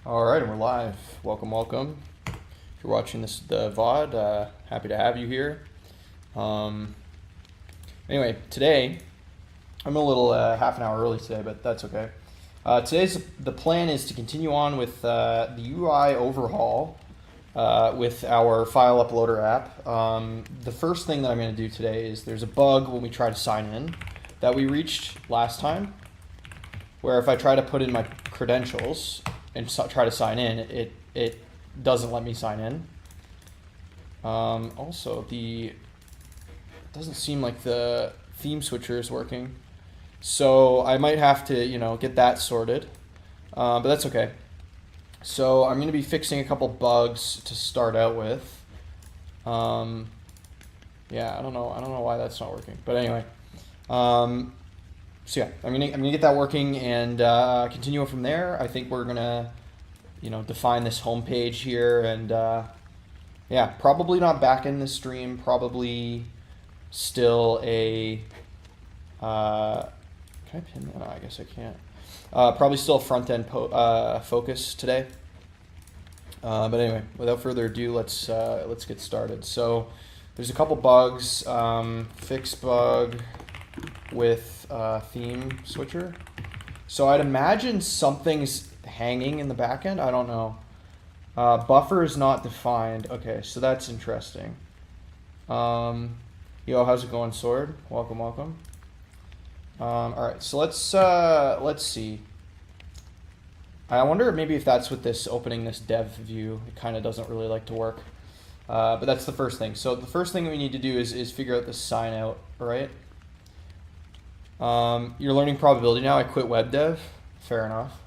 All right, and we're live. Welcome, welcome. If you're watching the VOD, happy to have you here. Anyway, today, I'm a little half an hour early today, but that's okay. The plan is to continue on with the UI overhaul with our file uploader app. The first thing that I'm going to do today is there's a bug when we try to sign in that we reached last time, where if I try to put in my credentials and try to sign in, it doesn't let me sign in. Also, it doesn't seem like the theme switcher is working, so I might have to get that sorted, but that's okay. So I'm going to be fixing a couple bugs to start out with. Yeah, I don't know why that's not working, but anyway. So yeah, I'm gonna get that working and continue from there. I think we're gonna, define this home page here, and yeah, probably not back in the stream. Probably still a. Can I pin that? No, I guess I can't. Probably still front end focus today. But anyway, without further ado, let's get started. So there's a couple bugs. Fix bug with theme switcher. So I'd imagine something's hanging in the backend. I don't know. Buffer is not defined. Okay, so that's interesting. Yo, how's it going, Sword? Welcome, welcome. All right, so let's see. I wonder maybe if that's with this opening this dev view. It kind of doesn't really like to work. But that's the first thing. So the first thing we need to do is figure out the sign out, right? You're learning probability now. I quit web dev. Fair enough.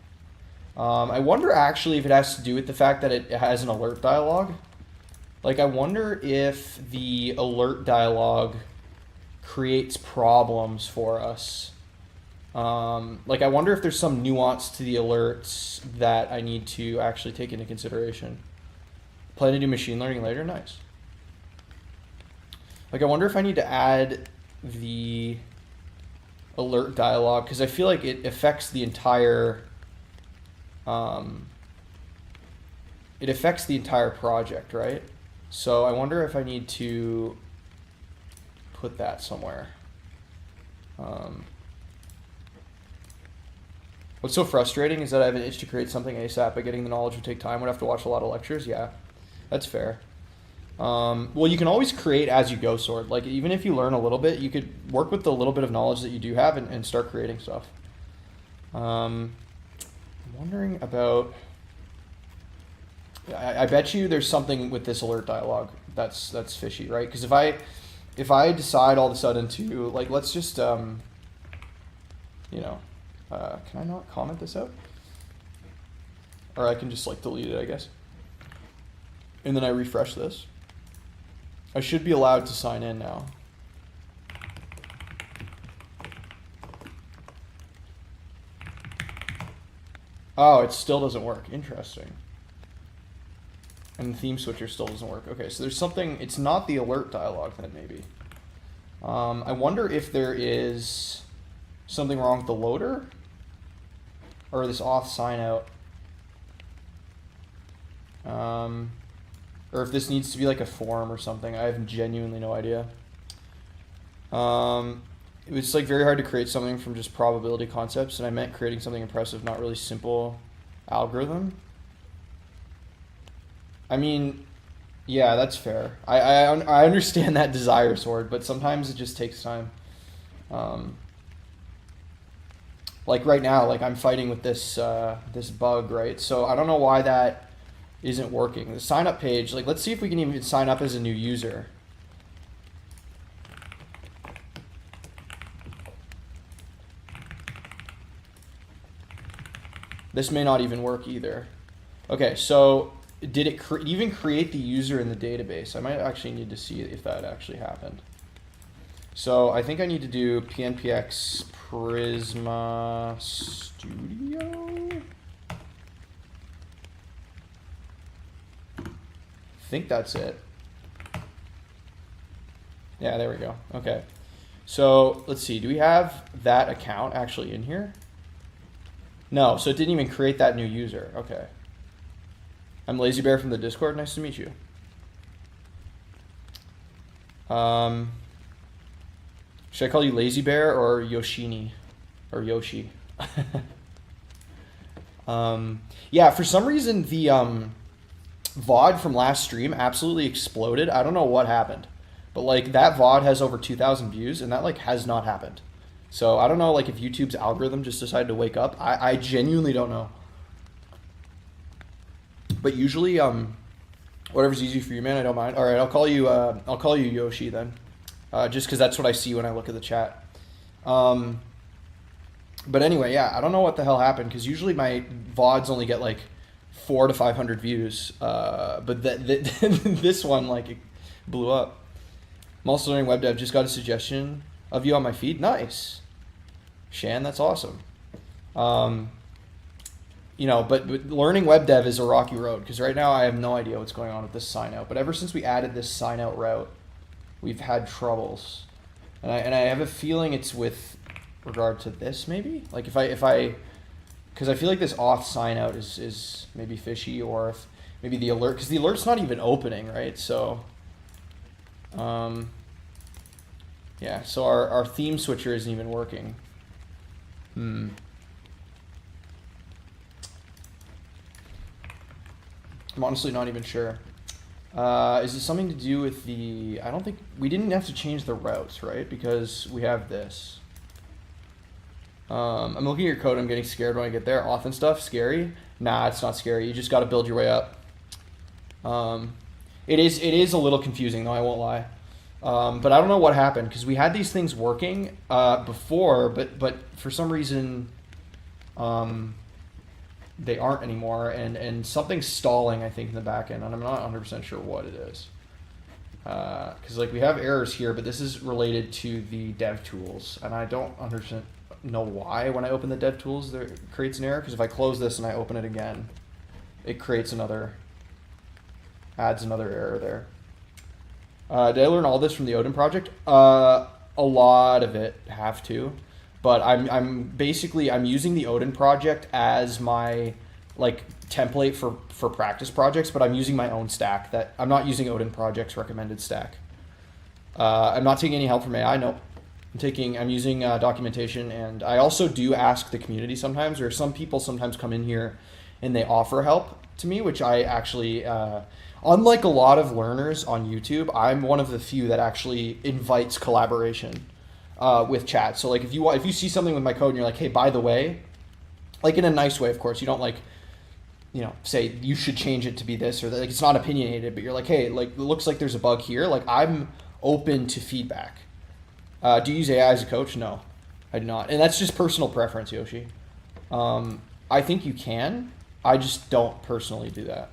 I wonder actually if it has to do with the fact that it has an alert dialog. Like, I wonder if the alert dialog creates problems for us. Like, I wonder if there's some nuance to the alerts that I need to actually take into consideration. Plan to do machine learning later? Nice. Like, I wonder if I need to add the alert dialog, because I feel like it affects the entire project, right? So I wonder if I need to put that somewhere. What's so frustrating is that I have an itch to create something ASAP, but getting the knowledge would take time. Would have to watch a lot of lectures. Yeah, that's fair. Well, you can always create as you go, Sword. Like, even if you learn a little bit, you could work with the little bit of knowledge that you do have and start creating stuff. I'm wondering about... I bet you there's something with this alert dialog that's fishy, right? Because if I decide all of a sudden to, like, let's just, can I not comment this out? Or I can just, like, delete it, I guess. And then I refresh this. I should be allowed to sign in now. Oh, it still doesn't work. Interesting. And the theme switcher still doesn't work. Okay, so there's something, it's not the alert dialog then, maybe. I wonder if there is something wrong with the loader or this auth sign out. Or if this needs to be like a form or something. I have genuinely no idea. It was like very hard to create something from just probability concepts, and I meant creating something impressive, not really simple algorithm. I mean, yeah, that's fair. I understand that desire, Sword, but sometimes it just takes time. Like right now, like I'm fighting with this this bug, right? So I don't know why that isn't working. The sign up page, like, let's see if we can even sign up as a new user. This may not even work either. Okay, so did it even create the user in the database? I might actually need to see if that actually happened. So I think I need to do pnpx Prisma Studio. I think that's it. Yeah, there we go. Okay. So let's see. Do we have that account actually in here? No, so it didn't even create that new user. Okay. I'm Lazy Bear from the Discord. Nice to meet you. Should I call you Lazy Bear or Yoshini? Or Yoshi? Yeah, for some reason the VOD from last stream absolutely exploded. I don't know what happened. But like that VOD has over 2,000 views and that like has not happened. So I don't know like if YouTube's algorithm just decided to wake up. I genuinely don't know. But usually whatever's easy for you, man, I don't mind. All right, I'll call you Yoshi then. Just because that's what I see when I look at the chat. But anyway, yeah, I don't know what the hell happened because usually my VODs only get like 400 to 500 views. But this one, like, it blew up. I'm also learning web dev. Just got a suggestion of you on my feed. Nice. Shan, that's awesome. You know, but learning web dev is a rocky road because right now I have no idea what's going on with this sign out. But ever since we added this sign out route, we've had troubles, and I have a feeling it's with regard to this maybe. Like if I, because I feel like this auth sign out is maybe fishy, or if maybe the alert, because the alert's not even opening, right? So, yeah. So our theme switcher isn't even working. I'm honestly not even sure. Is it something to do with the, I don't think, we didn't have to change the routes, right? Because we have this. I'm looking at your code, I'm getting scared when I get there. Auth and stuff, scary? Nah, it's not scary. You just got to build your way up. It is a little confusing though, I won't lie. But I don't know what happened because we had these things working before, but for some reason they aren't anymore, and something's stalling, I think, in the back end, and I'm not 100% sure what it is. Because like we have errors here, but this is related to the dev tools, and I don't 100% know why when I open the dev tools there it creates an error, because if I close this and I open it again, it creates adds another error there. Did I learn all this from the Odin project? A lot of it have to. But I'm basically using the Odin project as my like template for practice projects, but I'm using my own stack. That I'm not using Odin project's recommended stack. I'm not taking any help from AI. No, I'm using documentation, and I also do ask the community sometimes, or some people sometimes come in here and they offer help to me, which I actually, unlike a lot of learners on YouTube, I'm one of the few that actually invites collaboration. With chat. So like if you see something with my code and you're like, hey, by the way, like in a nice way, of course, you don't like, you know, say you should change it to be this or that. Like it's not opinionated, but you're like, hey, like it looks like there's a bug here. Like I'm open to feedback. Do you use AI as a coach? No, I do not. And that's just personal preference, Yoshi. I think you can. I just don't personally do that.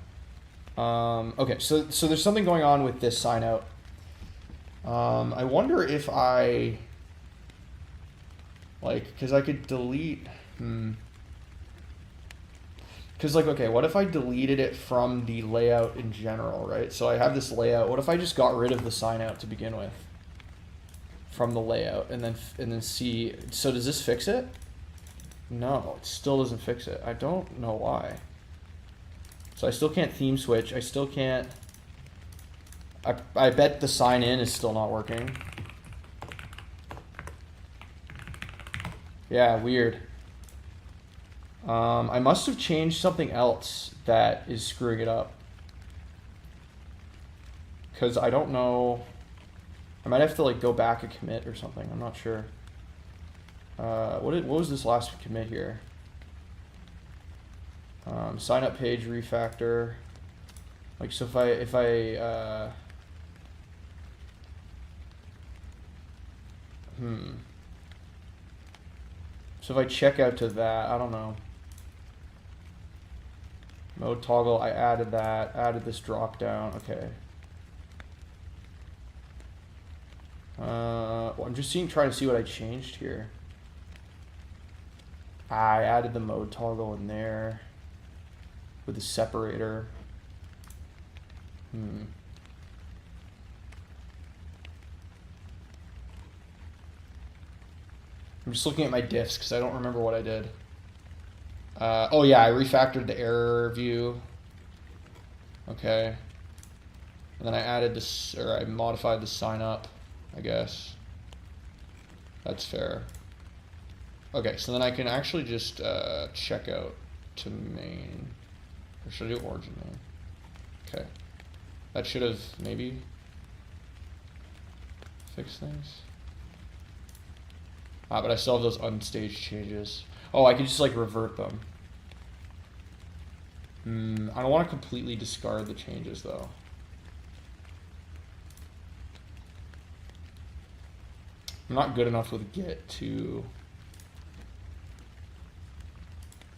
Okay, so there's something going on with this sign out. I wonder if I... like, because I could delete, because like, okay, what if I deleted it from the layout in general, right? So I have this layout. What if I just got rid of the sign out to begin with from the layout and then see, so does this fix it? No, it still doesn't fix it. I don't know why. So I still can't theme switch. I still can't, I bet the sign in is still not working. Yeah, weird. I must have changed something else that is screwing it up. Because I don't know. I might have to like go back a commit or something. I'm not sure. What was this last commit here? Sign up page refactor. Like, so if I so if I check out to that, I don't know. Mode toggle, I added that, added this drop down, okay. Well, I'm just trying to see what I changed here. I added the mode toggle in there with the separator. I'm just looking at my diffs because I don't remember what I did. Oh yeah, I refactored the error view. Okay. And then I added this, or I modified the sign up, I guess. That's fair. Okay, so then I can actually just check out to main. Or should I do origin main? Okay. That should have maybe fixed things. Ah, but I still have those unstaged changes. Oh, I can just like revert them. I don't want to completely discard the changes though. I'm not good enough with Git to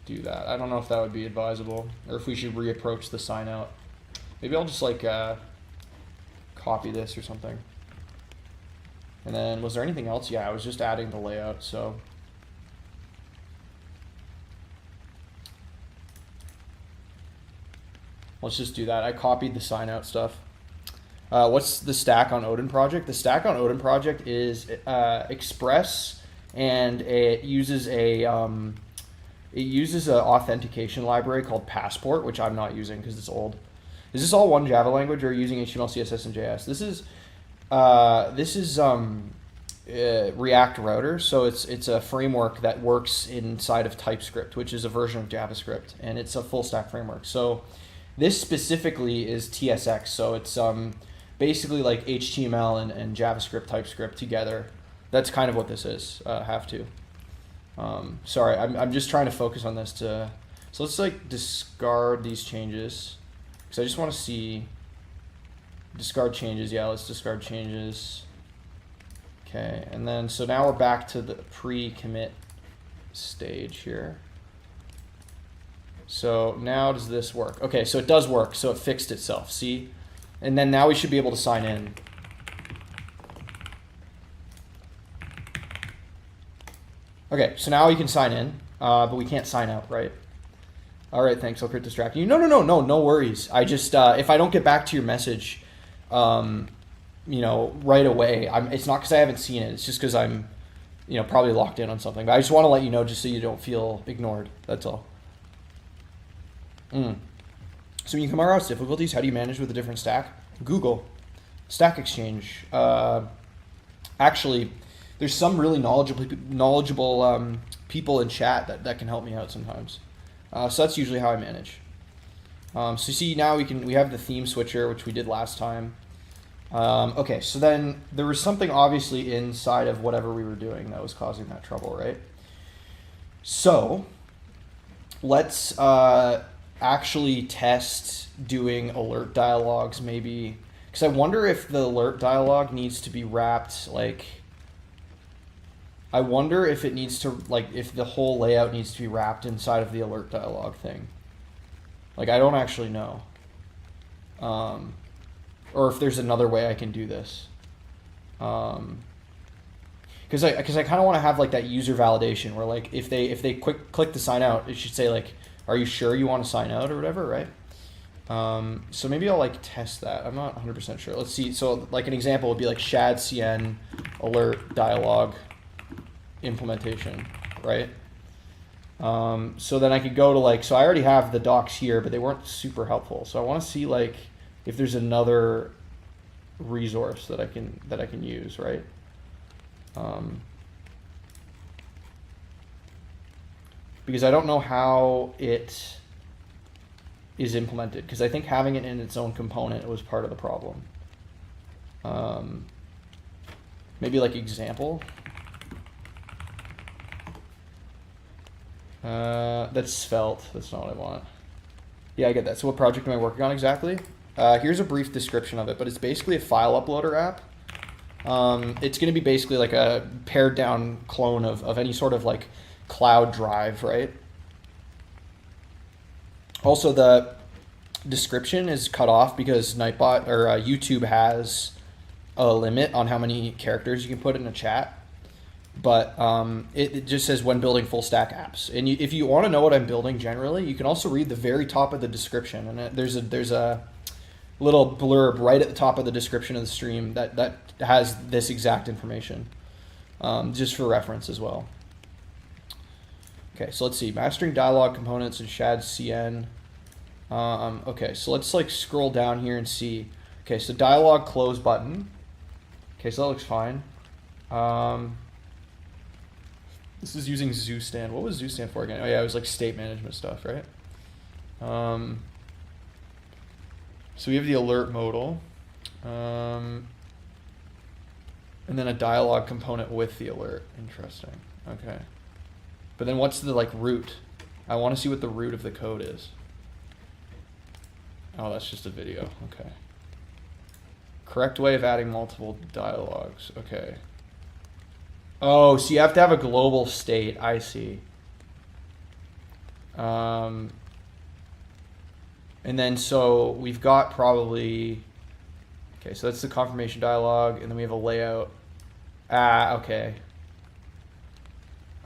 do that. I don't know if that would be advisable or if we should reapproach the sign out. Maybe I'll just like copy this or something. And then was there anything else? Yeah, I was just adding the layout, so. Let's just do that. I copied the sign out stuff. What's the stack on Odin Project? The stack on Odin Project is Express, and it uses a authentication library called Passport, which I'm not using because it's old. Is this all one Java language, or are you using HTML, CSS, and JS? This is React Router, so it's a framework that works inside of TypeScript, which is a version of JavaScript, and it's a full stack framework. So this specifically is TSX, so it's basically like HTML and JavaScript, TypeScript together. That's kind of what this is. Have to. Sorry, I'm just trying to focus on this to. So let's like discard these changes, because I just want to see. Discard changes. Yeah, let's discard changes. Okay, and then so now we're back to the pre-commit stage here. So now does this work? Okay, so it does work. So it fixed itself. See? And then now we should be able to sign in. Okay, so now we can sign in, but we can't sign out, right? All right, thanks. I'll quit distracting you. No worries. I just if I don't get back to your message, you know, right away, it's not because I haven't seen it. It's just because I'm, you know, probably locked in on something. But I just want to let you know, just so you don't feel ignored. That's all. So when you come across difficulties, how do you manage with a different stack? Google, Stack Exchange. Actually, there's some really knowledgeable people in chat that can help me out sometimes. So that's usually how I manage. So you see now we have the theme switcher, which we did last time. Okay, so then there was something obviously inside of whatever we were doing that was causing that trouble, right? So let's actually test doing alert dialogues maybe, because I wonder if the alert dialogue needs to be wrapped, like, I wonder if it needs to, like, if the whole layout needs to be wrapped inside of the alert dialogue thing. Like, I don't actually know. Or if there's another way I can do this. Because I kind of want to have like that user validation where like if they click to sign out, it should say like, are you sure you want to sign out or whatever, right? So maybe I'll like test that. I'm not 100% sure. Let's see. So like an example would be like shad cn alert dialog implementation, right? So then I could go to like, so I already have the docs here, but they weren't super helpful. So I want to see like if there's another resource that I can use, right? Because I don't know how it is implemented, because I think having it in its own component was part of the problem. Maybe like example. That's svelte. That's not what I want. Yeah, I get that. So what project am I working on exactly? Here's a brief description of it, but it's basically a file uploader app. It's going to be basically like a pared down clone of any sort of like cloud drive, right? Also, the description is cut off because Nightbot or YouTube has a limit on how many characters you can put in a chat. But it just says when building full stack apps. And if you want to know what I'm building generally, you can also read the very top of the description. And there's a little blurb right at the top of the description of the stream that has this exact information, just for reference as well. Okay, so let's see. Mastering dialog components in shad cn. Okay, so let's like scroll down here and see. Okay, so dialog close button. Okay, so that looks fine. This is using zoo stand. What was zoo stand for again? Oh yeah, it was like state management stuff, right? So we have the alert modal, and then a dialog component with the alert. Interesting. Okay. But then what's the like root? I want to see what the root of the code is. Oh, that's just a video. Okay. Correct way of adding multiple dialogues. Okay. Oh, so you have to have a global state. I see. And then so we've got probably, okay, so that's the confirmation dialog, and then we have a layout. Ah, okay.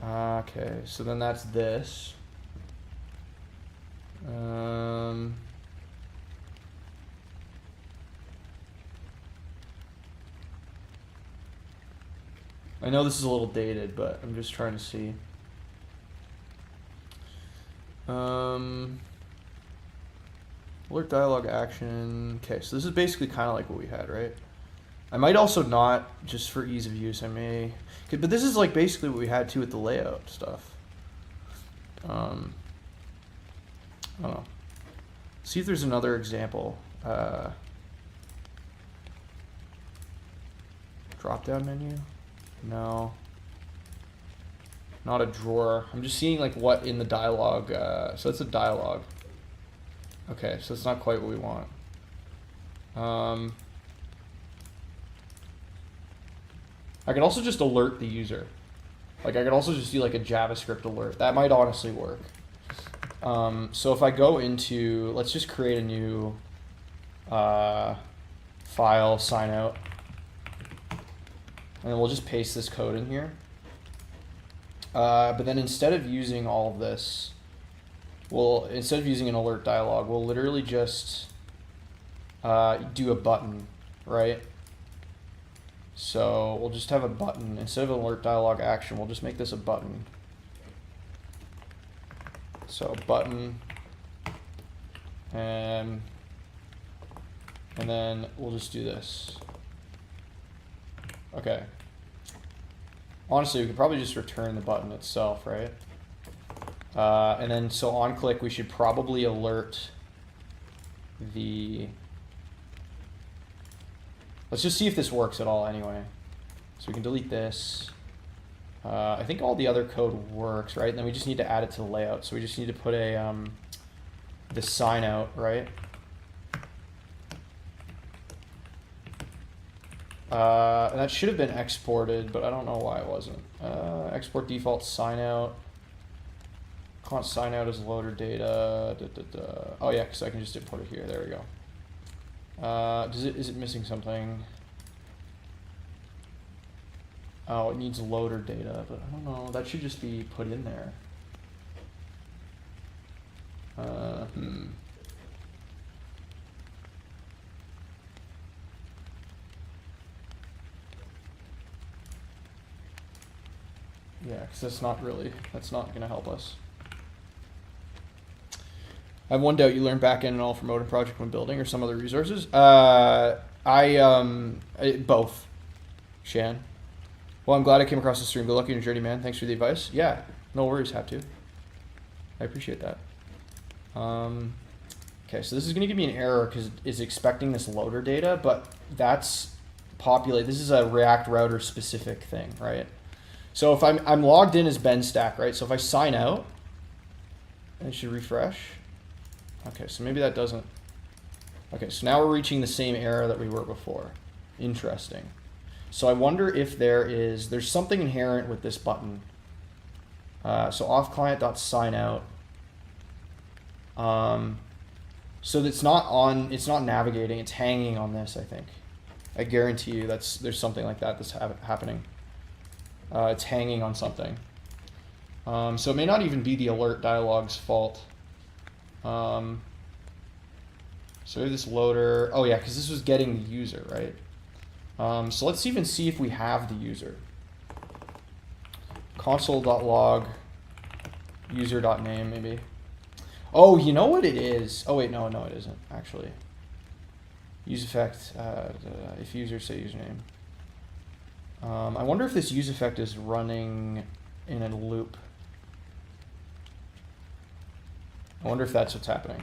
Okay, so then that's this. I know this is a little dated, but I'm just trying to see. Alert dialog action. Okay, so this is basically kind of like what we had, right? I might also not, just for ease of use, I may, but this is like basically what we had too with the layout stuff. I don't know. See if there's another example. Drop down menu. No. Not a drawer. I'm just seeing like what in the dialog. So it's a dialog. Okay, so it's not quite what we want. I could also just alert the user. Like I could also just do like a JavaScript alert. That might honestly work. So if I go into, let's just create a new file, sign out. And then we'll just paste this code in here. But then instead of using all of this, instead of using an alert dialog, we'll literally just do a button, right? So we'll just have a button. Instead of an alert dialog action, we'll just make this a button. So button, and then we'll just do this. Okay. Honestly, we could probably just return the button itself, right? And then so on click, we should probably alert the. Let's just see if this works at all anyway. So we can delete this. I think all the other code works, right? And then we just need to add it to the layout. So we just need to put a the sign out, right? And that should have been exported, but I don't know why it wasn't. Export default sign out. Can't sign out as loader data. Oh yeah, because I can just import it here. There we go. Is it missing something? Oh, it needs loader data, but I don't know. That should just be put in there. Yeah, because that's not going to help us. I have one doubt. You learn backend and all from Odin Project when building, or some other resources? Both. Shan. Well, I'm glad I came across the stream. Good luck in your journey, man. Thanks for the advice. Yeah, no worries. Have to. I appreciate that. Okay, so this is going to give me an error because it's expecting this loader data, but that's populate. This is a React router specific thing, right? So if I'm logged in as BenStack, right? So if I sign out, it should refresh. Okay, so maybe that doesn't. Okay, so now we're reaching the same error that we were before. Interesting. So I wonder if there's something inherent with this button. So auth client.signout. So it's not navigating, it's hanging on this, I think. I guarantee you there's something like that that's happening. It's hanging on something. So it may not even be the alert dialog's fault. So we have this loader. Oh yeah, because this was getting the user, right? So let's even see if we have the user. Console.log user.name maybe. Oh, you know what it is? Oh wait, no, it isn't actually. Use effect, if user say username. I wonder if this use effect is running in a loop. I wonder if that's what's happening.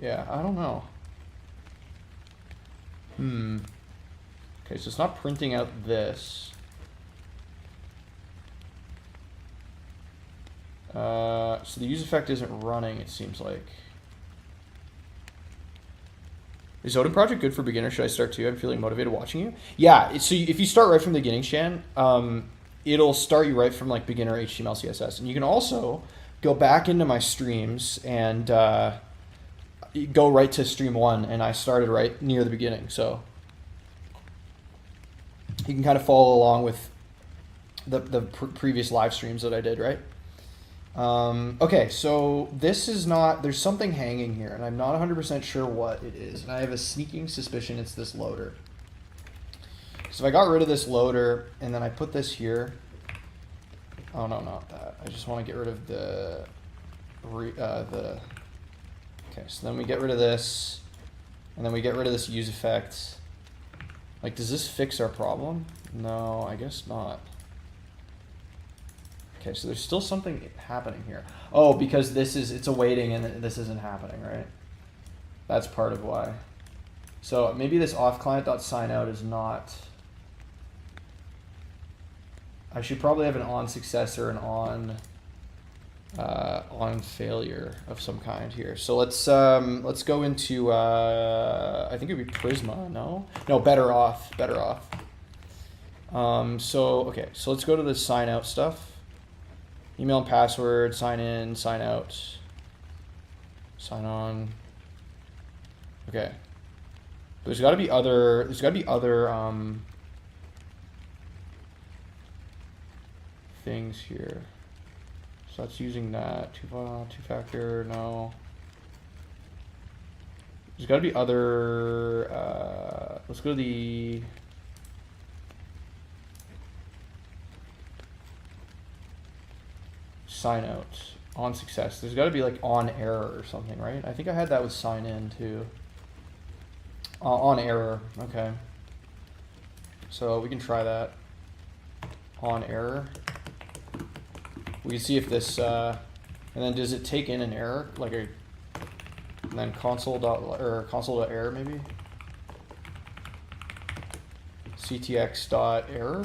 Yeah, I don't know. Okay, so it's not printing out this. So the use effect isn't running, it seems like. Is Odin Project good for beginners? Should I start too? I'm feeling motivated watching you. Yeah, so if you start right from the beginning, Shan, it'll start you right from like beginner HTML, CSS. And you can also go back into my streams and go right to stream 1, and I started right near the beginning. So you can kind of follow along with the previous live streams that I did, right? Okay, so this is not, there's something hanging here, and I'm not 100% sure what it is, and I have a sneaking suspicion it's this loader. So if I got rid of this loader, and then I put this here, oh no, not that. I just want to get rid of the, okay, so then we get rid of this, and then we get rid of this use effect. Like, does this fix our problem? No, I guess not. Okay, so there's still something happening here. Oh, because this is, it's awaiting and this isn't happening, right? That's part of why. So maybe this auth client.signout is not, I should probably have an on success or an on failure of some kind here. So let's go into, I think it'd be Prisma, no, better auth. So, okay, so let's go to the sign out stuff. Email and password, sign in, sign out, sign on. Okay. There's got to be other, things here. So that's using that, two-factor, no. There's got to be other, let's go to the, sign out, on success. There's got to be like on error or something, right? I think I had that with sign in too. On error, okay. So we can try that. On error. We can see if this, and then does it take in an error, like a, and then console.error maybe? ctx.error.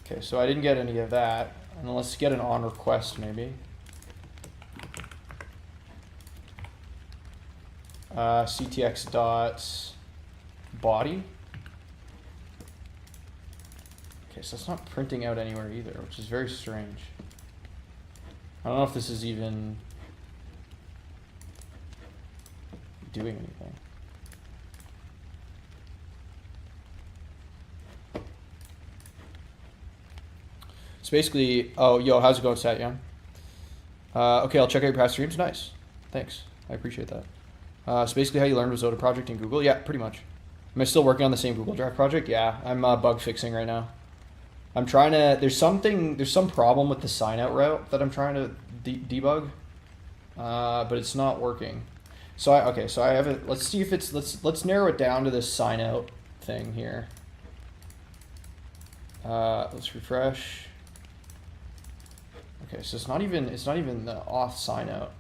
Okay, so I didn't get any of that. And let's get an on request maybe. ctx.body. Okay, so it's not printing out anywhere either, which is very strange. I don't know if this is even doing anything. So basically, oh, yo, how's it going, Sat Young? Okay, I'll check out your past streams. Nice. Thanks. I appreciate that. So basically how you learned was Odin Project in Google? Yeah, pretty much. Am I still working on the same Google Drive project? Yeah, I'm bug fixing right now. I'm trying to, there's some problem with the sign out route that I'm trying to debug, but it's not working. So so I have it, let's see if it's, let's narrow it down to this sign out thing here. Let's refresh. Okay, so it's not even the auth sign out.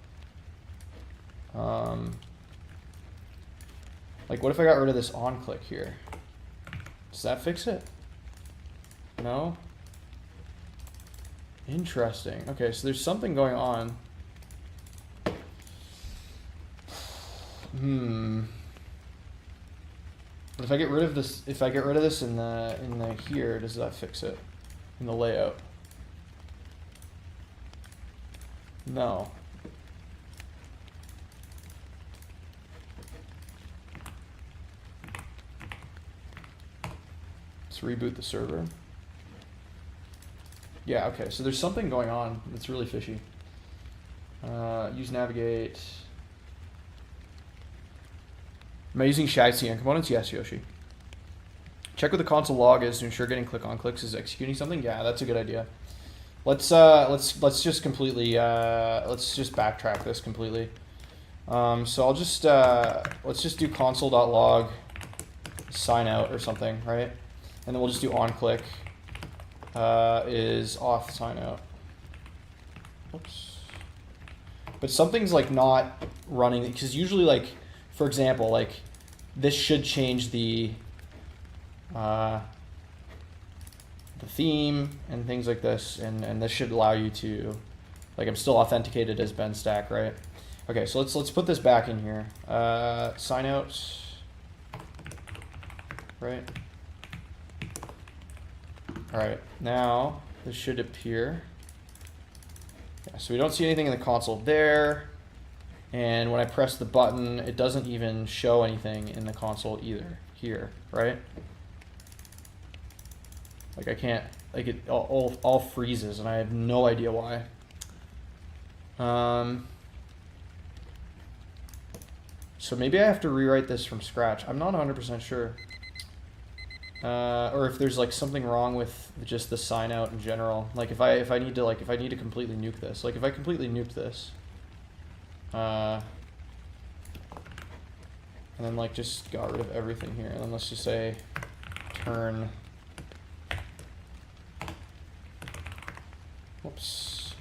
Like, what if I got rid of this on click here? Does that fix it? No? Interesting. Okay, so there's something going on. But if I get rid of this, in the here, does that fix it? In the layout? No. Let's reboot the server. Yeah, okay, so there's something going on that's really fishy. Use navigate. Am I using shag CN components? Yes, Yoshi. Check what the console log is to ensure getting click-on clicks is executing something. Yeah, that's a good idea. Let's just completely let's just backtrack this completely. So I'll just let's just do console.log sign out or something, right? And then we'll just do onClick is auth sign out. Oops. But something's like not running because usually, like, for example, like this should change the theme and things like this, and this should allow you to, like, I'm still authenticated as BenStack, right? Okay, so let's put this back in here. Sign out, right? All right, now this should appear. Yeah, so we don't see anything in the console there, and when I press the button, it doesn't even show anything in the console either here, right? Like I can't, like it all freezes, and I have no idea why. So maybe I have to rewrite this from scratch. I'm not 100% sure. Or if there's like something wrong with just the sign out in general. Like if I need to completely nuke this. Like if I completely nuked this, and then like just got rid of everything here, and then let's just say turn. Whoops.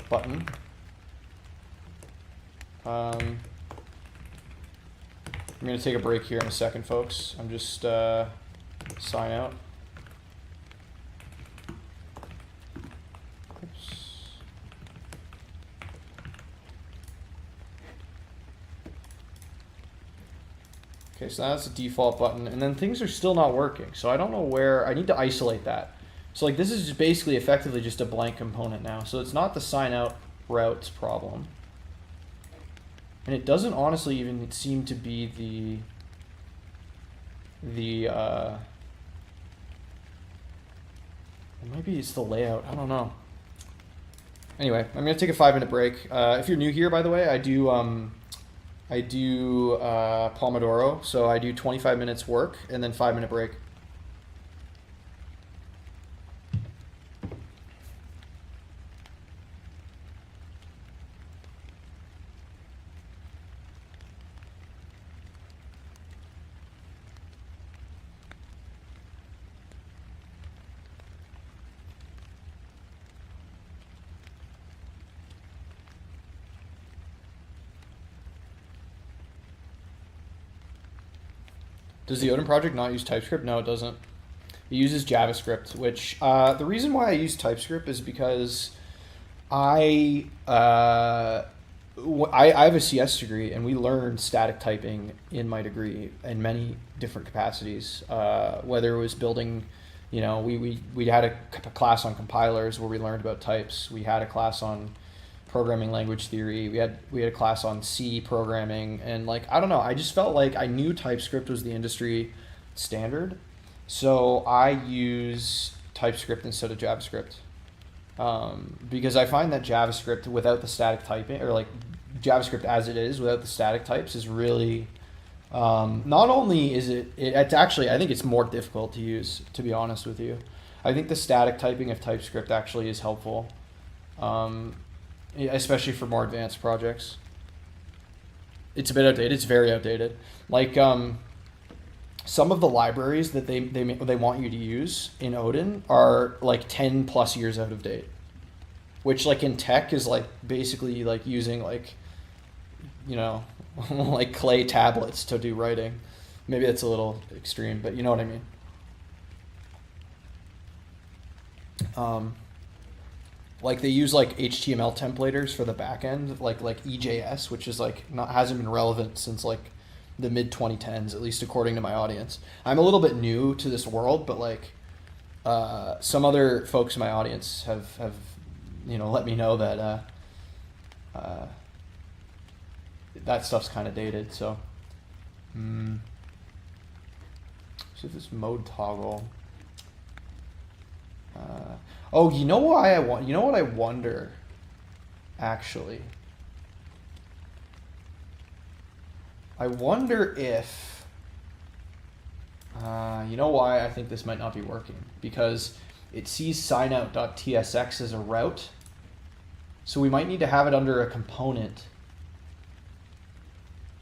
Button. I'm going to take a break here in a second, folks. I'm just sign out. Oops. Okay, so that's the default button, and then things are still not working. So I don't know where, I need to isolate that. So like this is just basically effectively just a blank component now. So it's not the sign out routes problem. And it doesn't honestly even seem to be maybe it's the layout, I don't know. Anyway, I'm gonna take a 5-minute break. If you're new here, by the way, I do Pomodoro, so I do 25 minutes work and then 5-minute break. Does the Odin project not use TypeScript? No, it doesn't. It uses JavaScript, which the reason why I use TypeScript is because I have a CS degree, and we learned static typing in my degree in many different capacities. Whether it was building, you know, we had a class on compilers where we learned about types. We had a class on programming language theory. We had a class on C programming, and like I don't know, I just felt like I knew TypeScript was the industry standard, so I use TypeScript instead of JavaScript, because I find that JavaScript without the static typing, or like JavaScript as it is without the static types, is really not only is it's actually, I think it's more difficult to use, to be honest with you. I think the static typing of TypeScript actually is helpful. Especially for more advanced projects. It's a bit outdated. It's very outdated. Like some of the libraries that they want you to use in Odin are like 10 plus years out of date, which like in tech is like basically like using like, you know, like clay tablets to do writing. Maybe that's a little extreme, but you know what I mean. Like they use like HTML templators for the backend, like EJS, which is like hasn't been relevant since like the mid 2010s, at least according to my audience. I'm a little bit new to this world, but like some other folks in my audience have you know let me know that that stuff's kind of dated. So, so this mode toggle. Oh, you know why I want? You know what I wonder? actually. I wonder if, you know why I think this might not be working? Because it sees signout.tsx as a route. So we might need to have it under a component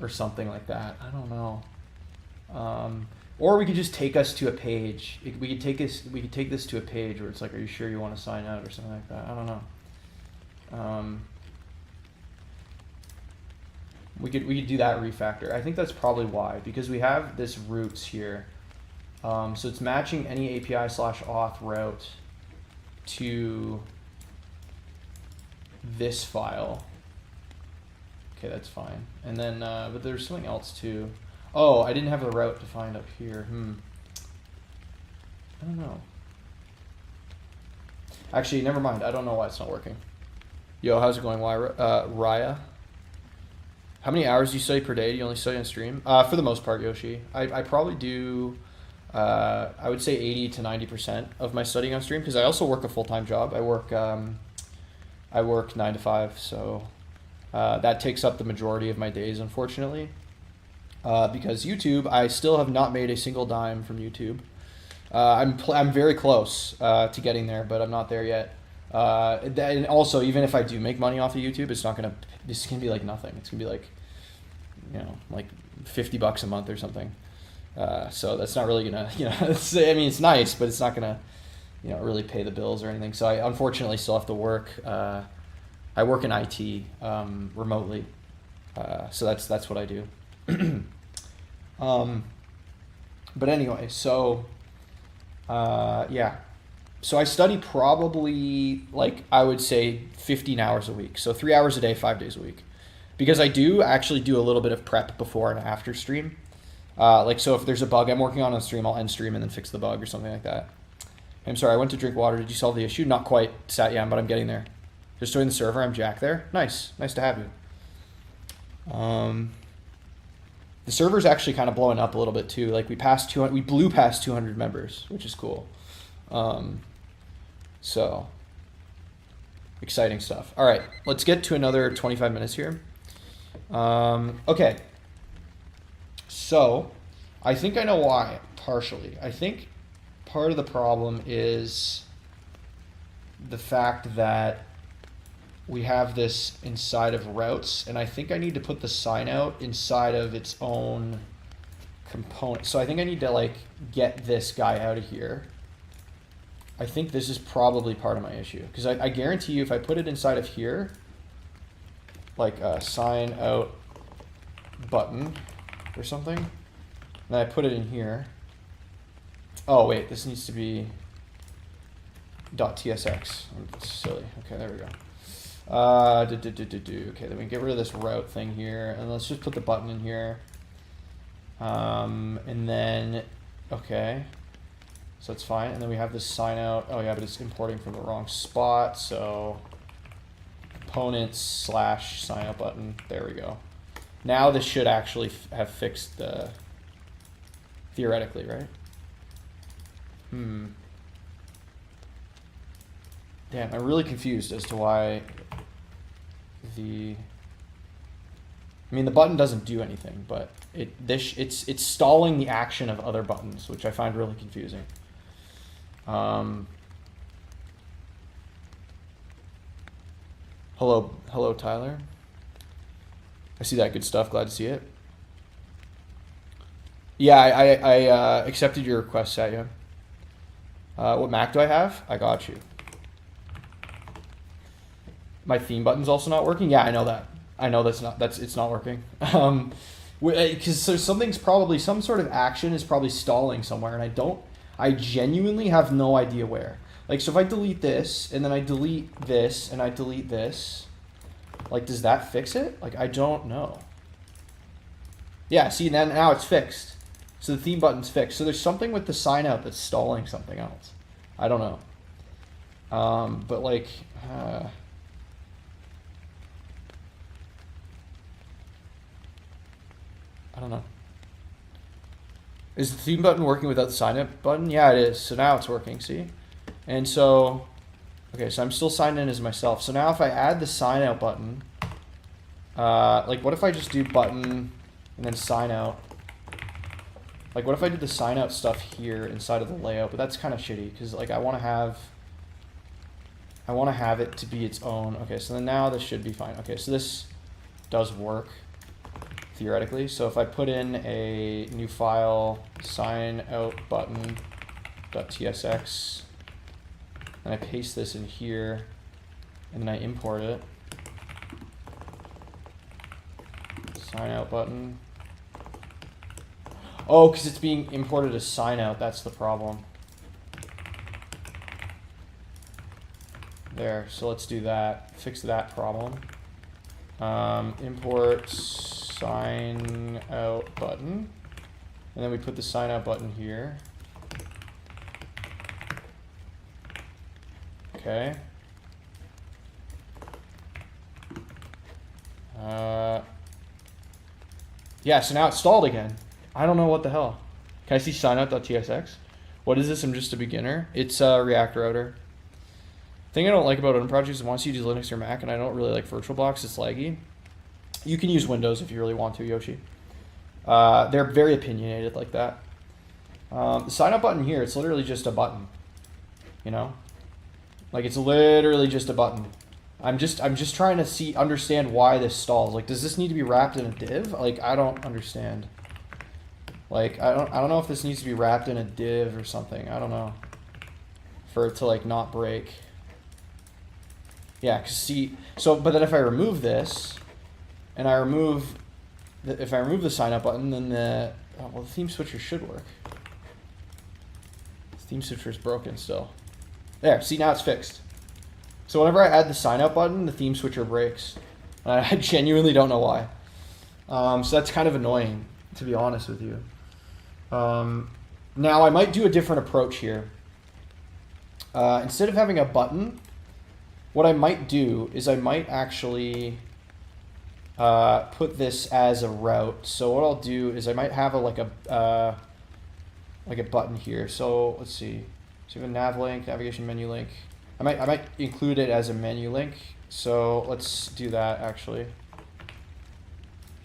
or something like that. I don't know. Or we could just take us to a page. We could take this to a page where it's like, are you sure you want to sign out or something like that? I don't know. We could do that refactor. I think that's probably why, because we have this routes here. So it's matching any API/auth route to this file. Okay, that's fine. And then, but there's something else too. Oh, I didn't have the route defined up here. I don't know. Actually, never mind. I don't know why it's not working. Yo, how's it going, Raya? How many hours do you study per day? Do you only study on stream? For the most part, Yoshi. I probably do, I would say 80 to 90% of my studying on stream, because I also work a full-time job. I work 9 to 5, so that takes up the majority of my days, unfortunately. Because YouTube, I still have not made a single dime from YouTube. I'm very close to getting there, but I'm not there yet. And also, even if I do make money off of YouTube, it's not gonna. This can be like nothing. It's gonna be like, you know, like $50 a month or something. So that's not really gonna, you know. I mean, it's nice, but it's not gonna, you know, really pay the bills or anything. So I unfortunately still have to work. I work in IT remotely, so that's what I do. But anyway, so yeah, so I study probably, like, I would say 15 hours a week, so 3 hours a day, 5 days a week, because I do actually do a little bit of prep before and after stream. Like, so if there's a bug I'm working on stream, I'll end stream and then fix the bug or something like that. I'm sorry, I went to drink water. Did you solve the issue? Not quite, Satyam, but I'm getting there. Just joined the server. I'm Jack there. Nice to have you. The server's actually kind of blowing up a little bit too. Like, we blew past 200 members, which is cool. So exciting stuff. All right, let's get to another 25 minutes here. Okay. So I think I know why, partially. I think part of the problem is the fact that we have this inside of routes, and I think I need to put the sign out inside of its own component. So I think I need to, like, get this guy out of here. I think this is probably part of my issue, because I guarantee you if I put it inside of here, like a sign out button or something, and then I put it in here. Oh wait, this needs to be .tsx. That's silly. Okay, there we go. Okay, then we get rid of this route thing here, and let's just put the button in here. And then, okay, so that's fine. And then we have this sign out. Oh yeah, but it's importing from the wrong spot. So components / sign out button. There we go. Now this should actually have fixed the, theoretically, right? Damn, I'm really confused as to why the button doesn't do anything, but it's stalling the action of other buttons, which I find really confusing. Hello, Tyler. I see that. Good stuff. Glad to see it. Yeah, I accepted your request, Satya. What Mac do I have? I got you. My theme button's also not working. Yeah, I know that. I know it's not working. Because there's some sort of action is probably stalling somewhere, and I genuinely have no idea where. Like, so if I delete this, and then I delete this, and I delete this, like, does that fix it? Like, I don't know. Yeah, see, now it's fixed. So the theme button's fixed. So there's something with the sign out that's stalling something else. I don't know. But like, I don't know. Is the theme button working without the sign up button? Yeah, it is. So now it's working, see? And so Okay, so I'm still signed in as myself. So now if I add the sign out button, like what if I just do button and then sign out? Like what if I did the sign out stuff here inside of the layout? But that's kind of shitty because like I want to have it to be its own. Okay, so then now this should be fine. Okay, so this does work theoretically. So if I put in a new file, sign out button .tsx, and I paste this in here, and then I import it, sign out button. Oh, because it's being imported as sign out. That's the problem. There. So let's do that. Fix that problem. Import sign out button, and then we put the sign out button here. Okay. Yeah. So now it's stalled again. I don't know what the hell. Can I see signout.tsx? What is this? I'm just a beginner. It's a React router. Thing I don't like about Odin Project is once you use Linux or Mac, and I don't really like VirtualBox, it's laggy. You can use Windows if you really want to, Yoshi. They're very opinionated like that. The sign up button here, it's literally just a button. You know? Like it's literally just a button. I'm just trying to understand why this stalls. Like, does this need to be wrapped in a div? Like, I don't understand. Like, I don't know if this needs to be wrapped in a div or something. I don't know. For it to like not break. Yeah, cause see, so but then if I remove this, and if I remove the sign up button, then the theme switcher should work. The theme switcher is broken still. There, see now it's fixed. So whenever I add the sign up button, the theme switcher breaks. I genuinely don't know why. So that's kind of annoying, to be honest with you. Now I might do a different approach here. Instead of having a button, what I might do is I might actually put this as a route. So what I'll do is I might have like a button here. So let's see. So we have a nav link, navigation menu link. I might include it as a menu link. So let's do that actually.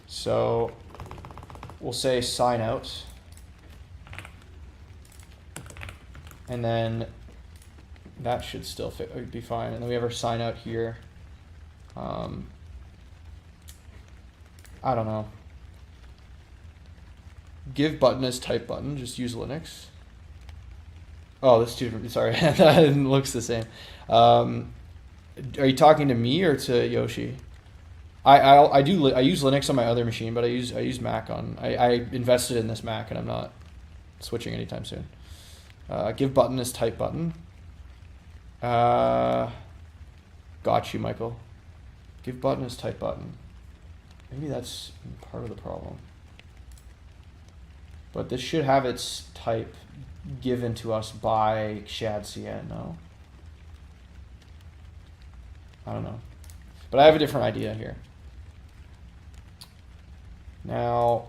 So we'll say sign out. And then that should still be fine. And then we have our sign out here. I don't know. Give button as type button. Just use Linux. Oh, that's too different. Sorry, that looks the same. Are you talking to me or to Yoshi? I use Linux on my other machine, but I use Mac on. I invested in this Mac, and I'm not switching anytime soon. Give button as type button. Got you, Michael. Give button as type button. Maybe that's part of the problem. But this should have its type given to us by shadcn, no? I don't know. But I have a different idea here. Now,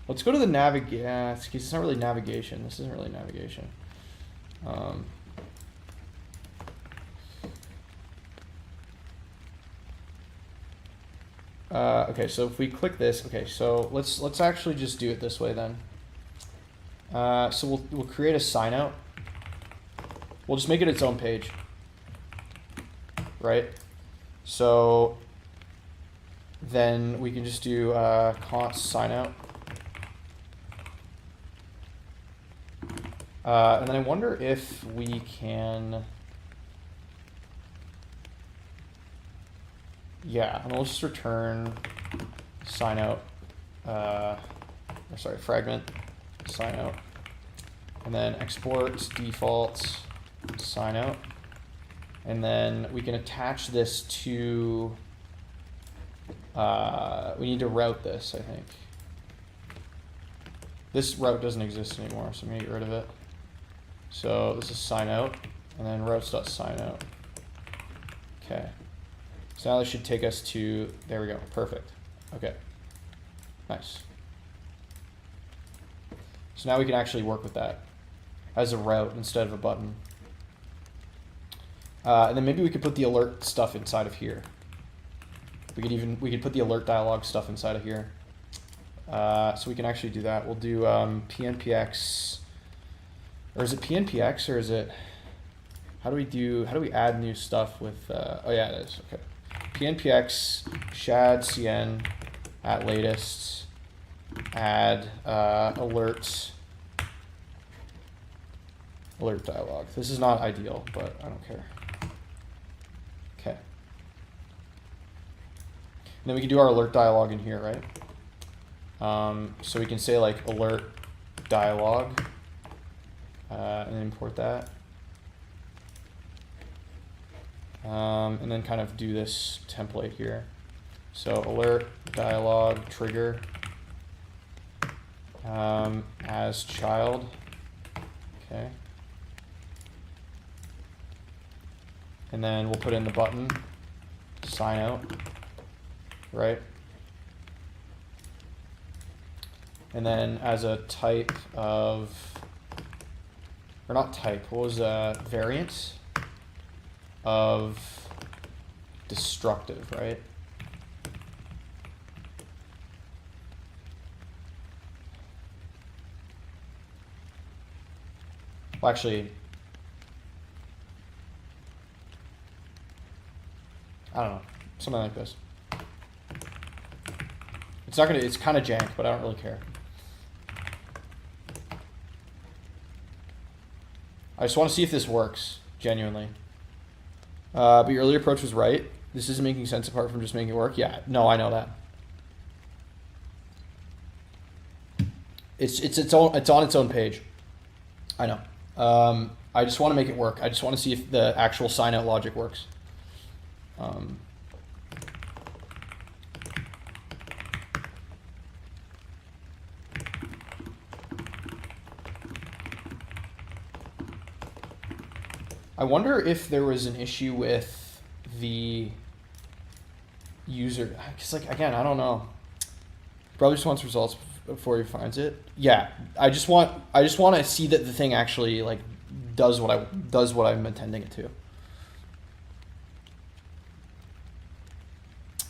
let's go to the navigation. It's not really navigation. This isn't really navigation. Okay, so if we click this, okay, so let's actually just do it this way then. So we'll create a sign out. We'll just make it its own page, right? So then we can just do const sign out. And then I wonder if we can, yeah, and we'll just return sign out, fragment sign out, and then export default sign out, and then we can attach this to, we need to route this, I think. This route doesn't exist anymore, so I'm gonna get rid of it. So this is sign out, and then routes.sign out. Okay. So now this should take us to, there we go, perfect. Okay, nice. So now we can actually work with that as a route instead of a button. And then maybe we could put the alert stuff inside of here. We could put the alert dialog stuff inside of here. So we can actually do that. We'll do pnpx, or is it pnpx, or is it, how do we add new stuff with, oh yeah, it is, okay. pnpx shad cn at latest add alert dialog. This is not ideal, but I don't care. Okay. And then we can do our alert dialog in here, right? So we can say like alert dialog and import that. And then kind of do this template here. So alert dialog trigger as child. Okay. And then we'll put in the button, sign out, right? And then as a type of, or not type, what was variant of destructive, right? Well, actually, I don't know, something like this. It's not gonna, it's kind of jank, but I don't really care. I just want to see if this works, genuinely. But your earlier approach was right. This isn't making sense apart from just making it work. Yeah, no, I know that. It's on its own page. I know. I just want to make it work. I just want to see if the actual sign out logic works. I wonder if there was an issue with the user, because like, again, I don't know. Probably just wants results before he finds it. Yeah, I just want to see that the thing actually like does what I'm intending it to.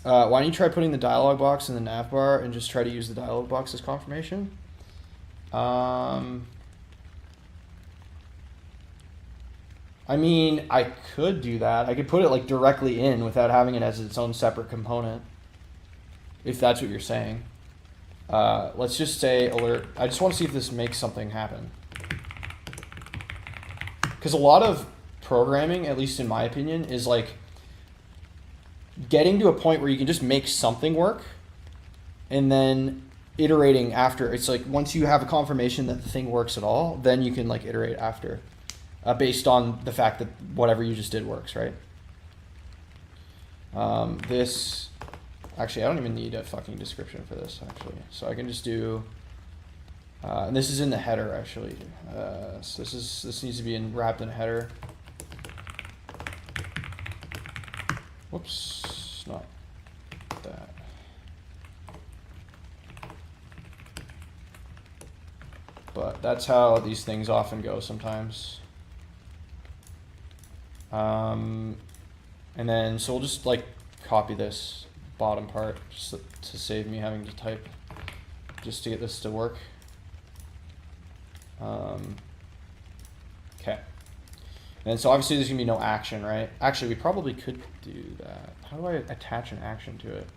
Why don't you try putting the dialog box in the nav bar and just try to use the dialog box as confirmation? I mean, I could do that. I could put it like directly in without having it as its own separate component, if that's what you're saying. Let's just say alert. I just want to see if this makes something happen. Because a lot of programming, at least in my opinion, is like getting to a point where you can just make something work and then iterating after. It's like once you have a confirmation that the thing works at all, then you can like iterate after. Based on the fact that whatever you just did works, right? This, actually, I don't even need a fucking description for this, actually. So I can just do, and this is in the header, actually. So this needs to be wrapped in a header. Whoops, not that. But that's how these things often go sometimes. And then, so we'll just like copy this bottom part just to save me having to type just to get this to work. Okay. And so obviously there's gonna be no action, right? Actually, we probably could do that. How do I attach an action to it?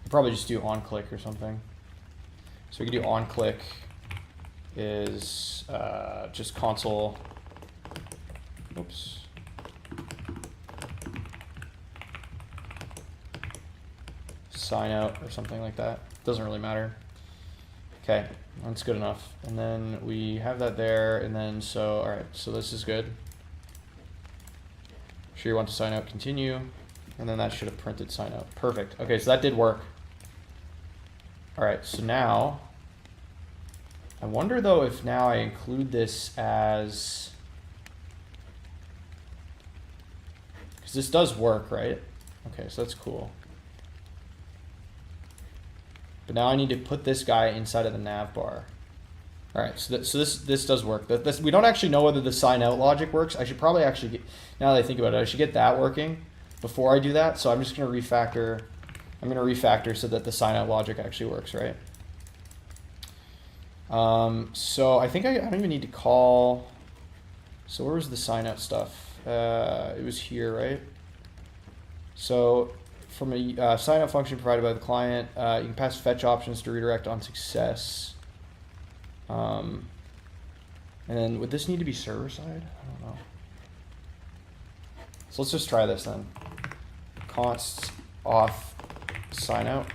Probably just do on click or something. So we can do on click is just console. Oops. Sign out or something like that. Doesn't really matter. Okay, that's good enough. And then we have that there, and then so all right. So this is good. Sure you want to sign out, continue, and then that should have printed sign out. Perfect. Okay, so that did work. All right, so now, I wonder though if now I include this as, because this does work, right? Okay, so that's cool. But now I need to put this guy inside of the nav bar. All right, so this does work. We don't actually know whether the sign out logic works. I should probably actually get, now that I think about it, I should get that working before I do that. So I'm just going to refactor. I'm going to refactor so that the sign out logic actually works, right? So I think I don't even need to call. So where was the sign out stuff? It was here, right? So from a sign out function provided by the client, you can pass fetch options to redirect on success. And then would this need to be server side? I don't know. So let's just try this then. Const auth sign out.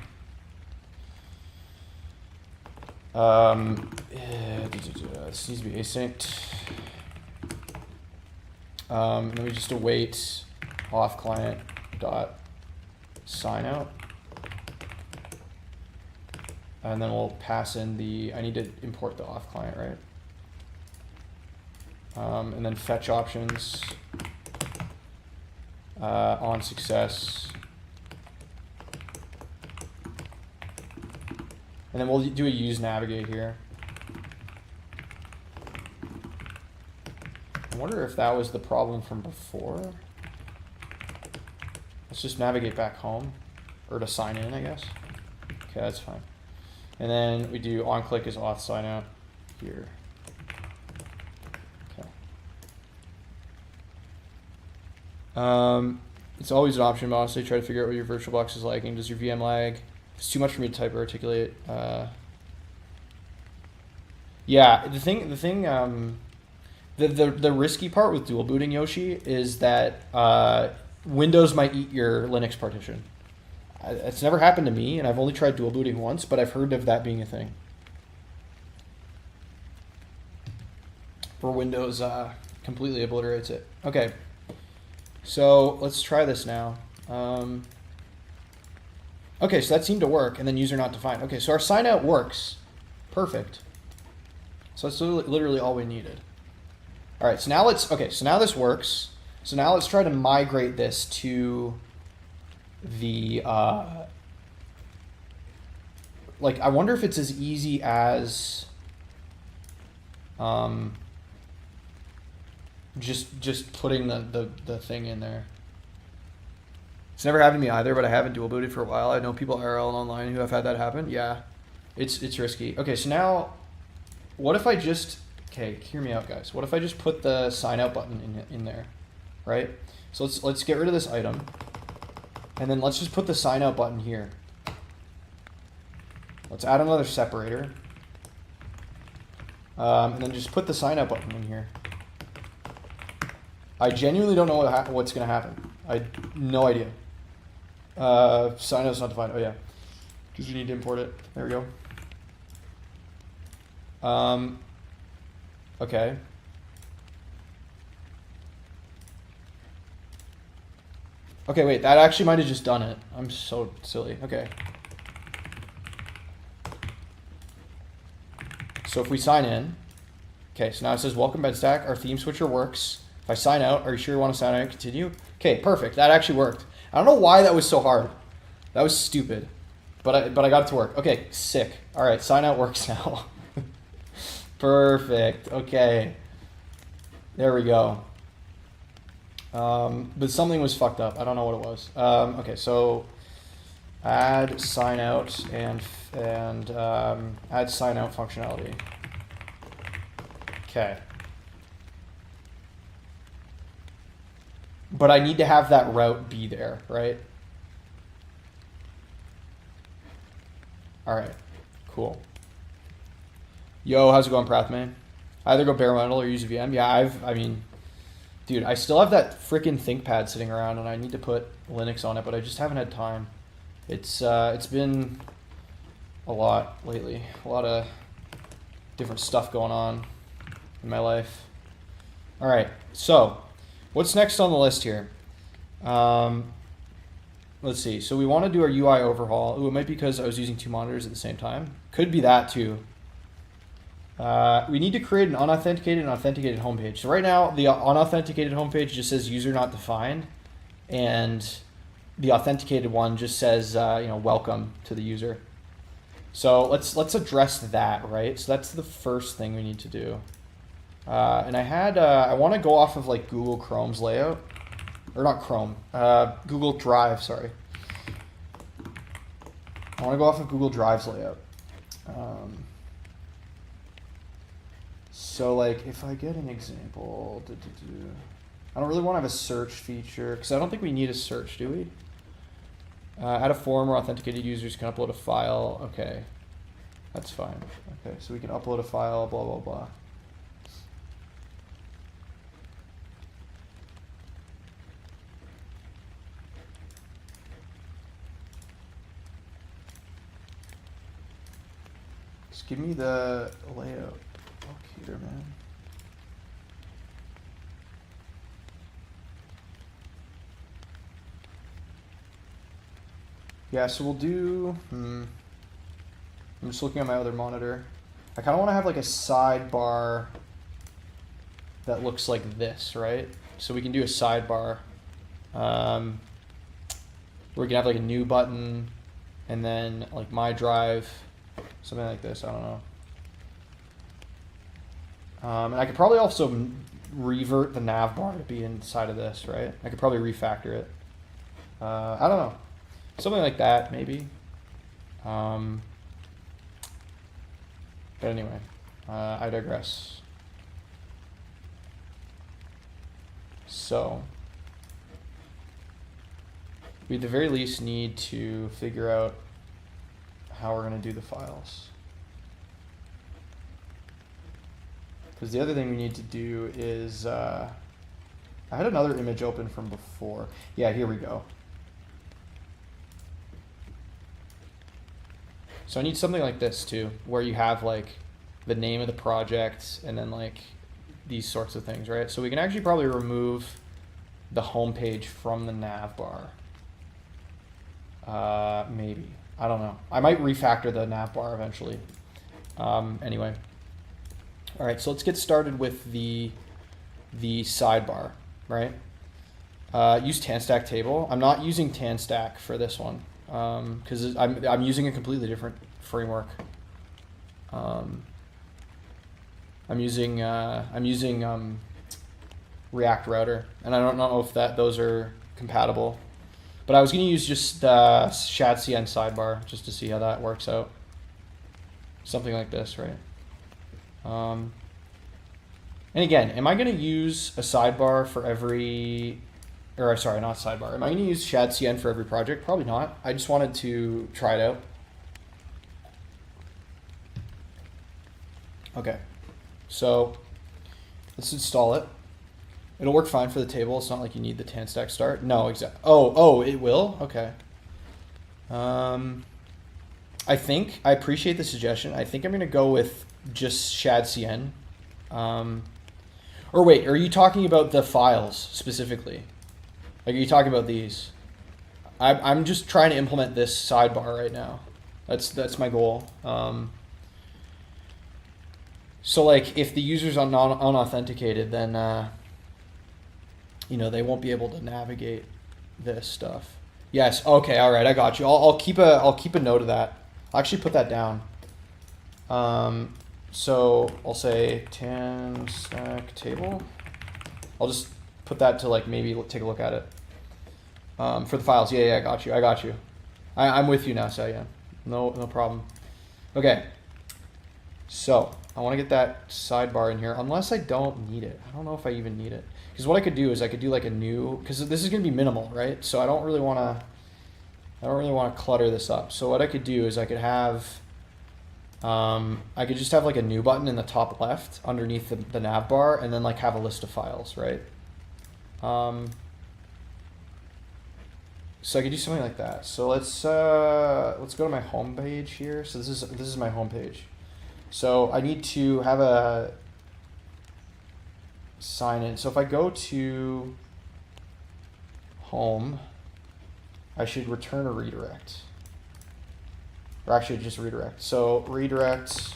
This needs to be asynced. And then we just await auth client dot sign out. And then we'll pass in the, I need to import the auth client, right? And then fetch options on success. And then we'll do a use navigate here. I wonder if that was the problem from before. Let's just navigate back home, or to sign in, I guess. Okay, that's fine. And then we do onClick as auth sign out here. Okay. It's always an option, honestly. Try to figure out what your VirtualBox is liking. Does your VM lag? It's too much for me to type or articulate. Yeah, the risky part with dual booting Yoshi is that Windows might eat your Linux partition. It's never happened to me, and I've only tried dual booting once, but I've heard of that being a thing. Where Windows completely obliterates it. Okay, so let's try this now. Okay, so that seemed to work, and then user not defined. Okay, so our sign out works. Perfect. So that's literally all we needed. All right, so now so now this works. So now let's try to migrate this to the, like, I wonder if it's as easy as just putting the thing in there. It's never happened to me either, but I haven't dual booted for a while. I know people IRL online who have had that happen. Yeah, it's risky. Okay, so now, what if I just, okay, hear me out, guys. What if I just put the sign out button in there, right? So let's get rid of this item, and then let's just put the sign out button here. Let's add another separator, and then just put the sign out button in here. I genuinely don't know what's going to happen. I no idea. Sign out's not defined. Oh yeah, because we need to import it. There we go. Okay. Okay, wait, that actually might have just done it. I'm so silly. Okay. So if we sign in, okay, so now it says welcome BenStack, our theme switcher works. If I sign out, are you sure you want to sign out and continue? Okay, perfect. That actually worked. I don't know why that was so hard. That was stupid. But I got it to work. Okay, sick. All right, sign out works now. Perfect. Okay. There we go. But something was fucked up. I don't know what it was. Okay, so add sign out and add sign out functionality. Okay. But I need to have that route be there, right? All right, cool. Yo, how's it going, Prathman? Either go bare metal or use a VM. Yeah, I mean, dude, I still have that freaking ThinkPad sitting around, and I need to put Linux on it, but I just haven't had time. It's been a lot lately, a lot of different stuff going on in my life. All right, so what's next on the list here? let's see. So we want to do our UI overhaul. Ooh, it might be because I was using 2 monitors at the same time. Could be that too. We need to create an unauthenticated and authenticated homepage. So right now, the unauthenticated homepage just says user not defined, and the authenticated one just says welcome to the user. So let's address that, right? So that's the first thing we need to do. And I want to go off of like Google Chrome's layout, or not Chrome, Google Drive. Sorry, I want to go off of Google Drive's layout. So like if I get an example, I don't really want to have a search feature because I don't think we need a search, do we? Add a form where authenticated users can upload a file. Okay, that's fine. Okay, so we can upload a file, blah, blah, blah. Just give me the layout locator, man. Yeah, so we'll do, I'm just looking at my other monitor. I kind of want to have like a sidebar that looks like this, right? So we can do a sidebar. Where we can have like a new button and then like my drive, something like this, I don't know. And I could probably also revert the nav bar to be inside of this, right? I could probably refactor it. I don't know. Something like that, maybe. But anyway, I digress. So, we at the very least need to figure out how we're going to do the files. Because the other thing we need to do is, I had another image open from before. Yeah, here we go. So I need something like this too, where you have like the name of the project and then like these sorts of things, right? So we can actually probably remove the home page from the nav bar. Maybe, I don't know. I might refactor the nav bar eventually. Anyway, all right. So let's get started with the sidebar, right? Use TanStack table. I'm not using TanStack for this one. Because I'm using a completely different framework. I'm using React Router, and I don't know if those are compatible. But I was going to use just shadcn sidebar just to see how that works out. Something like this, right? And again, am I going to use a sidebar for every? Or sorry, not sidebar. Am I going to use shadcn for every project? Probably not. I just wanted to try it out. Okay, so let's install it. It'll work fine for the table. It's not like you need the TanStack start. No, exactly. Oh, it will? Okay. I think, I appreciate the suggestion. I think I'm going to go with just shadcn. Or wait, are you talking about the files specifically? Like, are you talking about these? I'm just trying to implement this sidebar right now. That's my goal. So like, if the user's unauthenticated, then they won't be able to navigate this stuff. Yes. Okay. All right. I got you. I'll keep a note of that. I'll actually put that down. So I'll say TanStack table. I'll just put that to like maybe take a look at it for the files. Yeah, I got you. I'm with you now, so yeah, no problem. Okay, so I want to get that sidebar in here, unless I don't need it. I don't know if I even need it, because what I could do is I could do like a new, because this is going to be minimal, right? So I don't really want to clutter this up. So what I could do is I could have I could just have like a new button in the top left underneath the nav bar, and then like have a list of files, right? So I could do something like that. So let's go to my home page here. So this is my home page. So I need to have a sign in. So if I go to home, I should return a redirect. Or actually just redirect. So redirect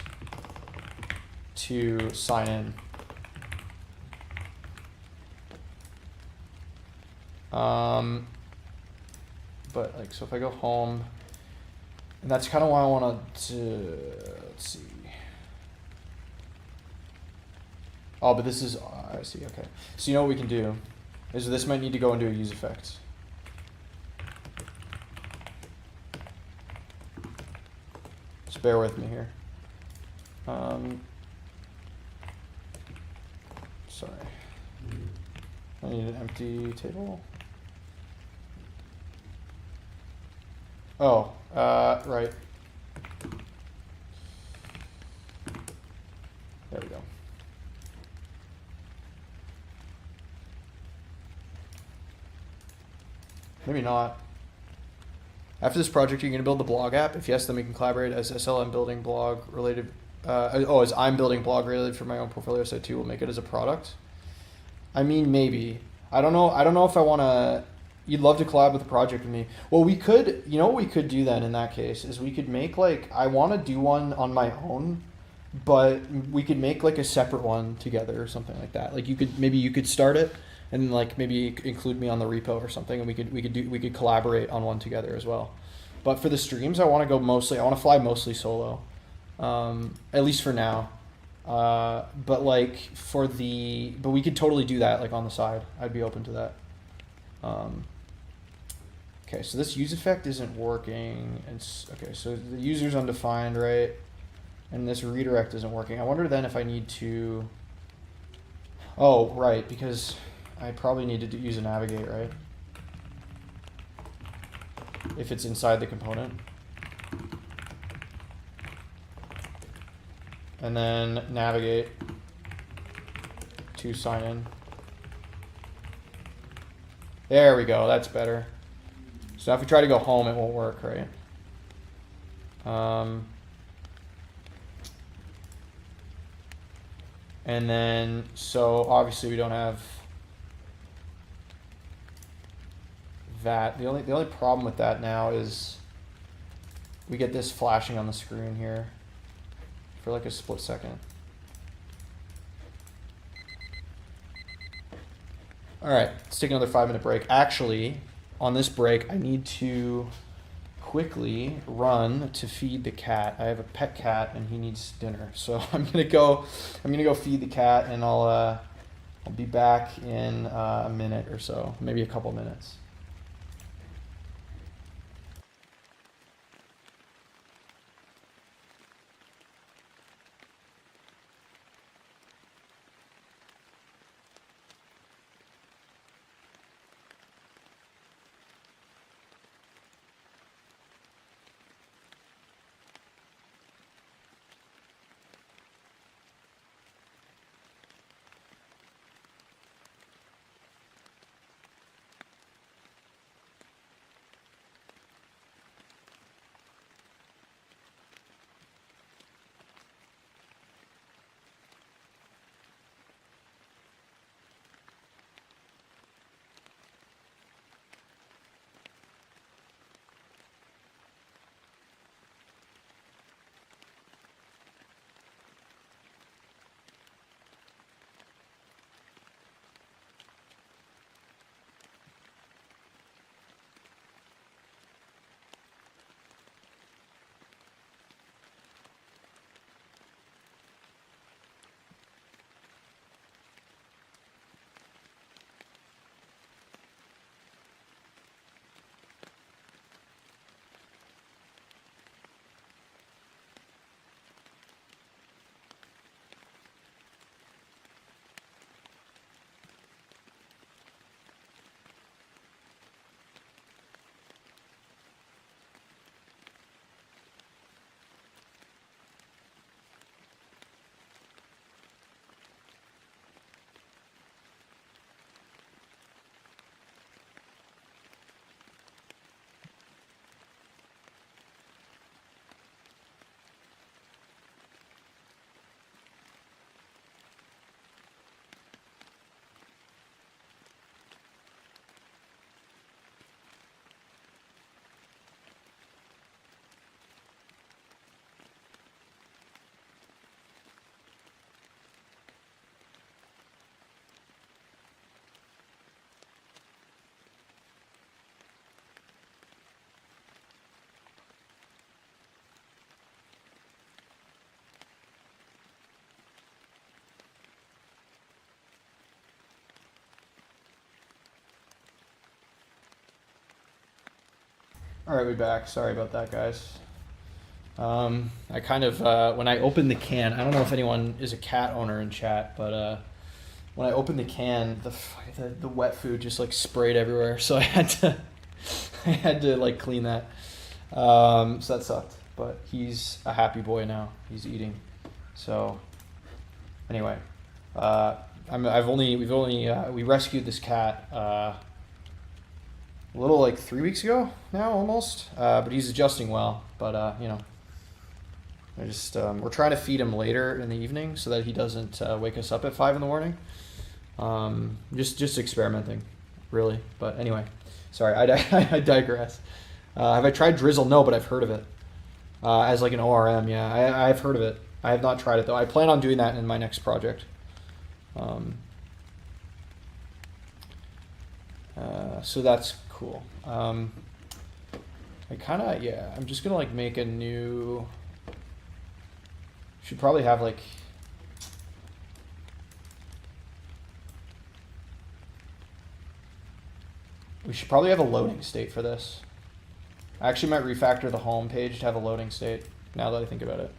to sign in. But like, so if I go home, and that's kind of why I want to, let's see. Oh, but this is, I see, okay. So you know what we can do is this might need to go into a use effect. Just bear with me here. Sorry. I need an empty table. Oh, right. There we go. Maybe not. After this project, you're going to build the blog app? If yes, then we can collaborate as SLM building blog related. As I'm building blog related for my own portfolio site too. We'll make it as a product. I mean, maybe. I don't know. I don't know if I want to. You'd love to collab with a project with me. Well, we could. You know what we could do then in that case is we could make like, I want to do one on my own, but we could make like a separate one together or something like that. Like maybe you could start it. And like maybe include me on the repo or something, and we could collaborate on one together as well. But for the streams, I want to fly mostly solo, at least for now. But like but we could totally do that like on the side. I'd be open to that. Okay, so this use effect isn't working. Okay, so the user's undefined, right? And this redirect isn't working. I wonder then if I need to. Oh, right, because I probably need to use a navigate, right? If it's inside the component. And then navigate to sign in. There we go, that's better. So now if we try to go home, it won't work, right? And then, so obviously we don't have that. The only problem with that now is we get this flashing on the screen here for like a split second. All right, let's take another 5-minute break. Actually, on this break, I need to quickly run to feed the cat. I have a pet cat and he needs dinner. So I'm gonna go feed the cat, and I'll be back in a minute or so, maybe a couple minutes. All right, we're back. Sorry about that, guys. I kind of, when I opened the can, I don't know if anyone is a cat owner in chat, but when I opened the can, the wet food just like sprayed everywhere, so I had to like clean that. So that sucked, but he's a happy boy now. He's eating. So anyway, we rescued this cat a little like 3 weeks ago now, almost. But he's adjusting well. But you know, we're trying to feed him later in the evening so that he doesn't wake us up at 5 in the morning. Just experimenting, really. But anyway, sorry, I digress. Have I tried Drizzle? No, but I've heard of it as like an ORM. Yeah, I've heard of it. I have not tried it though. I plan on doing that in my next project. So that's cool. I'm just gonna like make a new. Should probably have like. We should probably have a loading state for this. I actually might refactor the home page to have a loading state now that I think about it.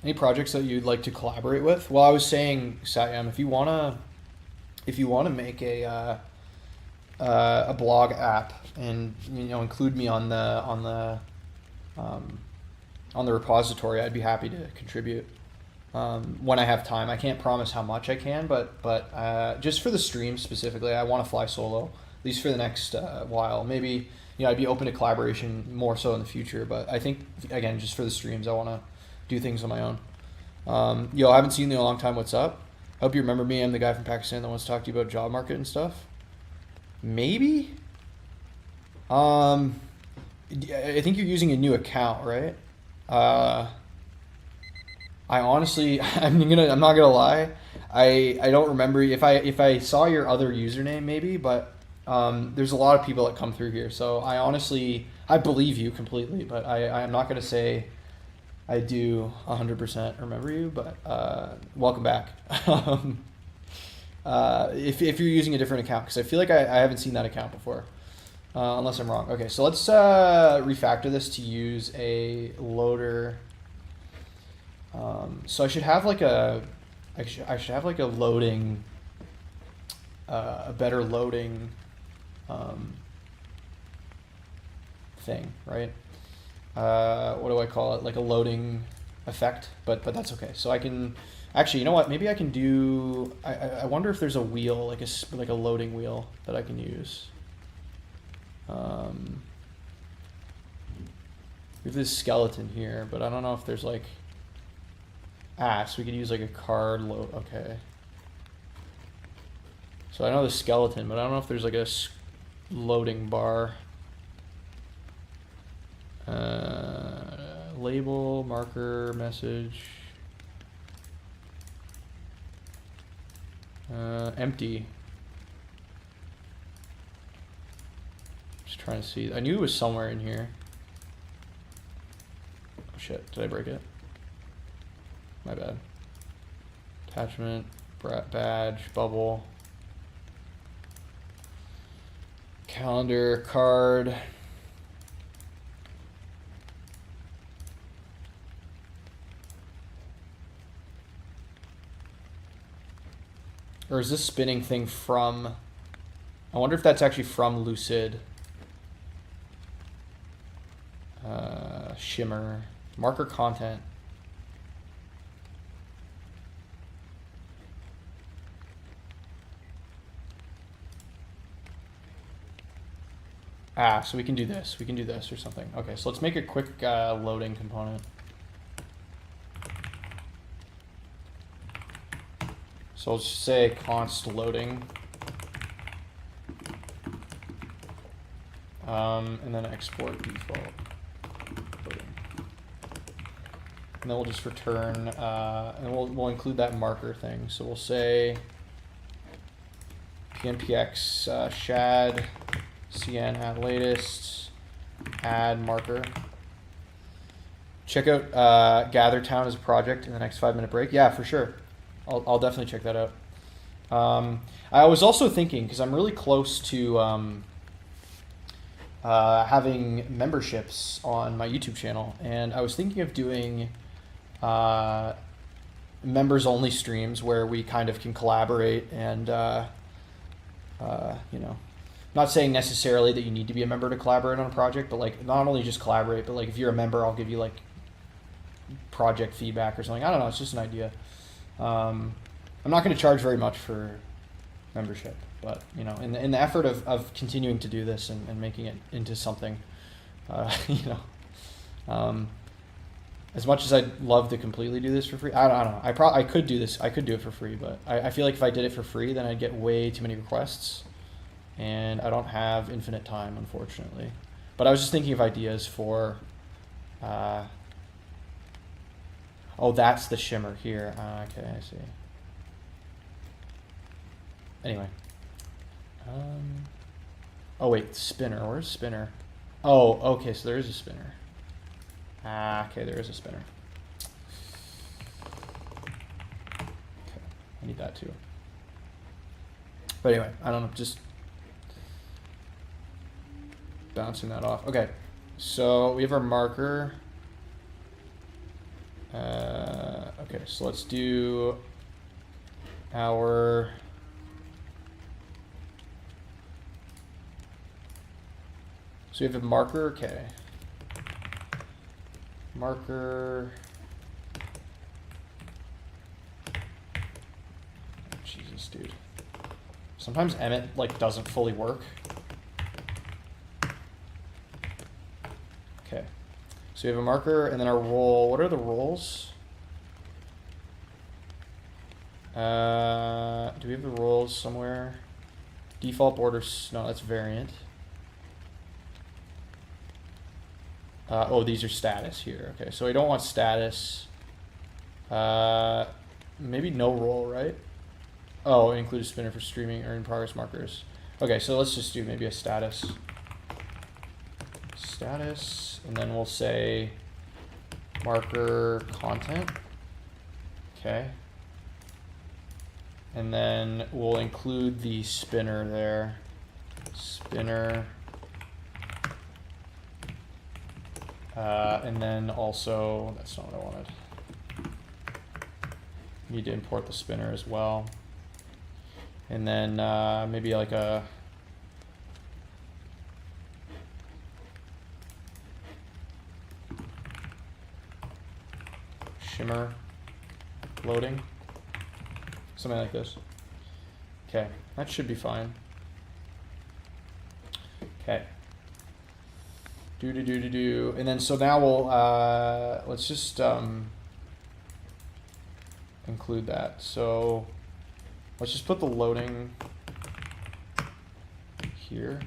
Any projects that you'd like to collaborate with? Well, I was saying, Satyam, if you wanna make a blog app and include me on the repository, I'd be happy to contribute when I have time. I can't promise how much I can, but just for the stream specifically, I want to fly solo at least for the next while. Maybe I'd be open to collaboration more so in the future, but I think again, just for the streams, I want to do things on my own. I haven't seen you in a long time. What's up? I hope you remember me. I'm the guy from Pakistan that wants to talk to you about job market and stuff. Maybe. I think you're using a new account, right? I honestly, I'm not gonna lie. I don't remember if I saw your other username maybe, but there's a lot of people that come through here, so I believe you completely, but I'm not gonna say I do 100% remember you, but welcome back. If you're using a different account, because I feel like I haven't seen that account before, unless I'm wrong. Okay, so let's refactor this to use a loader. So I should have like a loading, a better loading thing, right? What do I call it? Like a loading effect, but that's okay. So I can actually, you know what? Maybe I can do. I wonder if there's a wheel, like a loading wheel that I can use. We have this skeleton here, but I don't know if there's like. So we could use like a card load. Okay. So I know the skeleton, but I don't know if there's like a loading bar. Label, marker, message. Empty. Just trying to see. I knew it was somewhere in here. Oh shit, did I break it? My bad. Attachment, badge, bubble. Calendar, card. Or is this spinning thing from... I wonder if that's actually from Lucid. Shimmer. Marker content. So we can do this. We can do this or something. Okay, so let's make a quick loading component. So let's say const loading. And then export default loading. And then we'll just return, and we'll include that marker thing. So we'll say pnpx shad cn at latest add marker. Check out Gather Town as a project in the next 5-minute break. Yeah, for sure. I'll definitely check that out. I was also thinking, because I'm really close to having memberships on my YouTube channel, and I was thinking of doing members only streams where we kind of can collaborate and you know, not saying necessarily that you need to be a member to collaborate on a project, but like not only just collaborate, but like if you're a member, I'll give you like project feedback or something. I don't know, it's just an idea. I'm not going to charge very much for membership, but you know, in the effort of continuing to do this and making it into something, you know, as much as I'd love to completely do this for free, I don't know. I could do this. I could do it for free, but I feel like if I did it for free, then I'd get way too many requests, and I don't have infinite time, unfortunately. But I was just thinking of ideas for. Oh, that's the shimmer here. Okay, I see. Anyway. Oh wait, spinner. Where's spinner? Oh, okay. So there is a spinner. Okay, there is a spinner. Okay, I need that too. But anyway, I don't know, just bouncing that off. Okay, so we have our marker. Okay, so let's do our so we have a marker. Okay. Marker. Oh, Jesus, dude. Sometimes Emmet like doesn't fully work. Okay. So we have a marker and then our role. What are the roles? Do we have the roles somewhere? Default borders. No, that's variant. Oh, these are status here. Okay, so we don't want status. Maybe no role, right? Oh, include a spinner for streaming or in progress markers. Okay, so let's just do maybe a status. Status, and then we'll say marker content. Okay. And then we'll include the spinner there. Spinner. And then also, that's not what I wanted. Need to import the spinner as well. And then maybe like a shimmer loading. Something like this. Okay, that should be fine. Okay. And then so now we'll let's just include that. So let's just put the loading here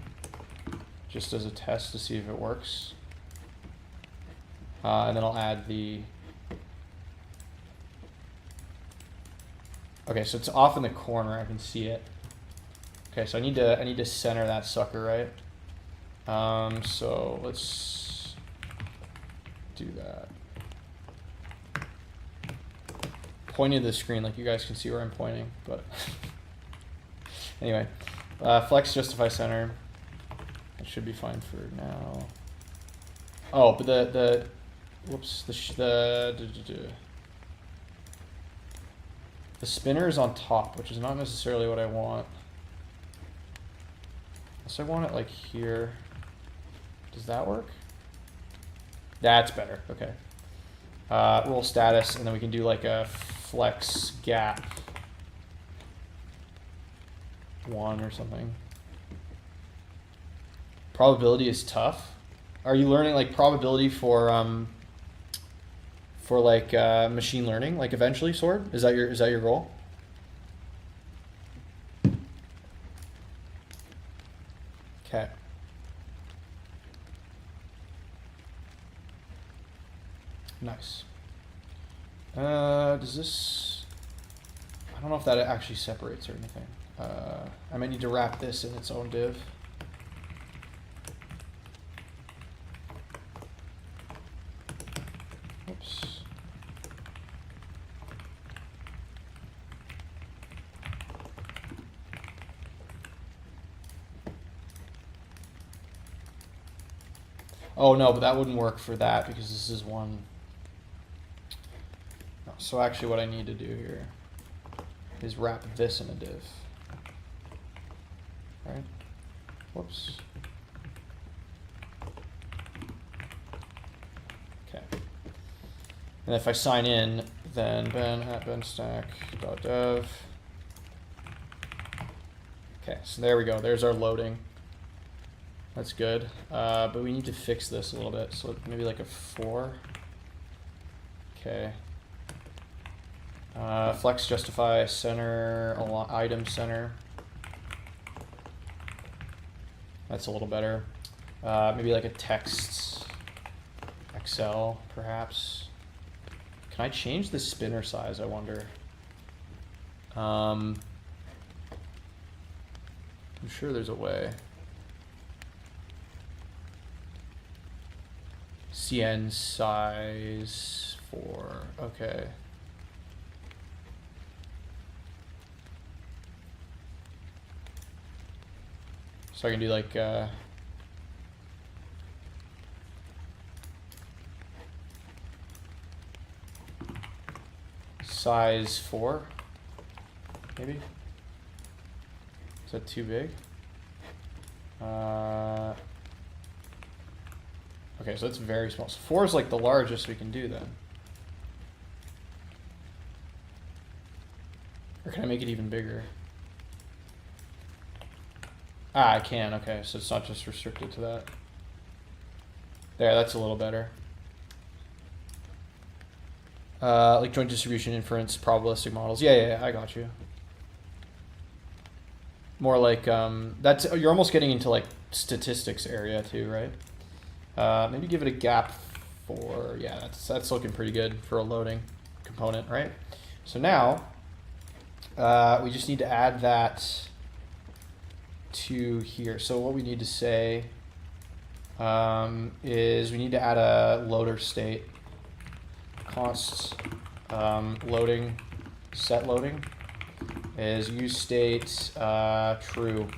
just as a test to see if it works. And then I'll add the okay, so it's off in the corner, I can see it. Okay, so I need to center that sucker, right? So let's do that. Pointing to the screen, like you guys can see where I'm pointing, but anyway, flex justify center. That should be fine for now. Oh, but the whoops, the spinner is on top, which is not necessarily what I want. Unless I want it like here. Does that work? That's better. Okay. Role status, and then we can do like a flex gap 1 or something. Probability is tough. Are you learning like probability for like machine learning, like eventually, Sword? Is that your goal? Okay. Nice. Does this? I don't know if that actually separates or anything. I might need to wrap this in its own div. Oops. Oh no, but that wouldn't work for that because this is one. So actually what I need to do here is wrap this in a div. Right? Whoops. Okay. And if I sign in, then ben@benstack.dev. Okay, so there we go. There's our loading. That's good. But we need to fix this a little bit. So maybe like a 4. Okay. Flex justify center, item center. That's a little better. Maybe like a text Excel, perhaps. Can I change the spinner size, I wonder? I'm sure there's a way. CN size 4, okay. So I can do like size 4, maybe? Is that too big? Okay, so it's very small. So 4 is like the largest we can do then. Or can I make it even bigger? Ah, I can, okay, so it's not just restricted to that. There, that's a little better. Like joint distribution, inference, probabilistic models. Yeah, I got you. More like, that's, you're almost getting into like statistics area too, right? Maybe give it a gap 4. Yeah, that's looking pretty good for a loading component, right? So now, we just need to add that to here. So what we need to say is we need to add a loader state. Const loading, set loading is use state true.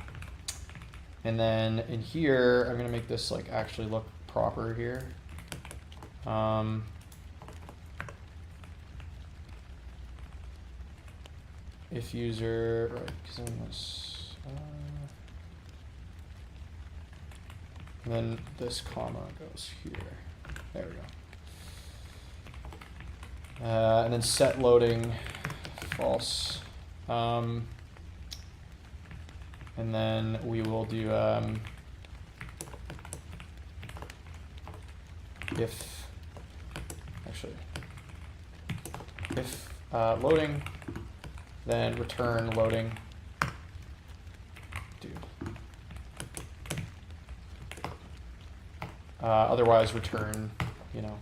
And then in here, I'm going to make this like actually look proper here. If user, right, because I'm this. And then this comma goes here. There we go. And then set loading false. And then we will do if loading, then return loading. Otherwise return, you know,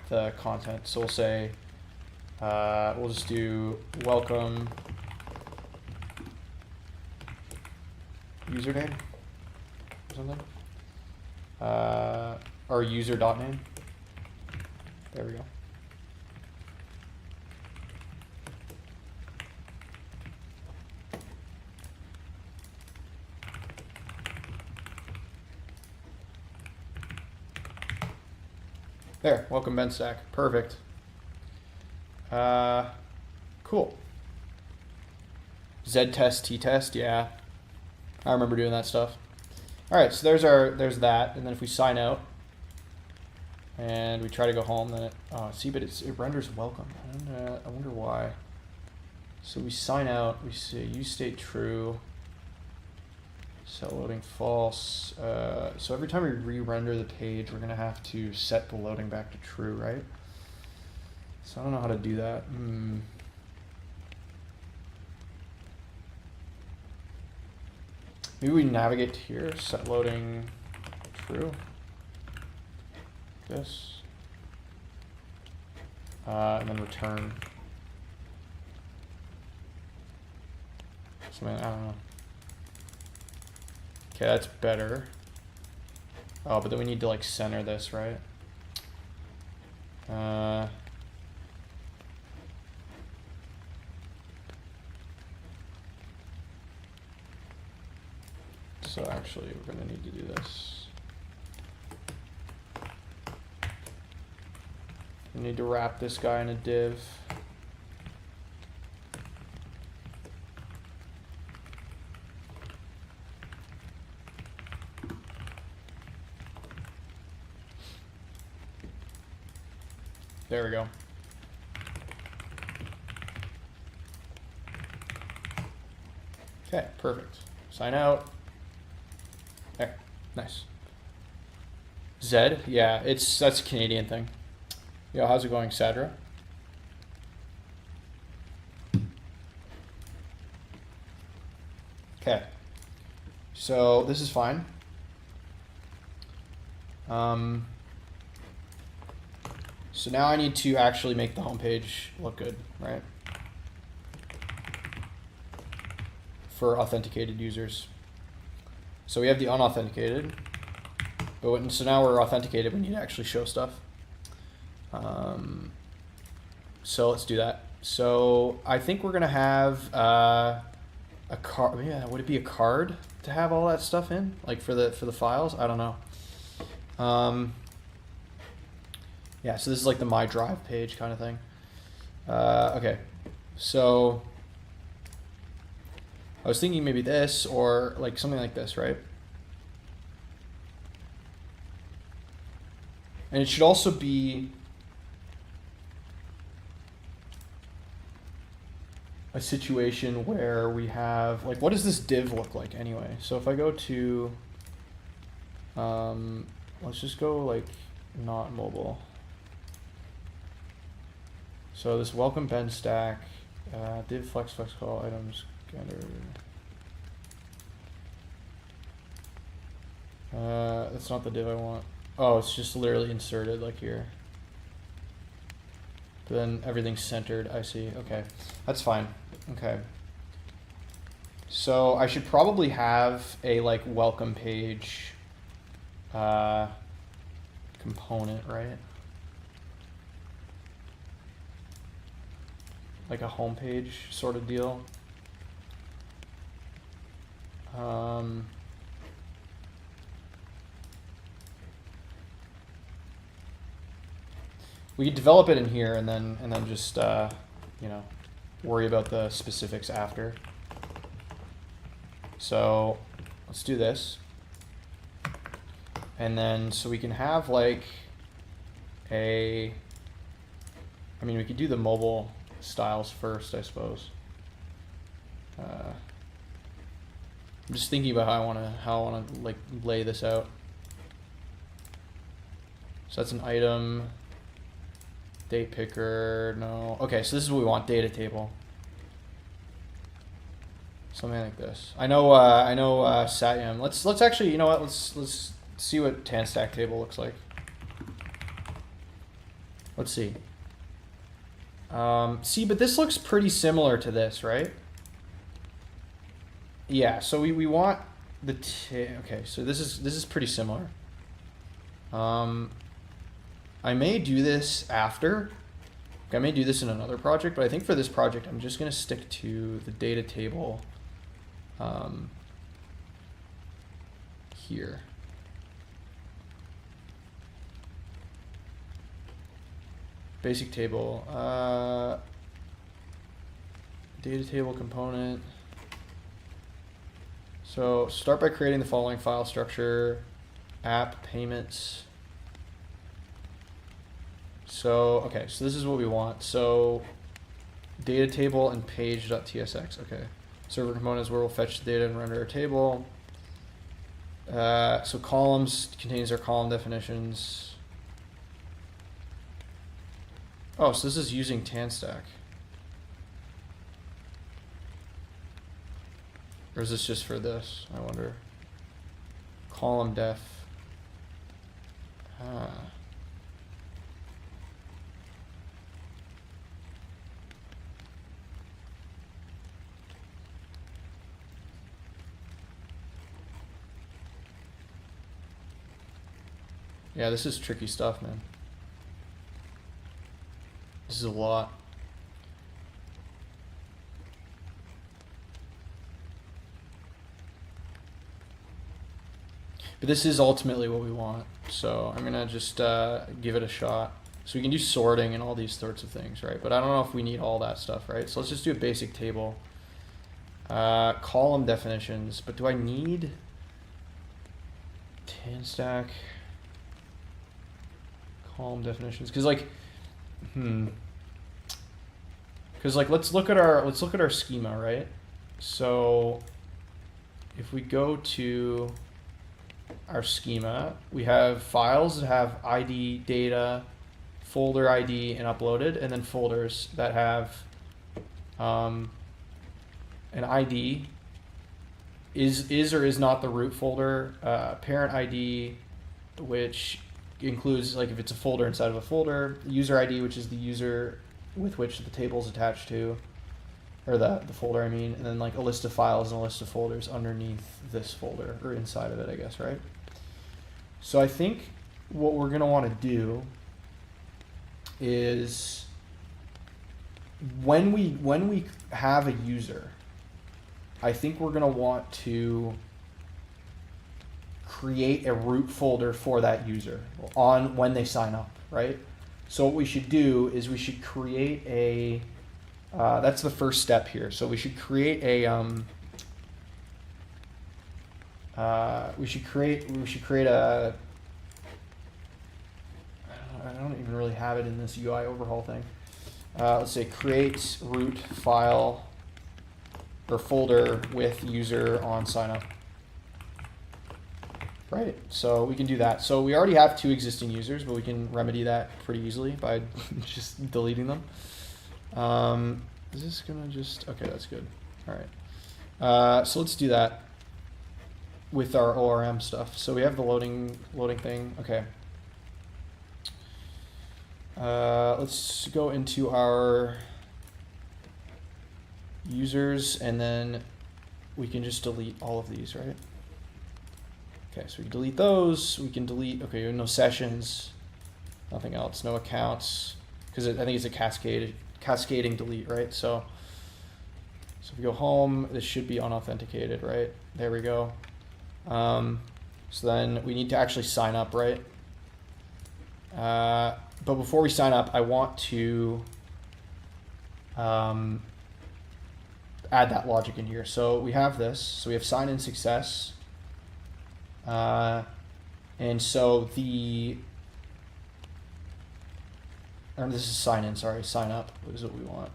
the content. So we'll say, we'll just do welcome username or something. Or user.name. There we go. There, welcome BenStack. Perfect. Cool. Z-test, T-test, yeah. I remember doing that stuff. All right, so there's that, and then if we sign out and we try to go home, then it renders welcome. I wonder why. So we sign out, we say use state true, set loading false. So every time we re-render the page, we're gonna have to set the loading back to true, right? So I don't know how to do that. Maybe we navigate here, set loading true. This. And then return. Something, I don't know. Okay, that's better. Oh, but then we need to like center this, right? So actually, we're gonna need to do this. We need to wrap this guy in a div. There we go. Okay, perfect. Sign out. There, nice. Zed, yeah, that's a Canadian thing. Yo, how's it going, Sadra? Okay, so this is fine. So now I need to actually make the homepage look good, right? For authenticated users. So we have the unauthenticated, but so now we're authenticated, we need to actually show stuff. So let's do that. So I think we're gonna have a card. Yeah, would it be a card to have all that stuff in, like for the files? I don't know. Yeah, so this is like the My Drive page kind of thing. Okay, so I was thinking maybe this or like something like this, right? And it should also be a situation where we have, like, what does this div look like anyway? So if I go to, let's just go like not mobile. So this welcome BenStack, div flex call items, getter. That's not the div I want. Oh, it's just literally inserted like here. But then everything's centered, I see. Okay, that's fine. Okay. So I should probably have a like welcome page component, right? Like a home page sort of deal. We could develop it in here and then just you know, worry about the specifics after. So let's do this. And then so we can have like I mean, we could do the mobile styles first, I suppose. I'm just thinking about how I want to like lay this out. So that's an item. Date picker, no. Okay, so this is what we want, data table. Something like this. I know Satyam. Let's actually, you know what? Let's see what TanStack table looks like. Let's see. See, but this looks pretty similar to this, right? Yeah, so we want the okay, so this is pretty similar. I may do this after. I may do this in another project, but I think for this project, I'm just going to stick to the data table here. Basic table, data table component. So start by creating the following file structure, app payments. So, okay, so this is what we want. So data table and page.tsx, okay. Server components where we'll fetch the data and render a table. So columns contains our column definitions. Oh, so this is using TanStack. Or is this just for this, I wonder? Column def. Ah. Yeah, this is tricky stuff, man. This is a lot. But this is ultimately what we want. So I'm gonna just give it a shot. So we can do sorting and all these sorts of things, right? But I don't know if we need all that stuff, right? So let's just do a basic table. Column definitions, but do I need BenStack column definitions? Because like, because like let's look at our schema, right? So if we go to our schema, we have files that have ID, data, folder ID, and uploaded, and then folders that have an ID is or is not the root folder, parent ID, which includes like if it's a folder inside of a folder, user ID, which is the user with which the table is attached to, or the folder I mean, and then like a list of files and a list of folders underneath this folder or inside of it, I guess, right? So I think what we're gonna want to do is when we have a user, I think we're gonna want to create a root folder for that user on when they sign up, right? So what we should do is we should create a that's the first step here. So we should create a we should create a I don't even really have it in this UI overhaul thing. Let's say create root file or folder with user on sign up. Right, so we can do that. So we already have 2 existing users, but we can remedy that pretty easily by just deleting them. Is this gonna just, okay, that's good. All right, so let's do that with our ORM stuff. So we have the loading thing, okay. Let's go into our users, and then we can just delete all of these, right? Okay, so we can delete those. We can delete, okay, no sessions, nothing else, no accounts, because I think it's a cascading delete, right? So if we go home, this should be unauthenticated, right? There we go. So then we need to actually sign up, right? But before we sign up, I want to add that logic in here. So we have this. So we have sign in success. And so this is sign in, sorry, sign up is what we want.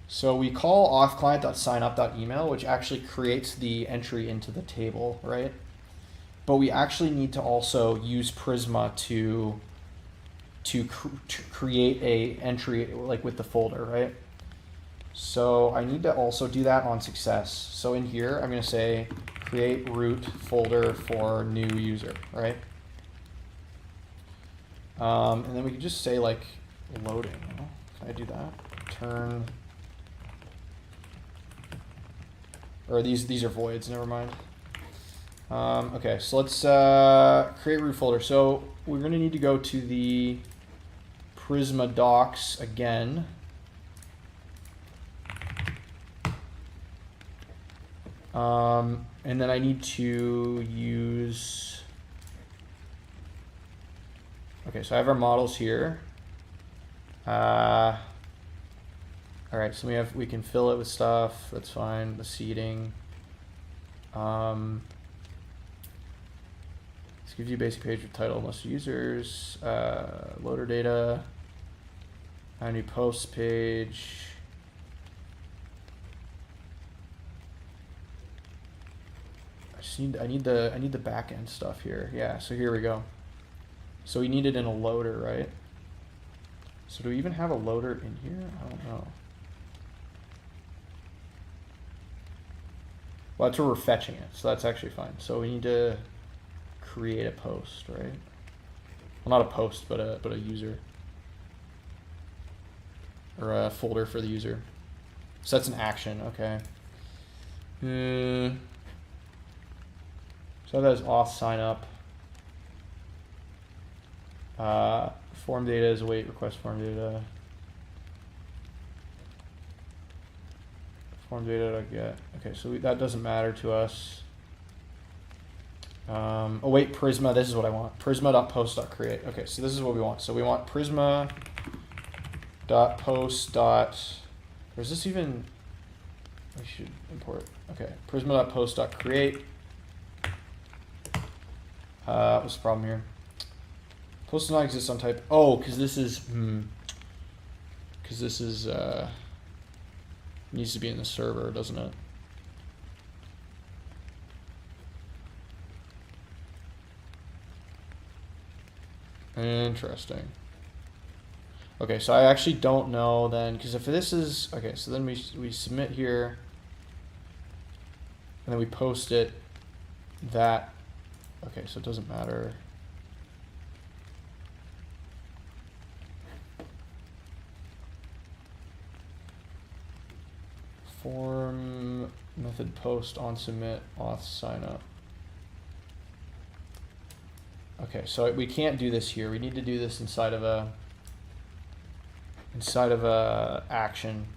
So we call authClient.signup.email, which actually creates the entry into the table, right? But we actually need to also use Prisma to create a entry like with the folder, right? So I need to also do that on success. So in here, I'm going to say create root folder for new user, right? And then we can just say like loading. You know? Can I do that? Turn, or these are voids. Never mind. Okay, so let's create root folder. So we're going to need to go to the Prisma docs again. And then I need to use, okay, so I have our models here. All right, so we can fill it with stuff, that's fine, the seeding. This gives you a basic page with title and list of users, loader data, a new posts page. I need the back end stuff here. Yeah, so here we go. So we need it in a loader, right? So do we even have a loader in here? I don't know. Well, that's where we're fetching it, so that's actually fine. So we need to create a post, right? Well, not a post, but a user, or a folder for the user. So that's an action, okay. So that is auth sign up. Form data is await request form data. Form data get. Okay, so that doesn't matter to us. Oh wait, Prisma, this is what I want. Prisma.post.create. Okay, so this is what we want. So we want Prisma.post. Or is this even, I should import, okay. Prisma.post.create. What's the problem here? Post does not exist on type. Oh, because this is, needs to be in the server, doesn't it? Interesting. Okay, so I actually don't know then, because if this is, okay, so then we submit here, and then we post it, that, okay, so it doesn't matter. Form method post on submit auth sign up. Okay, so we can't do this here. We need to do this inside of a action,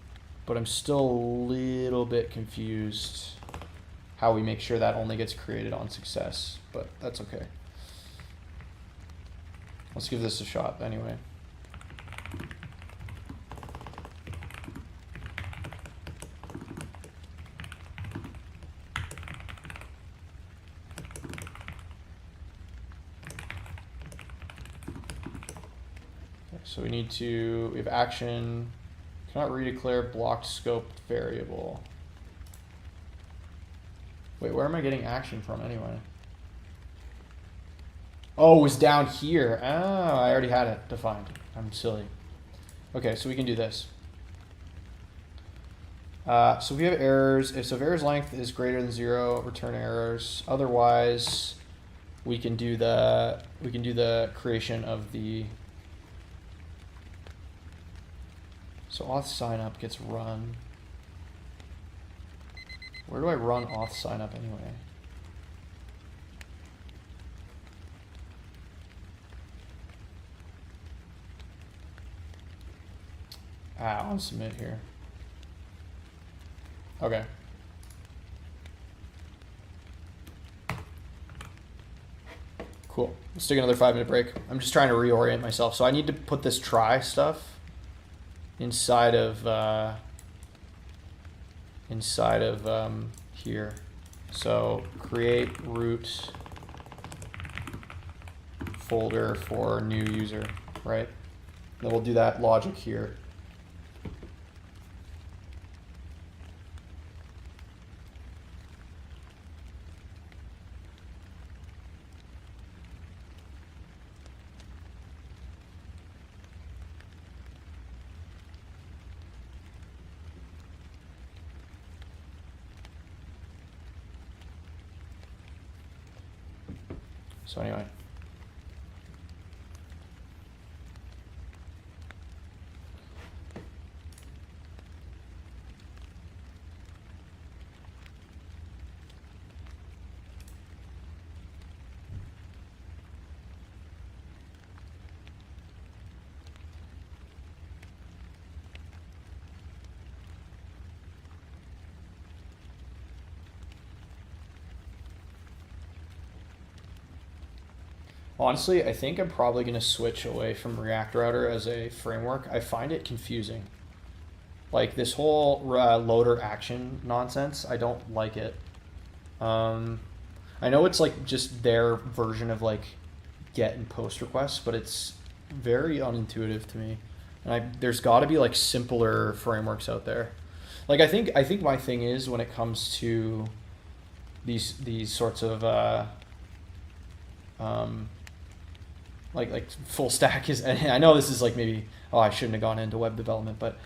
but I'm still a little bit confused how we make sure that only gets created on success, but that's okay. Let's give this a shot anyway. So we have action, cannot redeclare blocked scope variable. Wait, where am I getting action from anyway? Oh, it was down here. Oh, I already had it defined. I'm silly. Okay, so we can do this. So if we have errors, if errors length is greater than 0, return errors. Otherwise, we can do the creation of the. So auth sign up gets run. Where do I run auth sign up anyway? On submit here. Okay. Cool. Let's take another 5-minute break. I'm just trying to reorient myself. So I need to put this try stuff inside of here. So create root folder for new user, right? Then we'll do that logic here. So anyway. Honestly, I think I'm probably going to switch away from React Router as a framework. I find it confusing. Like this whole loader action nonsense, I don't like it. I know it's like just their version of like get and post requests, but it's very unintuitive to me. And there's got to be like simpler frameworks out there. Like I think my thing is when it comes to these sorts of like full stack is, and I know this is like maybe, oh, I shouldn't have gone into web development, but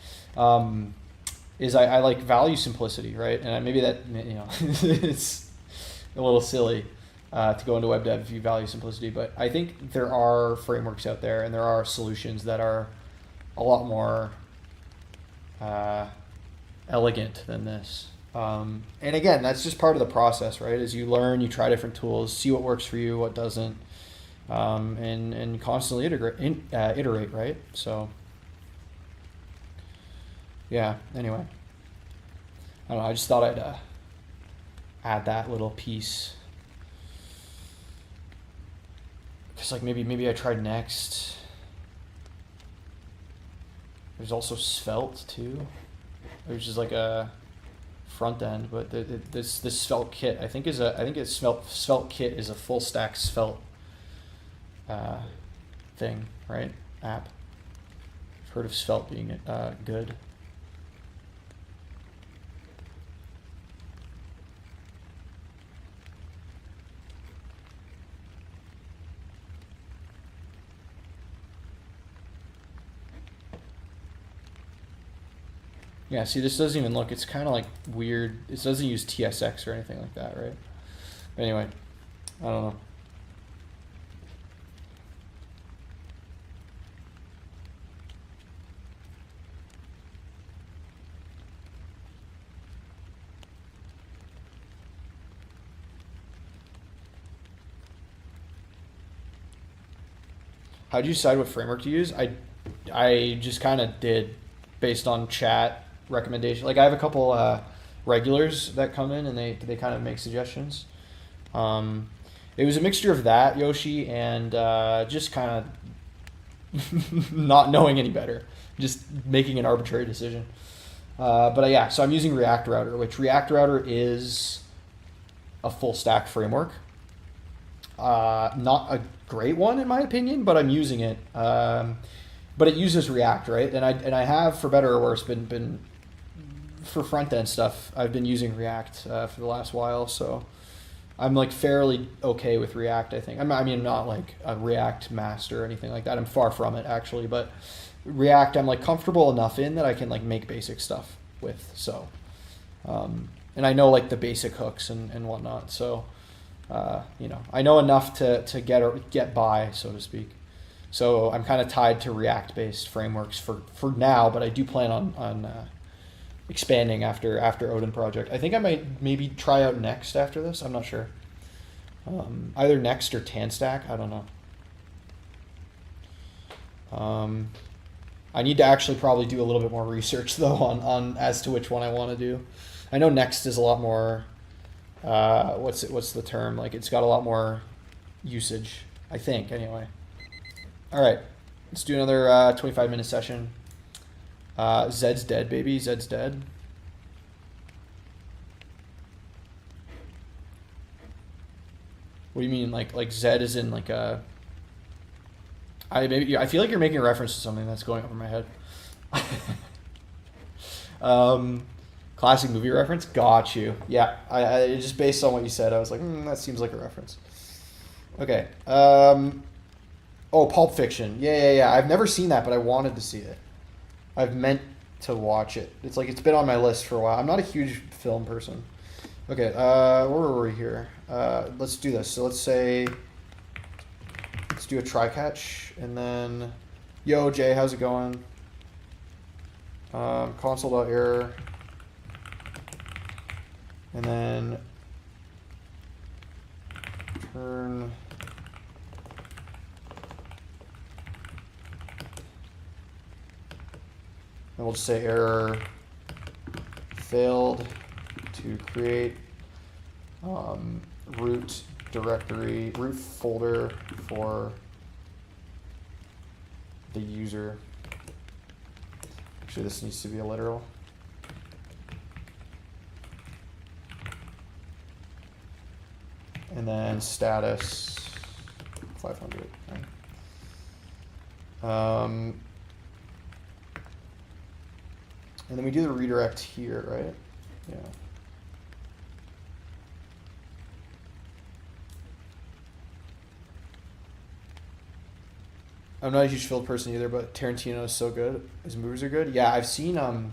is I like value simplicity, right? And maybe that, you know, it's a little silly to go into web dev if you value simplicity, but I think there are frameworks out there and there are solutions that are a lot more elegant than this. And again, that's just part of the process, right? As you learn, you try different tools, see what works for you, what doesn't, and constantly iterate, right? So, yeah, anyway. I don't know, I just thought I'd add that little piece. Because like maybe I tried Next. There's also Svelte too, which is like a front end, but this Svelte kit I think it's Svelte kit is a full stack Svelte thing, right? App. I've heard of Svelte being good. Yeah, see, this doesn't even look, it's kind of like weird. It doesn't use TSX or anything like that, right? But anyway, I don't know. How'd you decide what framework to use? I just kind of did based on chat recommendation. Like I have a couple regulars that come in and they kind of make suggestions. It was a mixture of that, Yoshi, and just kind of not knowing any better, just making an arbitrary decision. But yeah, so I'm using React Router, which React Router is a full stack framework. Not a great one in my opinion, but I'm using it. But it uses React, right? And I have, for better or worse, been for front end stuff. I've been using React for the last while, so I'm like fairly okay with React. I think I mean not like a React master or anything like that. I'm far from it actually, but React I'm like comfortable enough in that I can like make basic stuff with. So, and I know like the basic hooks and whatnot. So. I know enough to get by, so to speak. So I'm kind of tied to React-based frameworks for now, but I do plan on expanding after Odin Project. I think I might maybe try out Next after this. I'm not sure. Either Next or TanStack. I don't know. I need to actually probably do a little bit more research though on as to which one I want to do. I know Next is a lot more. What's the term? Like it's got a lot more usage, I think, anyway. All right, let's do another 25-minute session. Zed's dead, baby. Zed's dead. What do you mean, like Zed is in like a? I feel like you're making a reference to something that's going over my head. Classic movie reference? Got you. Yeah, I just based on what you said, I was like, that seems like a reference. Okay. Oh, Pulp Fiction. Yeah. I've never seen that, but I wanted to see it. I've meant to watch it. It's like it's been on my list for a while. I'm not a huge film person. Okay, where were we here? Let's do this. So let's do a try catch, and then, yo, Jay, how's it going? Console.error. And then turn and we'll just say error failed to create root directory, root folder for the user. Actually, this needs to be a literal. And then status 500. Right? And then we do the redirect here, right? Yeah. I'm not a huge film person either, but Tarantino is so good. His movies are good. Yeah, I've seen, I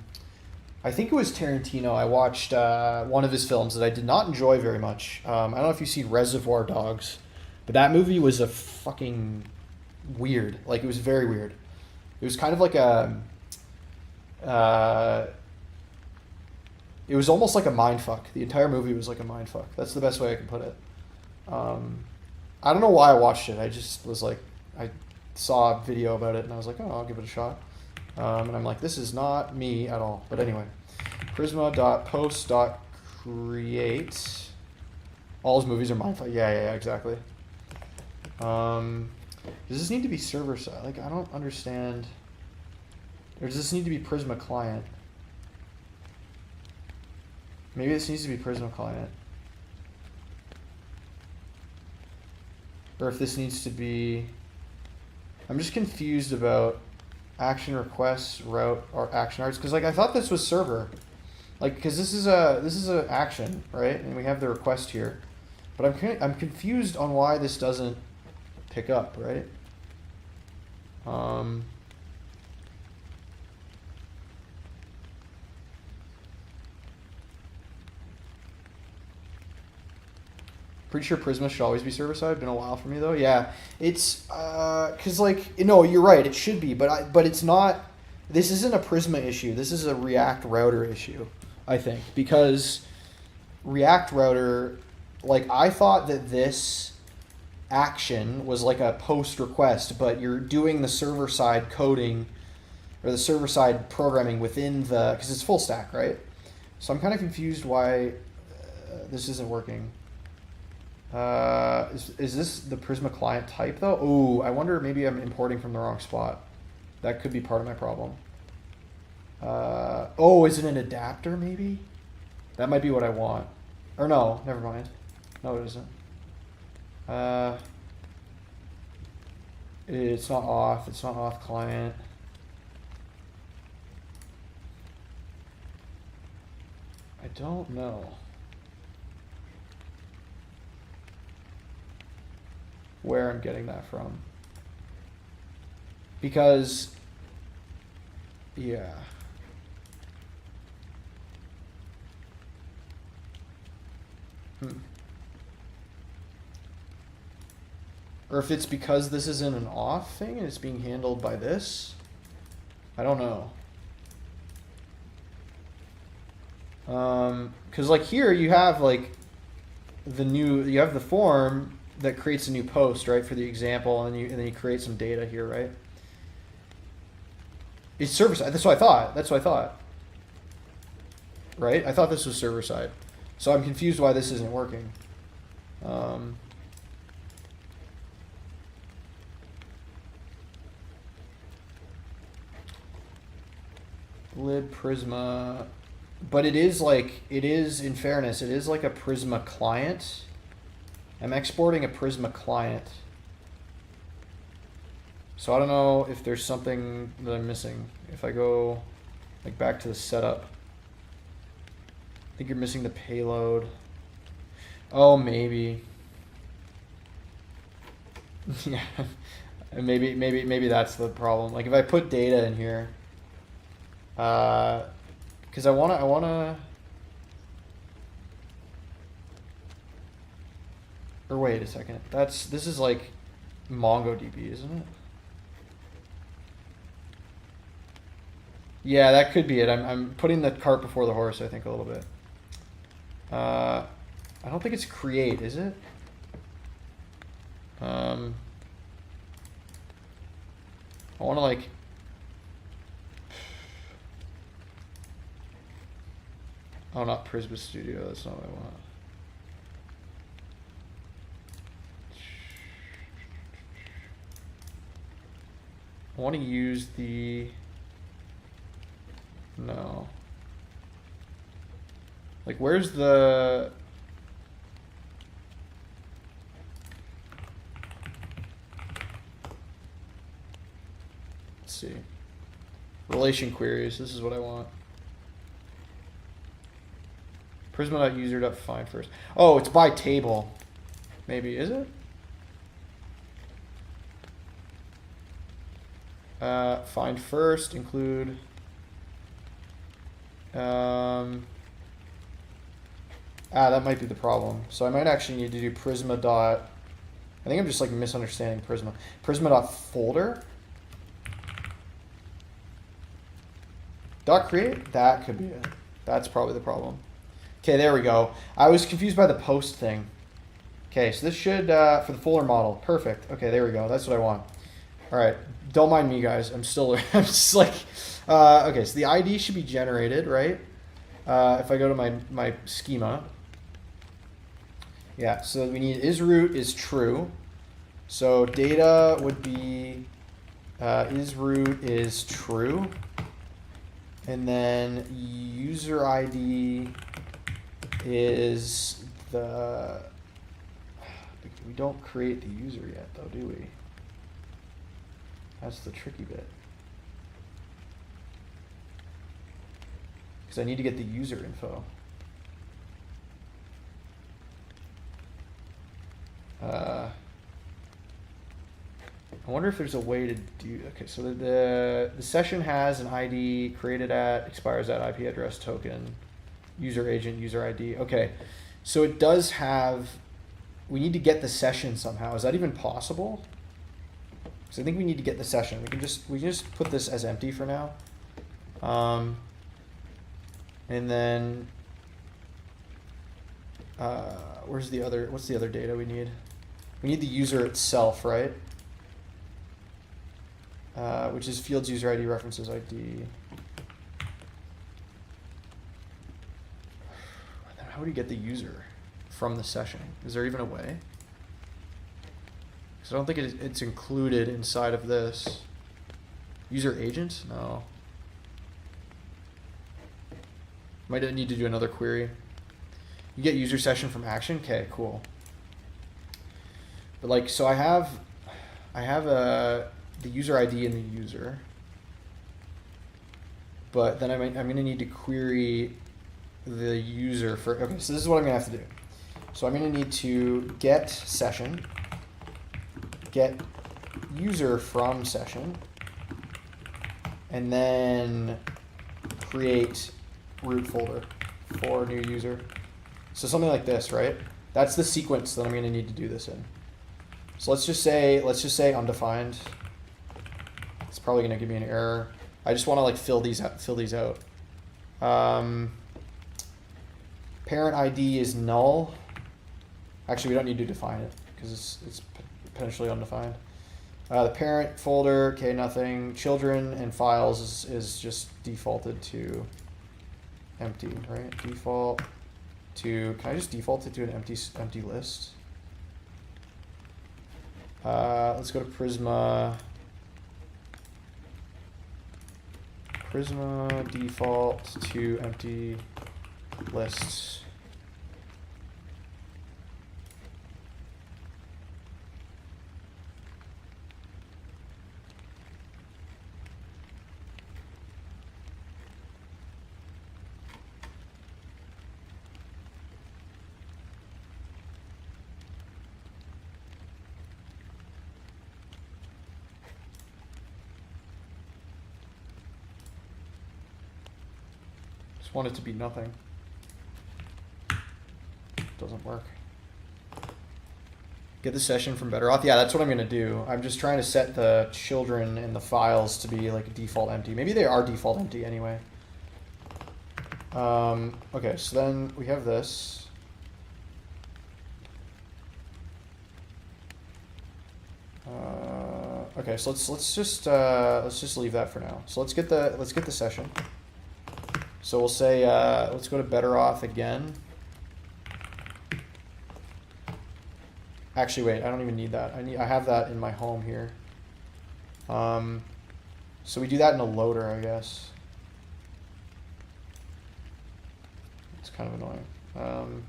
think it was Tarantino. I watched one of his films that I did not enjoy very much. I don't know if you've seen Reservoir Dogs, but that movie was a fucking weird. Like, it was very weird. It was kind of like a... it was almost like a mindfuck. The entire movie was like a mindfuck. That's the best way I can put it. I don't know why I watched it. I just was like... I saw a video about it, and I was like, oh, I'll give it a shot. And I'm like, this is not me at all. But anyway, prisma.post.create. All his movies are mindfuck. Yeah, exactly. Does this need to be server side? Like, I don't understand. Or does this need to be Prisma client? Maybe this needs to be Prisma client. Or if this needs to be... I'm just confused about action requests, route, or action arts. Because like I thought this was server. Like, because this is a action, right? And we have the request here. But I'm confused on why this doesn't pick up, right? Pretty sure Prisma should always be server side. Been a while for me though. Yeah, it's because like no, you're right. It should be, but it's not. This isn't a Prisma issue. This is a React router issue, I think, because React router, like I thought that this action was like a post request, but you're doing the server side coding or the server side programming within the, because it's full stack, right? So I'm kind of confused why this isn't working. Is this the Prisma client type though? Ooh, I wonder maybe I'm importing from the wrong spot. That could be part of my problem. Oh, is it an adapter maybe? That might be what I want. Or no, never mind. No, it isn't. It's not auth. It's not auth client. I don't know where I'm getting that from. Because, yeah. Or if it's because this isn't an auth thing and it's being handled by this. I don't know. Because like here you have like you have the form that creates a new post, right, for the example, and then you create some data here, right? It's server side. That's what I thought. That's what I thought. Right? I thought this was server side. So I'm confused why this isn't working. Lib Prisma, but it is in fairness, it is like a Prisma client. I'm exporting a Prisma client. So I don't know if there's something that I'm missing. If I go like back to the setup, I think you're missing the payload. Oh, maybe. Yeah, maybe that's the problem. Like if I put data in here, because I wanna. Or wait a second. This is like MongoDB, isn't it? Yeah, that could be it. I'm putting the cart before the horse, I think, a little bit. I don't think it's create, is it? I want to like. Oh, not Prisma Studio. That's not what I want. I want to use the. No. Like, where's the. Let's see. Relation queries. This is what I want. Prisma.user.find first. Oh, it's by table. Maybe, is it? Find first, include. That might be the problem. So I might actually need to do Prisma dot. I think I'm just like misunderstanding Prisma. Prisma dot folder. Dot create. That could be it. That's probably the problem. Okay, there we go. I was confused by the post thing. Okay, so this should for the folder model. Perfect. Okay, there we go. That's what I want. All right. Don't mind me, guys. I'm just like. Okay, so the ID should be generated, right? If I go to my schema. Yeah, so we need isRoot is true. So data would be isRoot is true. And then user ID is the, we don't create the user yet though, do we? That's the tricky bit. Because I need to get the user info. I wonder if there's a way to do, okay, so the session has an ID created at, expires at IP address token, user agent, user ID. Okay, so it does have, we need to get the session somehow. Is that even possible? So I think we need to get the session. We can just put this as empty for now. And then, what's the other data we need? We need the user itself, right? Which is fields user ID references ID. How do you get the user from the session? Is there even a way? Because I don't think it's included inside of this. User agent? No. Might need to do another query. You get user session from action? Okay, cool. But like, so I have the user ID and the user, but then I'm going to need to query the user for, okay, so this is what I'm going to have to do. So I'm going to need to get session, get user from session, and then create root folder for new user. So something like this, right? That's the sequence that I'm going to need to do this in. So let's just say undefined. It's probably going to give me an error. I just want to like fill these out. Parent ID is null. Actually, we don't need to define it because it's potentially undefined. The parent folder, okay, nothing. Children and files is just defaulted to empty, right? Default to, can I just default it to an empty list? Let's go to Prisma. Prisma default to empty lists. Want it to be nothing. Doesn't work. Get the session from better auth. Yeah, that's what I'm going to do. I'm just trying to set the children and the files to be like a default empty. Maybe they are default empty anyway. Okay, so then we have this. Okay, so let's just leave that for now. So let's get the session. So we'll say, let's go to better auth again. Actually, wait, I don't even need that. I have that in my home here. So we do that in a loader, I guess. It's kind of annoying.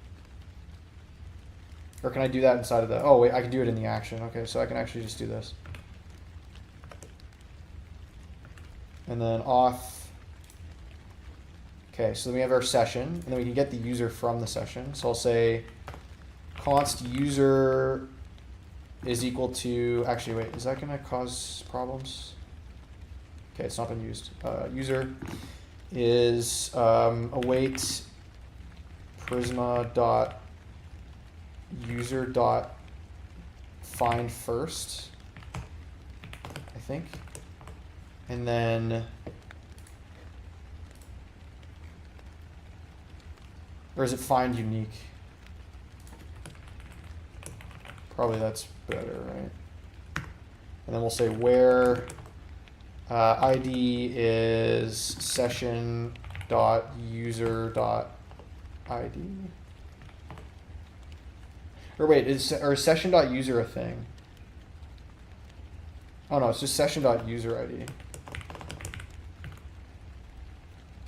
Or can I do that inside of the, oh wait, I can do it in the action. Okay, so I can actually just do this. And then auth. Okay, so then we have our session, and then we can get the user from the session. So I'll say const user is equal to, actually wait, is that gonna cause problems? Okay, it's not been used. User is await prisma dot user dot find first, I think. And then, or is it find unique? Probably that's better, right? And then we'll say where ID is session dot user dot ID. Or wait, is session dot user a thing? Oh no, it's just session.userid.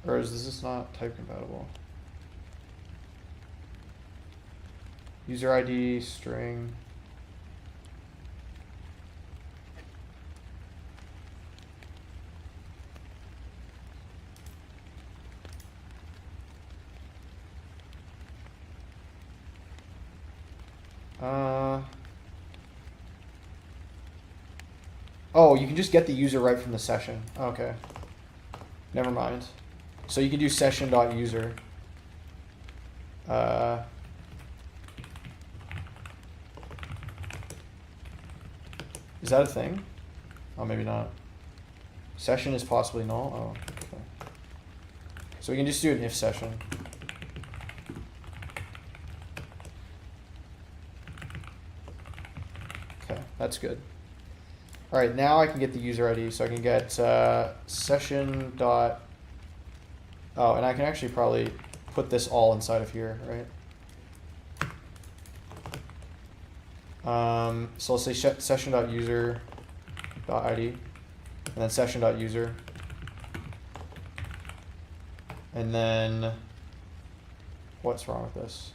Or is this not type compatible? User ID string. Oh, you can just get the user right from the session. Okay. Never mind. So you can do session.user. Is that a thing? Oh, maybe not. Session is possibly null. Oh, okay. So we can just do an if session. Okay, that's good. All right, now I can get the user ID. So I can get session dot. Oh, and I can actually probably put this all inside of here, right? So let's say session.user.id, and then session.user, and then what's wrong with this?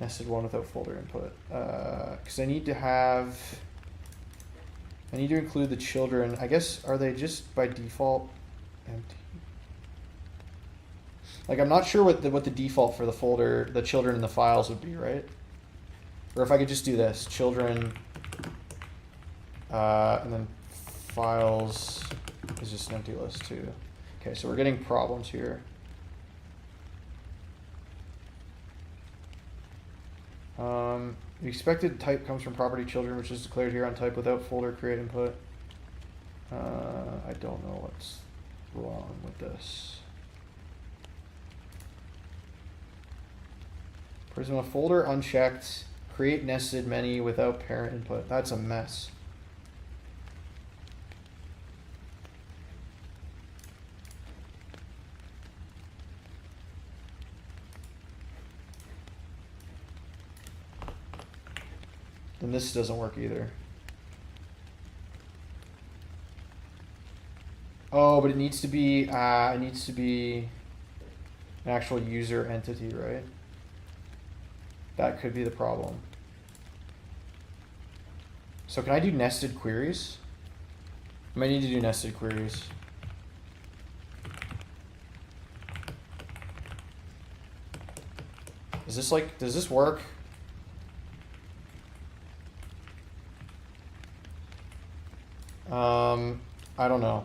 Nested one without folder input, because I need to include the children. I guess, are they just by default empty? Like, I'm not sure what the default for the folder, the children and the files would be, right? Or if I could just do this, children, and then files is just an empty list too. Okay, so we're getting problems here. The expected type comes from property children, which is declared here on type without folder create input. I don't know what's wrong with this. Prisma folder unchecked, create nested many without parent input. That's a mess. And this doesn't work either. Oh, but it needs to be an actual user entity, right? That could be the problem. So can I do nested queries? I might need to do nested queries. Is this like, does this work? I don't know.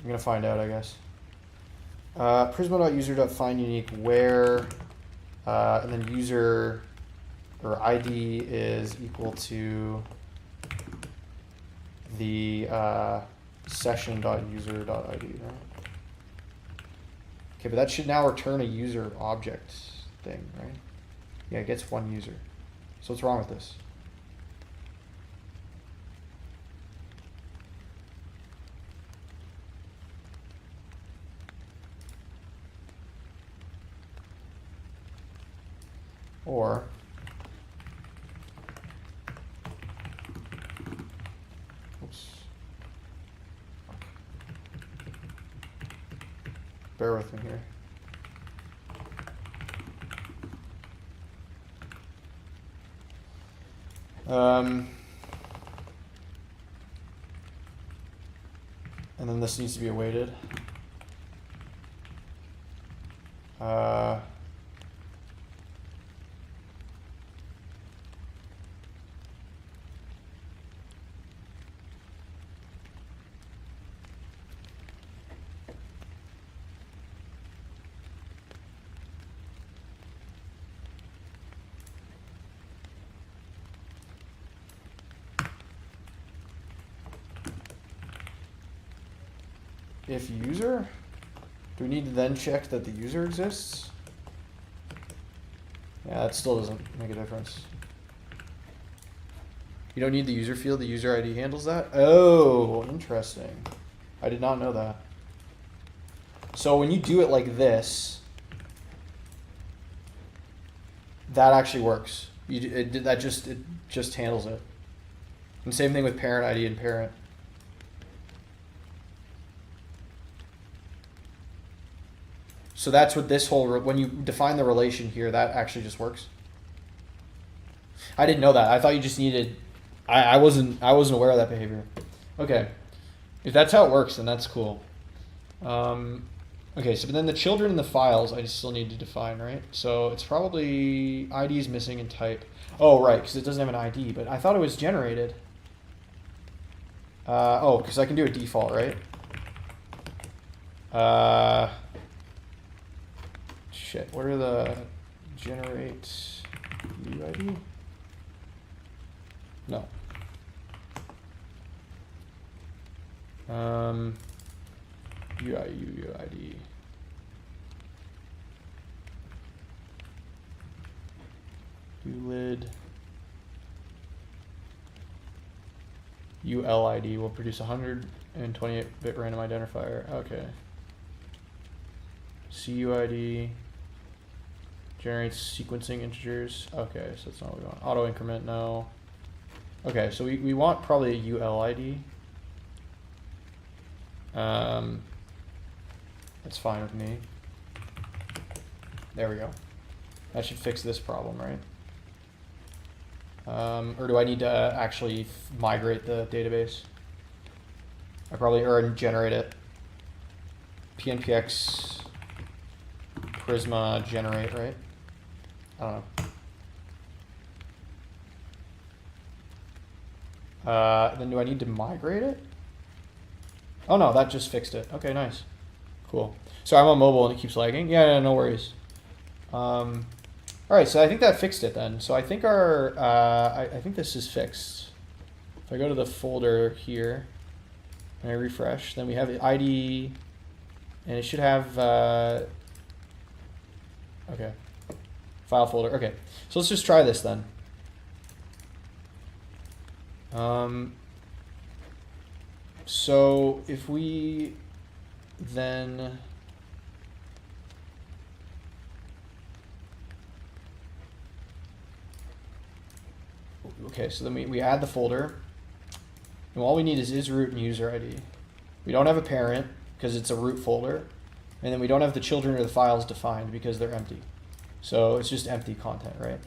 I'm gonna find out, I guess. Prisma.user.findUnique where, and then user or ID is equal to the session.user.id, right? Okay, but that should now return a user object thing, right? Yeah, it gets one user. So what's wrong with this? Or oops. Bear with me here. And then this needs to be awaited. If user, do we need to then check that the user exists? Yeah, that still doesn't make a difference. You don't need the user field, the user ID handles that? Oh, interesting. I did not know that. So when you do it like this, that actually works. It just handles it. And same thing with parent ID and parent. So that's what this whole, when you define the relation here, that actually just works. I didn't know that. I thought you just needed, I wasn't aware of that behavior. Okay. If that's how it works, then that's cool. Okay, so but then the children and the files, I still need to define, right? So it's probably ID is missing and type. Oh, right, because it doesn't have an ID, but I thought it was generated. Oh, because I can do a default, right? Shit, what are the generate UID? No. UID. ULID. ULID will produce 128-bit random identifier. Okay. CUID generates sequencing integers. Okay, so that's not what we want. Auto increment, no. Okay, so we want probably a ULID. That's fine with me. There we go. That should fix this problem, right? Or do I need to actually migrate the database? I probably, or generate it. PNPX Prisma generate, right? I don't know. Then do I need to migrate it? Oh no, that just fixed it. Okay, nice. Cool. So I'm on mobile and it keeps lagging. Yeah, no worries. All right, so I think that fixed it then. So I think our, I think this is fixed. If I go to the folder here and I refresh, then we have the ID, and it should have, okay, file folder. Okay, so let's just try this then. So if we then okay, so then we add the folder, and all we need is root and user ID. We don't have a parent because it's a root folder, and then we don't have the children or the files defined because they're empty. So it's just empty content, right?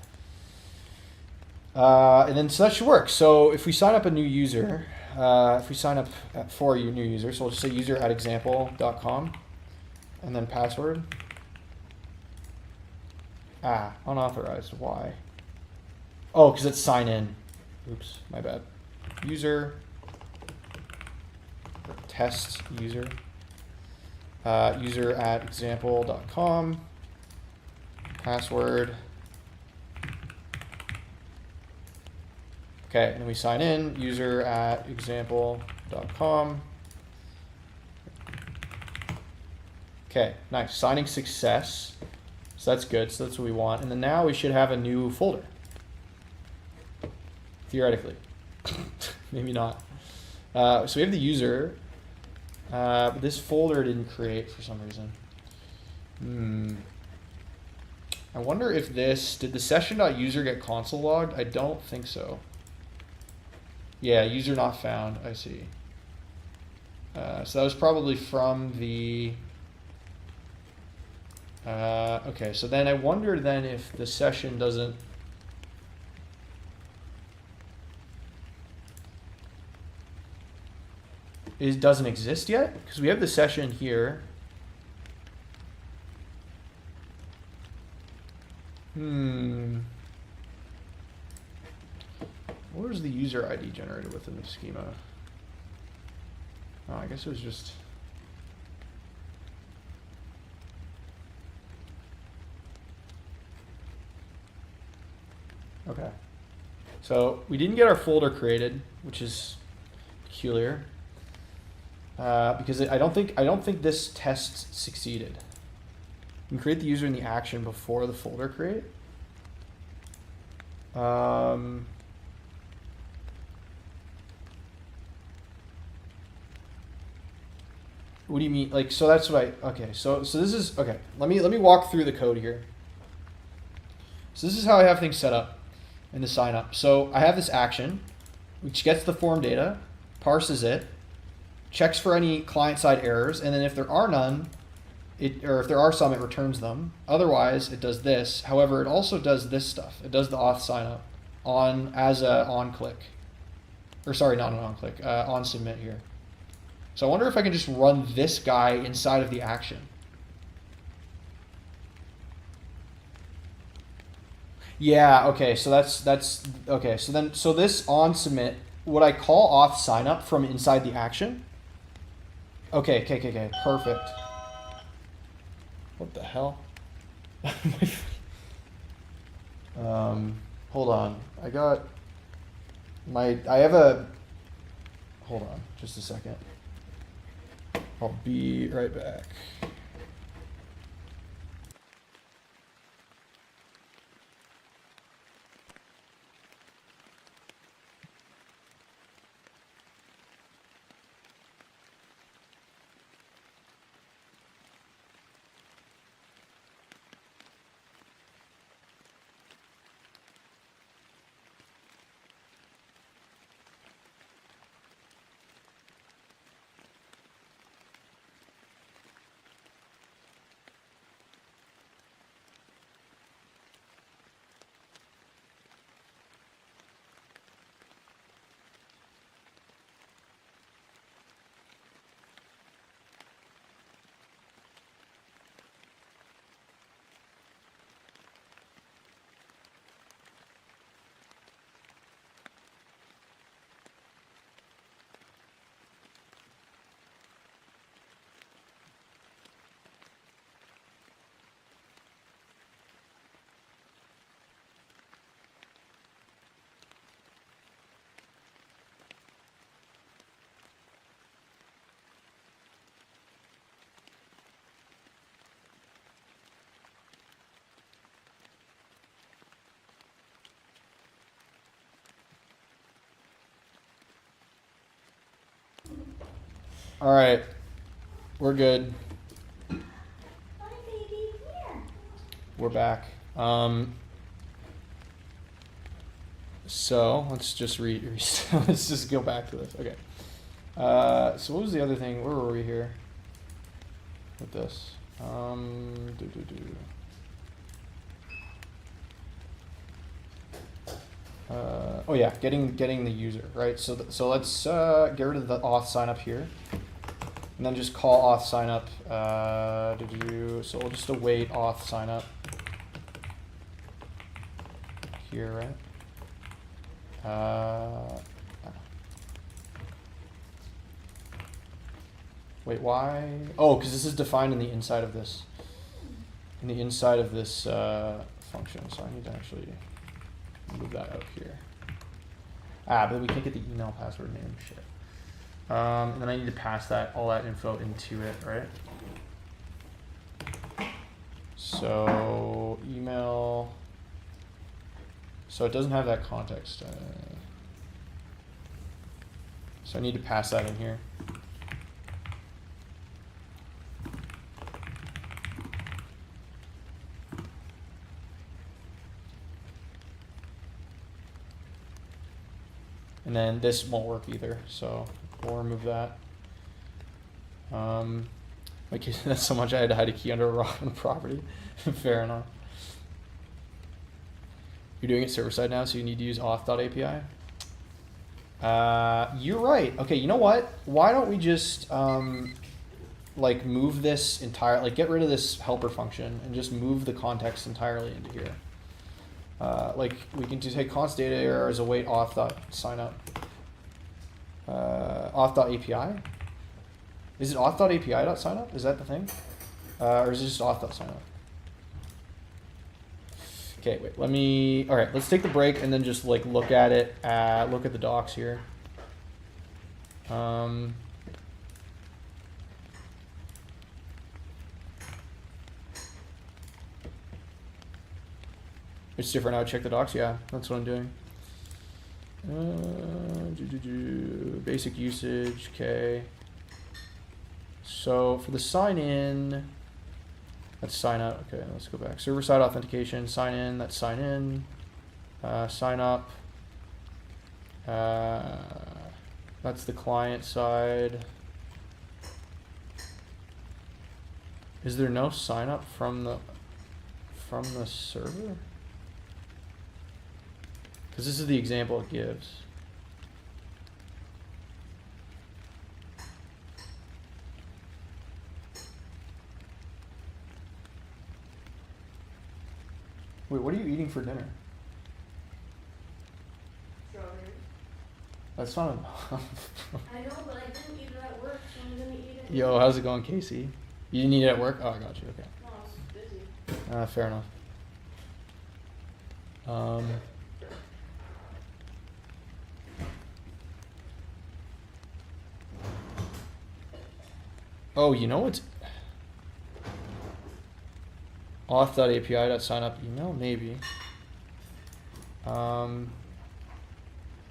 And then so that should work. So if we sign up a new user, if we sign up for a new user, so we'll just say user@example.com, and then password. Unauthorized. Why? Oh, because it's sign in. Oops, my bad. User, test user, user@example.com, password. Okay, and then we sign in, user@example.com. Okay, nice, signing success. So that's good, so that's what we want. And then now we should have a new folder. Theoretically. Maybe not. So we have the user, but this folder didn't create for some reason. I wonder if this, did the session.user get console logged? I don't think so. Yeah, user not found, I see. So that was probably from the, okay, so then I wonder then if the session doesn't, it doesn't exist yet? Because we have the session here. What was the user ID generated within the schema? Oh, I guess it was just... Okay. So we didn't get our folder created, which is peculiar. Because I don't think this test succeeded. You can create the user in the action before the folder create. What do you mean? Like, so that's what I, okay, so this is, okay, let me walk through the code here. So this is how I have things set up. in the sign up. So I have this action, which gets the form data, parses it, checks for any client-side errors, and then if there are none, or if there are some, it returns them. Otherwise, it does this. However, it also does this stuff. It does the auth sign up as a on click, or sorry, not an on click, on submit here. So I wonder if I can just run this guy inside of the action. Yeah, okay, so that's okay. So this on submit, would I call auth sign up from inside the action? Okay, perfect. What the hell? Hold on. Hold on, just a second. I'll be right back. All right, we're good. Hi, baby. Here. We're back. So let's just let's just go back to this. Okay. So what was the other thing? Where were we here with this? Oh yeah, getting the user, right? So let's get rid of the auth sign up here, and then just call auth sign up. So we'll just await auth sign up here, right? Wait, why? Oh, because this is defined in the inside of this. In the inside of this function, so I need to actually move that out here. But we can't get the email password name. Shit. And then I need to pass all that info into it, right? So email. So it doesn't have that context. So I need to pass that in here. And then this won't work either, so we'll remove that. Like that's so much I had to hide a key under a rock on the property. Fair enough. You're doing it server side now, so you need to use auth.api. You're right. Okay, you know what? Why don't we just like move this entire, like get rid of this helper function and just move the context entirely into here. Like we can just take const data errors await auth.signup. Auth.api? Is it auth.api.signup? Is that the thing? Or is it just auth.signup? Okay, wait, all right, let's take the break and then just like look at it, look at the docs here. It's different now. Check the docs. Yeah, that's what I'm doing. Basic usage. Okay. So for the sign in, that's sign out. Okay, let's go back. Server side authentication. Sign in. That's sign in. Sign up. That's the client side. Is there no sign up from the server? Because this is the example it gives. Wait, what are you eating for dinner? Strawberries. That's not enough. I know, but I didn't eat it at work, so I'm gonna eat it. Yo, how's it going, Casey? You didn't eat it at work? Oh, I got you. Okay. No, I was busy. Fair enough. Oh, you know what's auth.api.signup email? Maybe.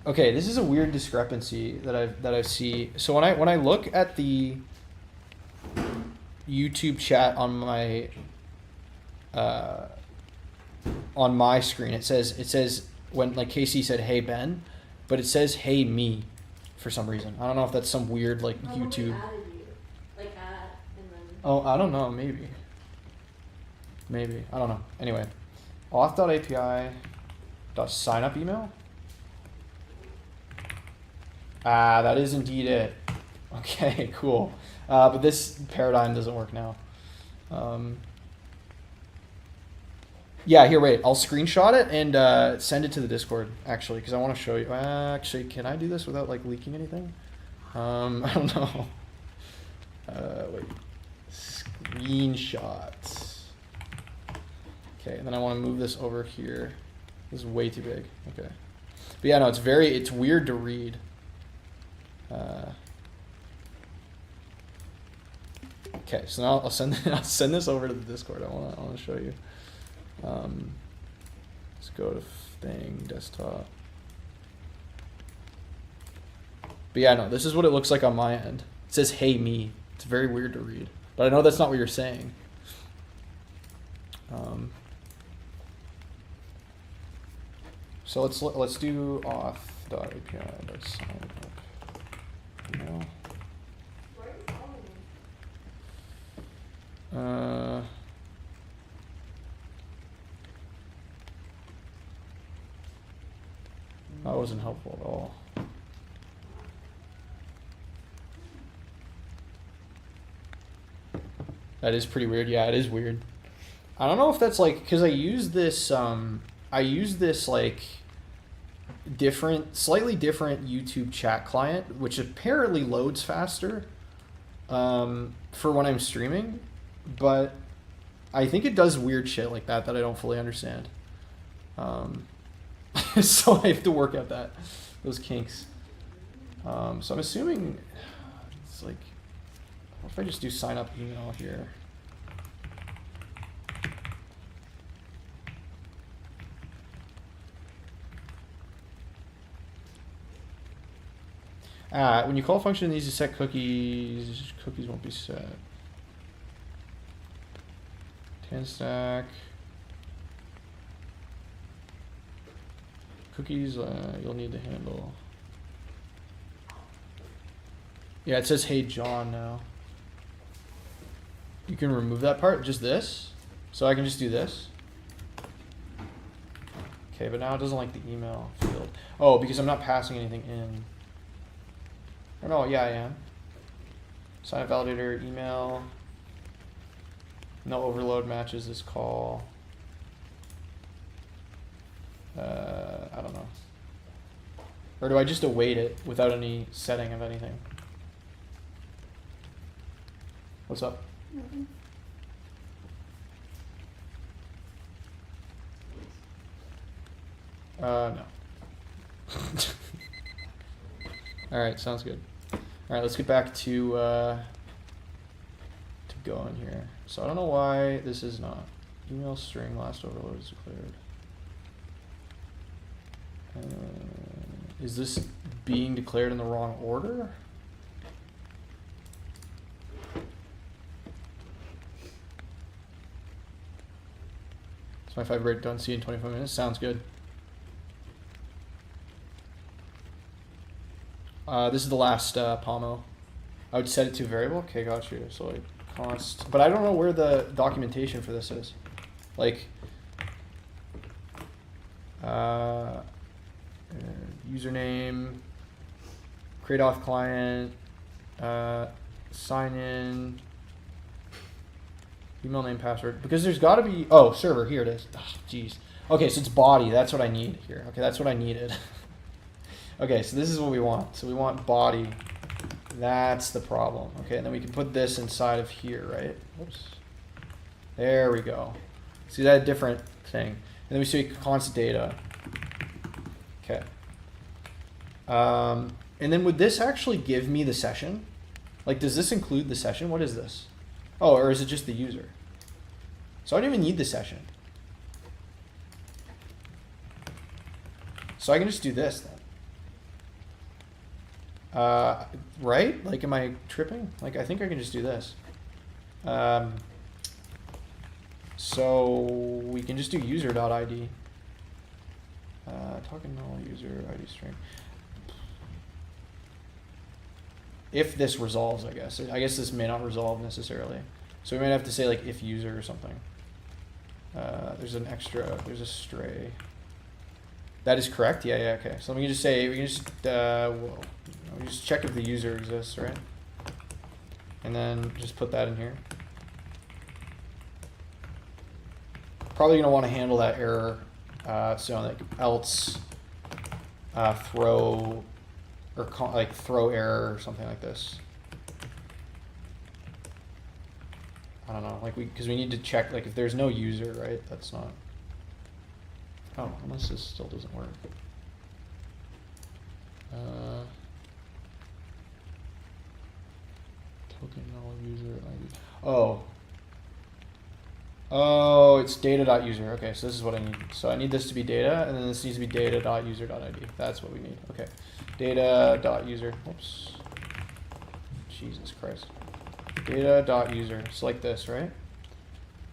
Okay, this is a weird discrepancy that I see. So when I look at the YouTube chat on my screen, it says when, like, Casey said hey Ben, but it says hey me for some reason. I don't know if that's some weird like Probably YouTube. added you. Like add and then. Oh, I don't know. Maybe. I don't know. Anyway, auth.api.signup email. Ah, that is indeed it. Okay, cool. But this paradigm doesn't work now. Yeah, here, wait. I'll screenshot it and send it to the Discord, actually, because I want to show you. Actually, can I do this without, like, leaking anything? I don't know. Wait. Screenshots. Okay, and then I want to move this over here. This is way too big. Okay. But yeah, no, it's weird to read. Okay, so now I'll send this over to the Discord. I want to show you. Let's go to thing desktop. But yeah, no, this is what it looks like on my end. It says "Hey me." It's very weird to read, but I know that's not what you're saying. So let's do auth.api.signup. No. Why are you calling me? That wasn't helpful at all. That is pretty weird. Yeah, it is weird. I don't know if that's like, because I use this like slightly different YouTube chat client, which apparently loads faster for when I'm streaming, but I think it does weird shit like that I don't fully understand. So I have to work out those kinks. So I'm assuming it's like, what if I just do sign up email here? When you call a function that needs to set cookies won't be set. 10 stack. Cookies, you'll need to handle. Yeah, it says hey John now. You can remove that part, just this. So I can just do this. Okay, but now it doesn't like the email field. Oh, because I'm not passing anything in. Or no, yeah, I am. Sign up validator, email. No overload matches this call. I don't know. Or do I just await it without any setting of anything? What's up? Mm-hmm. No. Alright, sounds good. Alright, let's get back to going here. So I don't know why this is not. Email string last overload is declared. Is this being declared in the wrong order? So if I break don't see in 25 minutes, sounds good. This is the last Pomo. I would set it to a variable. Okay, got you. So like const, but I don't know where the documentation for this is. Like, username, create auth client, sign in, email name, password. Because there's got to be, oh, server, here it is. Jeez. Okay, so it's body. That's what I need here. Okay, that's what I needed. Okay, so this is what we want. So we want body. That's the problem. Okay, and then we can put this inside of here, right? Oops. There we go. See that different thing. And then we say const data. Okay. And then would this actually give me the session? Like, does this include the session? What is this? Oh, or is it just the user? So I don't even need the session. So I can just do this then. Right? Like, am I tripping? Like, I think I can just do this. So we can just do user.id. Talking null user ID string. If this resolves, I guess. I guess this may not resolve necessarily. So we might have to say like if user or something. There's a stray. That is correct? Yeah, okay. So let me just say, we can just, we just check if the user exists, right? And then just put that in here. Probably gonna want to handle that error. So like else throw, or like throw error or something like this. I don't know, like because we need to check like if there's no user, right? That's not. Oh, unless this still doesn't work. Token null user ID. Oh. Oh, it's data.user. Okay, so this is what I need. So I need this to be data, and then this needs to be data.user.id. That's what we need. Okay. Data.user. Whoops. Jesus Christ. Data.user. It's like this, right?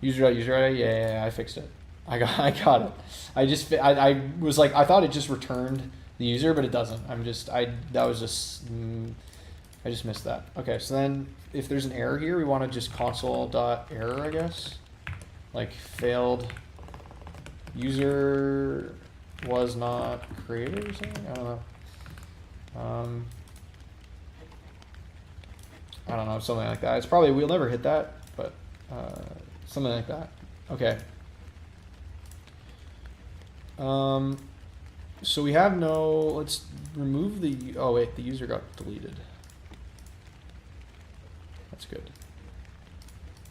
User.user.id. Yeah, I fixed it. I got it. I was like, I thought it just returned the user, but it doesn't. I just missed that. Okay, so then if there's an error here, we want to just console.error, I guess. Like failed user was not created or something? I don't know. I don't know, something like that. It's probably, we'll never hit that, but something like that. Okay. So we have no, let's remove the, oh wait, the user got deleted. That's good.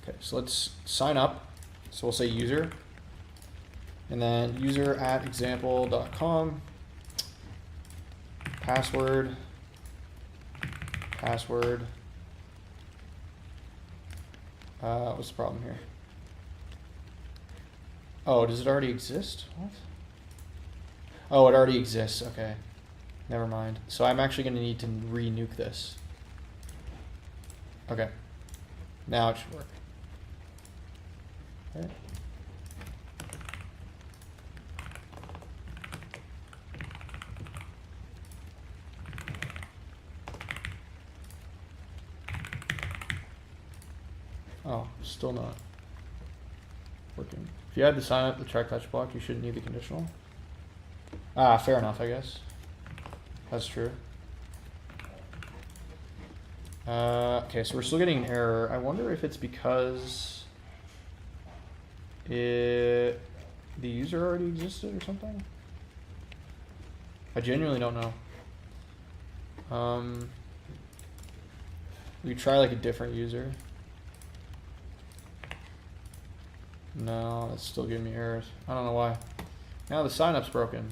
Okay, so let's sign up. So we'll say user, and then user@example.com, password, what's the problem here? Oh, does it already exist? What? Oh, it already exists. Okay. Never mind. So I'm actually going to need to re-nuke this. Okay. Now it should work. Okay. Oh, still not working. If you had to sign up the track touch block, you shouldn't need the conditional. Ah, fair enough, I guess. That's true. Okay, so we're still getting an error. I wonder if it's because the user already existed or something? I genuinely don't know. We try like a different user. No, it's still giving me errors. I don't know why. Now the sign-up's broken.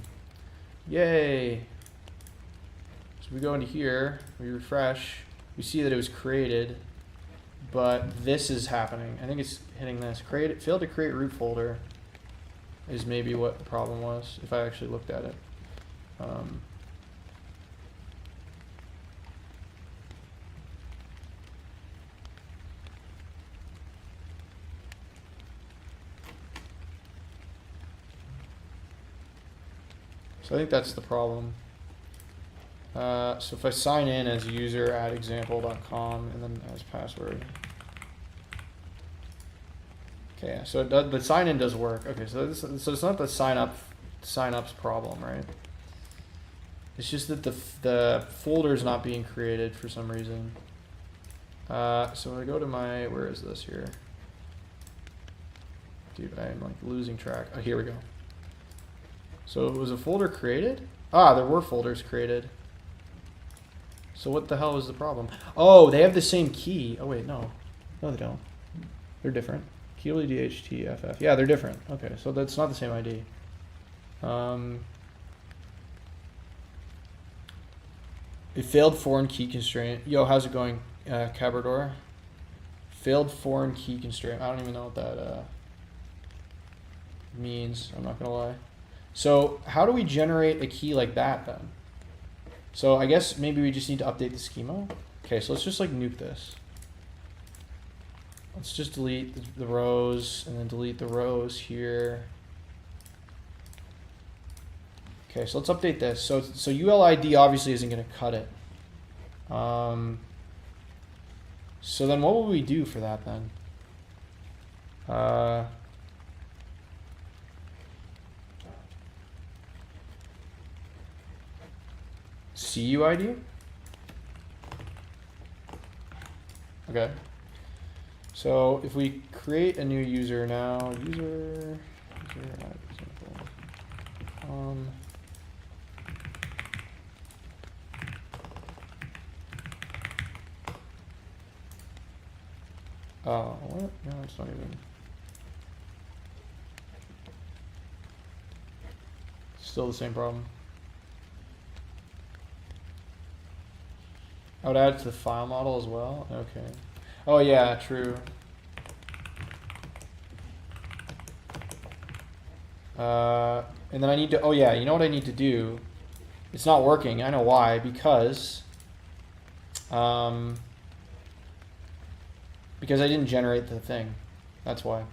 Yay! So we go into here, we refresh, we see that it was created, but this is happening. I think it's hitting this. Failed to create root folder is maybe what the problem was, if I actually looked at it. So I think that's the problem. So if I sign in as user at example.com and then as password. Okay, yeah, so the sign in does work. Okay, so it's not the sign up's problem, right? It's just that the folder is not being created for some reason. So when I go to my, where is this here? Dude, I'm like losing track. Oh, here we go. So was a folder created? Ah, there were folders created. So what the hell is the problem? Oh, they have the same key. Oh wait, no. No, they don't. They're different. KWDHTFF. Yeah, they're different. Okay, so that's not the same ID. A failed foreign key constraint. Yo, how's it going, Cabrador? Failed foreign key constraint. I don't even know what that means. I'm not gonna lie. So how do we generate a key like that then? So I guess maybe we just need to update the schema. Okay, so let's just like nuke this. Let's just delete the rows and then delete the rows here. Okay, so let's update this. So ULID obviously isn't going to cut it. So then what will we do for that then? CUID? Okay. So if we create a new user now, user at example. Oh, what? No, it's not even. Still the same problem. I would add it to the file model as well. Okay. Oh yeah, true. And then I need to, oh yeah, you know what I need to do? It's not working, I know why, because I didn't generate the thing. That's why.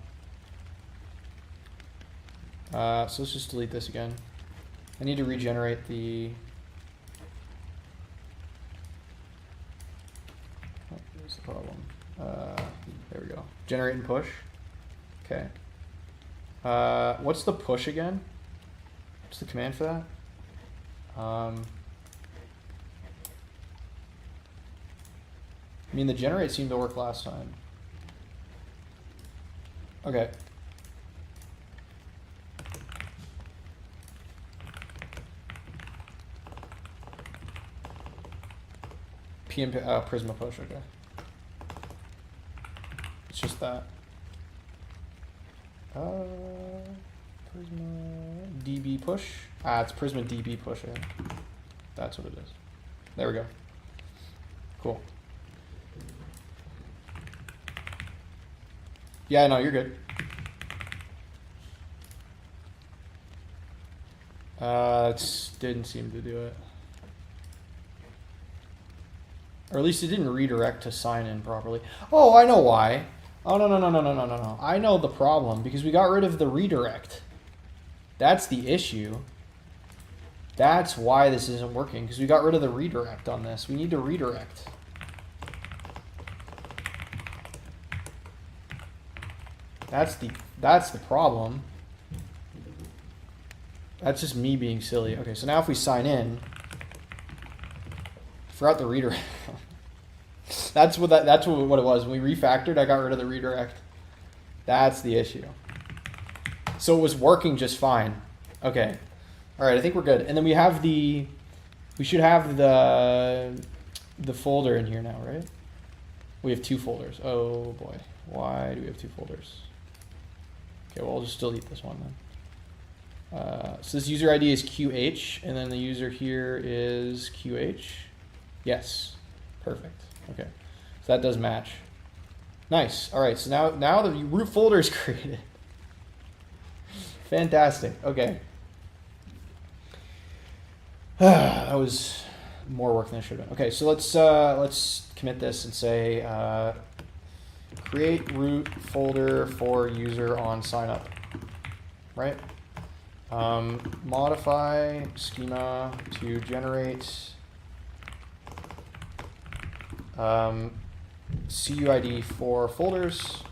So let's just delete this again. I need to regenerate the, oh, here's the problem. There we go. Generate and push. Okay. What's the push again? What's the command for that? I mean, the generate seemed to work last time. Okay. Prisma push, okay. It's just that. Prisma DB push. Ah, it's Prisma DB push. Yeah. That's what it is. There we go. Cool. Yeah, no, you're good. It didn't seem to do it. Or at least it didn't redirect to sign in properly. Oh, I know why. Oh, no. I know the problem because we got rid of the redirect. That's the issue. That's why this isn't working, because we got rid of the redirect on this. We need to redirect. That's the problem. That's just me being silly. Okay, so now if we sign in, forgot the redirect. That's what it was. When we refactored, I got rid of the redirect. That's the issue. So it was working just fine. Okay. All right, I think we're good. And then we should have the folder in here now, right? We have two folders. Oh boy. Why do we have two folders? Okay, well, I'll just delete this one then. So this user ID is QH, and then the user here is QH. Yes, perfect. Okay, so that does match. Nice. All right, so now the root folder is created. Fantastic. Okay. That was more work than it should have been. Okay, so let's commit this and say create root folder for user on sign up. Right? Modify schema to generate CUID for folders.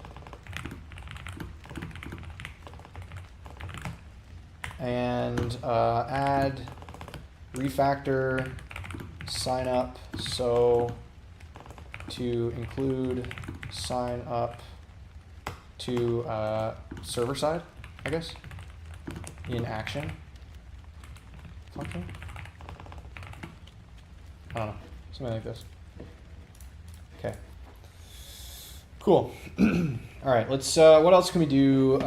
And add refactor sign up so to include sign up to server side, I guess, in action function. I don't know, something like this. Okay, cool. All right, let's. What else can we do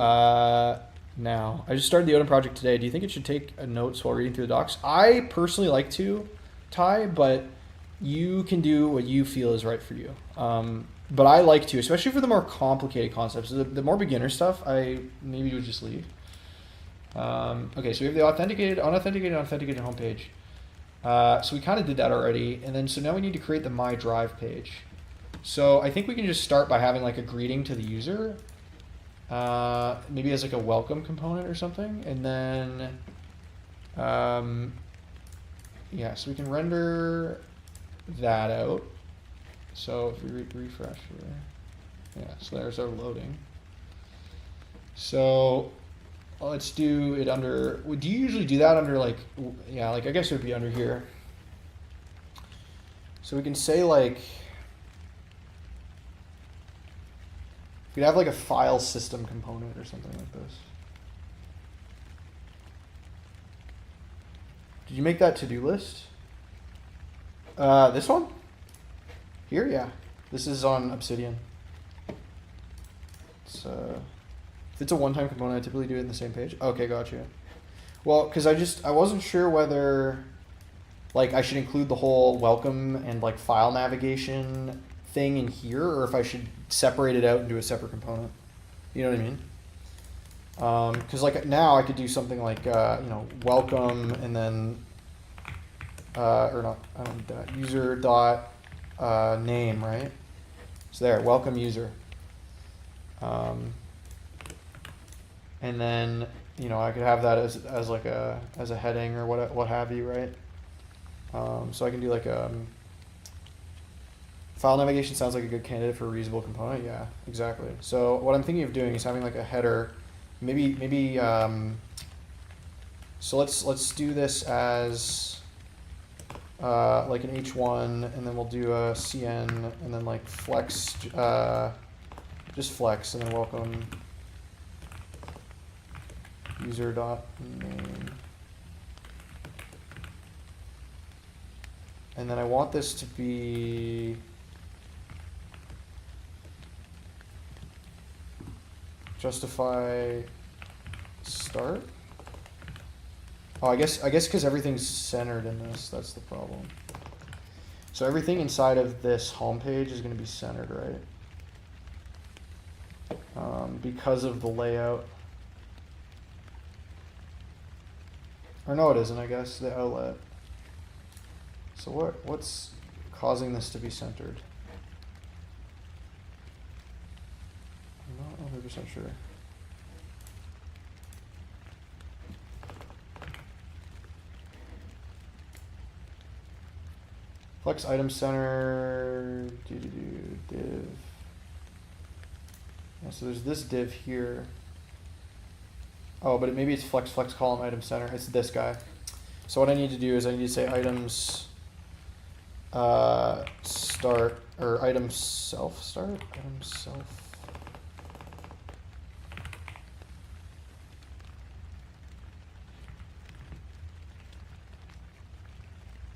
now? I just started the Odin project today. Do you think it should take notes while reading through the docs? I personally like to, Ty, but you can do what you feel is right for you. But I like to, especially for the more complicated concepts. The more beginner stuff, I maybe would just leave. Okay, so we have the authenticated, unauthenticated, authenticated homepage. So we kind of did that already, and then so now we need to create the My Drive page. So I think we can just start by having like a greeting to the user, maybe as like a welcome component or something, and then yeah, so we can render that out. So if we refresh here, yeah, so there's our loading. So let's do it under, do you usually do that under like, yeah, like I guess it would be under here. So we can say like, we could have like a file system component or something like this. Did you make that to-do list? This one? Here, yeah. This is on Obsidian. It's, if it's a one-time component, I typically do it in the same page. Okay, gotcha. Well, because I wasn't sure whether, like, I should include the whole welcome and like file navigation thing in here, or if I should separate it out and do a separate component. You know what I mean? Because like now I could do something like you know, welcome and then or not, I don't need that, user dot name, right? So there, welcome user. And then, you know, I could have that as like a heading or what have you, right? So I can do like file navigation sounds like a good candidate for a reusable component. Yeah, exactly. So what I'm thinking of doing is having like a header, maybe so let's do this as like an H1, and then we'll do a CN, and then like flex, just flex, and then welcome user dot name. And then I want this to be justify start. Oh, I guess because everything's centered in this, that's the problem. So everything inside of this homepage is going to be centered, right? Because of the layout. Or no, it isn't, I guess, the outlet. So what's causing this to be centered? I'm not 100% sure. Flex item center, div. Yeah, so there's this div here. Oh, but maybe it's flex column item center. It's this guy. So what I need to do is I need to say items start, or item self start, item self.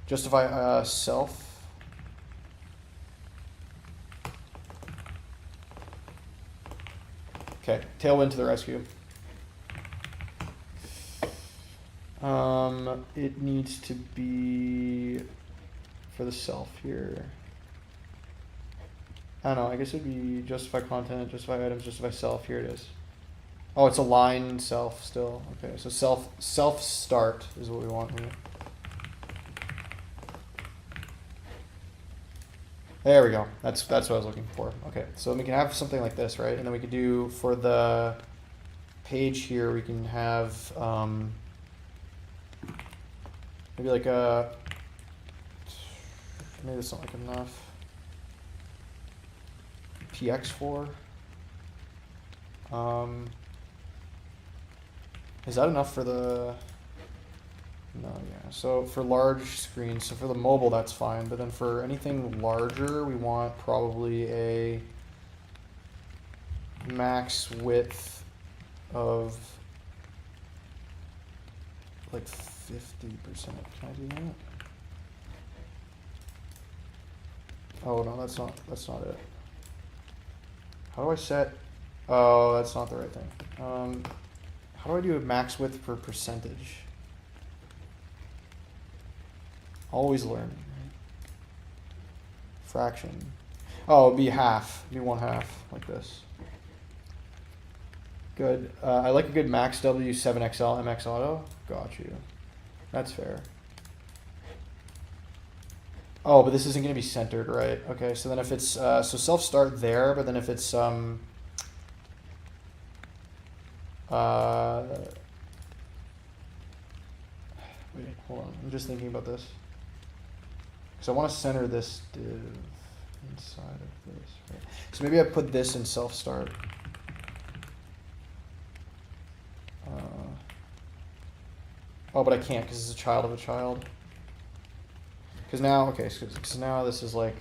Justify self. Okay, tailwind to the rescue. It needs to be for the self here. I don't know, I guess it'd be justify content, justify items, justify self. Here it is. Oh, it's a line self still. Okay, so self start is what we want here. There we go. That's what I was looking for. Okay, so we can have something like this, right? And then we could do for the page here, we can have maybe like maybe that's not like enough. px for? Is that enough for the... No, yeah. So for large screens, so for the mobile, that's fine. But then for anything larger, we want probably a max width of like 50%. Can I do that? Oh no, that's not it. How do I set? Oh, that's not the right thing. How do I do a max width per percentage? Always learning, right? Fraction. Oh, it'd be half. It'd be 1/2, like this. Good. I like a good max W 7XL MX auto. Got you. That's fair. Oh, but this isn't going to be centered, right? Okay, so then if it's so self start there, but then if it's wait, hold on. I'm just thinking about this. Because I want to center this div inside of this. Right? So maybe I put this in self start. Oh, but I can't because it's a child of a child. Because now, okay, so now this is like...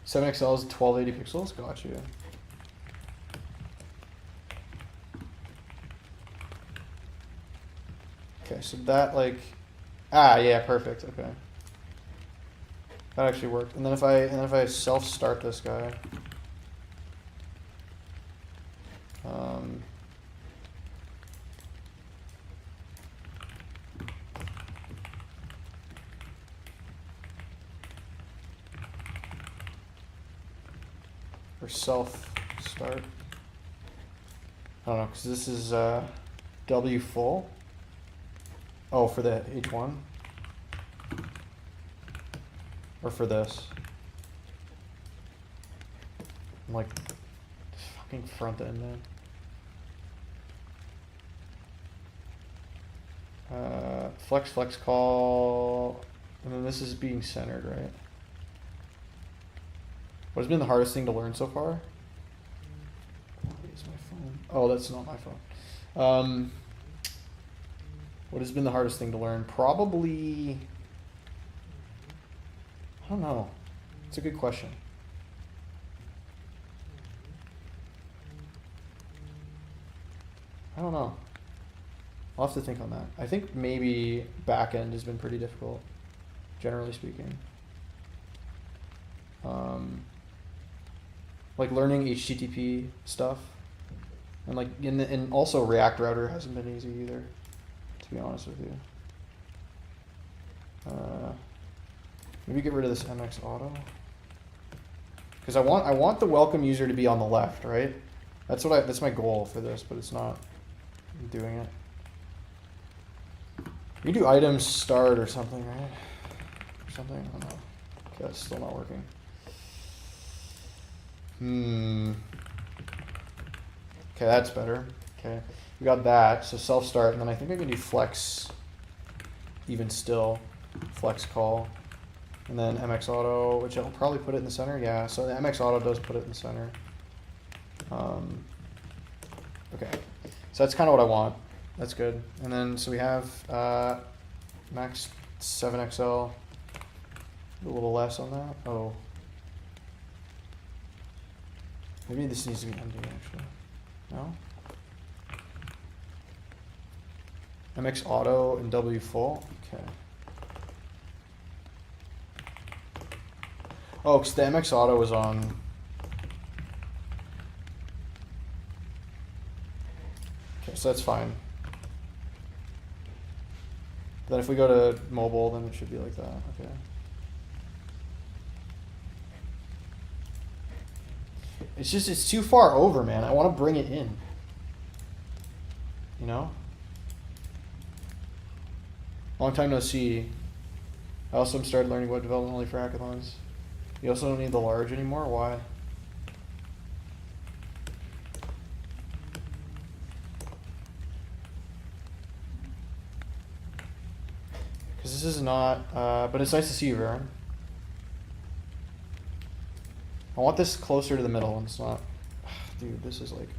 Seven XL is 1280 pixels. Got you. Okay, so that like, yeah, perfect. Okay, that actually worked. And then if I self start this guy, or self start. I don't know, because this is W full. Oh, for the H1? Or for this? I'm like, this fucking front end, man. Flex call, and then this is being centered, right? What has been the hardest thing to learn so far? What is my phone? Oh, that's not my phone. What has been the hardest thing to learn? Probably, I don't know. It's a good question. I don't know. I'll have to think on that. I think maybe backend has been pretty difficult, generally speaking. Like learning HTTP stuff, and like and also React Router hasn't been easy either, to be honest with you. Maybe get rid of this MX auto, because I want the welcome user to be on the left, right? That's my goal for this, but it's not doing it. You do items start or something, right? Or something? I don't know. Okay, that's still not working. Okay, that's better. Okay, we got that. So self start, and then I think I can do flex. Even still, flex call, and then MX auto, which I'll probably put it in the center. Yeah, so the MX auto does put it in the center. Okay, so that's kind of what I want. That's good. And then so we have max 7XL. A little less on that. Oh. Maybe this needs to be empty actually. No? MX auto and W full. Okay. Oh, because the MX auto was on. Okay, so that's fine. Then if we go to mobile, then it should be like that. Okay. It's too far over, man. I want to bring it in. You know? Long time no see. I also started learning web development only for hackathons. You also don't need the large anymore? Why? this is not, but it's nice to see you, Varen. I want this closer to the middle, and it's not. Dude, this is like,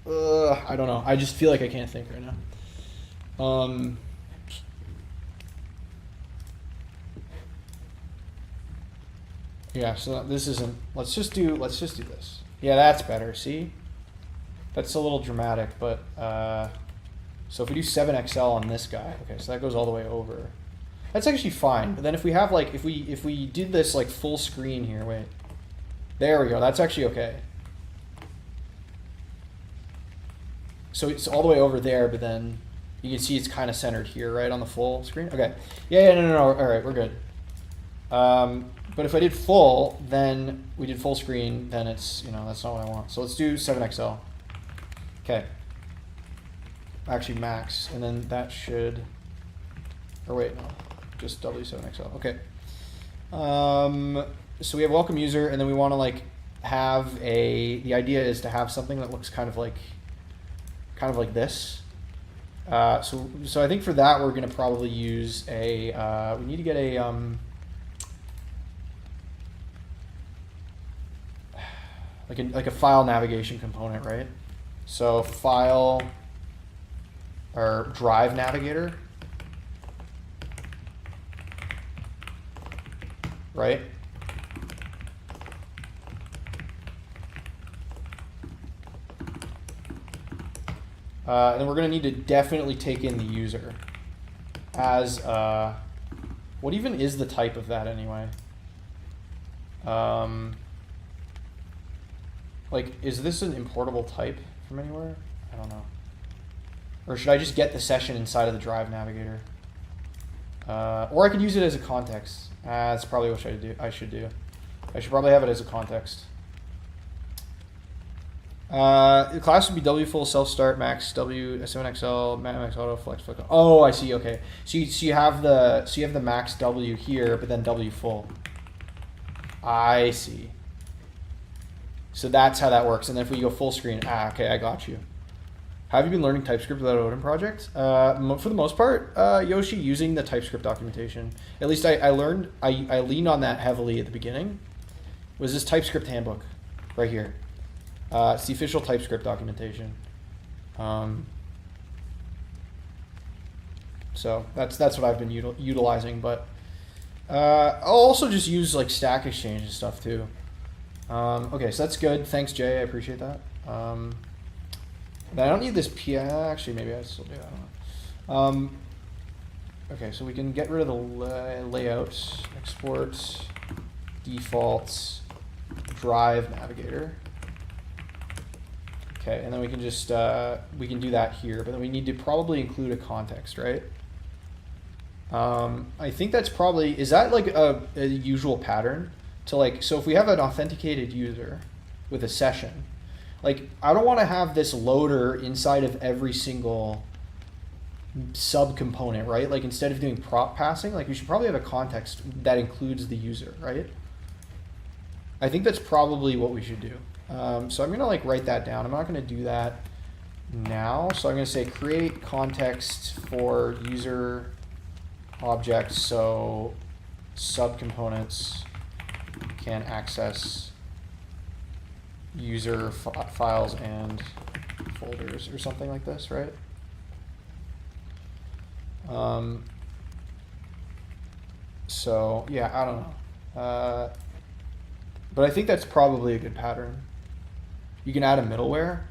I don't know. I just feel like I can't think right now. Yeah, so this isn't, let's just do this. Yeah, that's better, see? That's a little dramatic, but, so if we do 7XL on this guy, okay, so that goes all the way over. That's actually fine, but then if we have like, if we did this like full screen here, wait. There we go, that's actually okay. So it's all the way over there, but then you can see it's kind of centered here, right, on the full screen? Okay, yeah, no, all right, we're good. But if I did full, then we did full screen, then it's, you know, that's not what I want. So let's do 7XL. Okay. Actually max, and then that should, or wait, no, just W7XL. Okay. So we have welcome user, and then we want to like have the idea is to have something that looks kind of like this. So I think for that we're going to probably use we need to get a, like a file navigation component, right? So file or drive navigator, right? And then we're going to need to definitely take in the user as, what even is the type of that anyway? Like, is this an importable type from anywhere? I don't know. Or should I just get the session inside of the drive navigator? Or I could use it as a context. That's probably what I should do. I should probably have it as a context. The class would be W full self start max W S7XL max auto flex. Oh, I see. Okay, so you have the max W here, but then W full. I see. So that's how that works. And then if we go full screen, okay, I got you. Have you been learning TypeScript without Odin Project? For the most part, Yoshi, using the TypeScript documentation. At least I leaned on that heavily at the beginning. Was this TypeScript handbook right here? It's the official TypeScript documentation. So that's what I've been utilizing. But I'll also just use like Stack Exchange and stuff too. Okay, so that's good. Thanks, Jay. I appreciate that. But I don't need this P. Actually, maybe I still do. I don't know. Okay, so we can get rid of the layout, export, defaults, drive navigator. Okay, and then we can just we can do that here, but then we need to probably include a context, right? I think that's probably, is that like a usual pattern to like, so if we have an authenticated user with a session, like I don't want to have this loader inside of every single subcomponent, right? Like instead of doing prop passing, like we should probably have a context that includes the user, right? I think that's probably what we should do. So I'm gonna like write that down. I'm not gonna do that now. So I'm gonna say create context for user objects so subcomponents can access user files and folders or something like this, right? So yeah, I don't know. But I think that's probably a good pattern. You can add a middleware,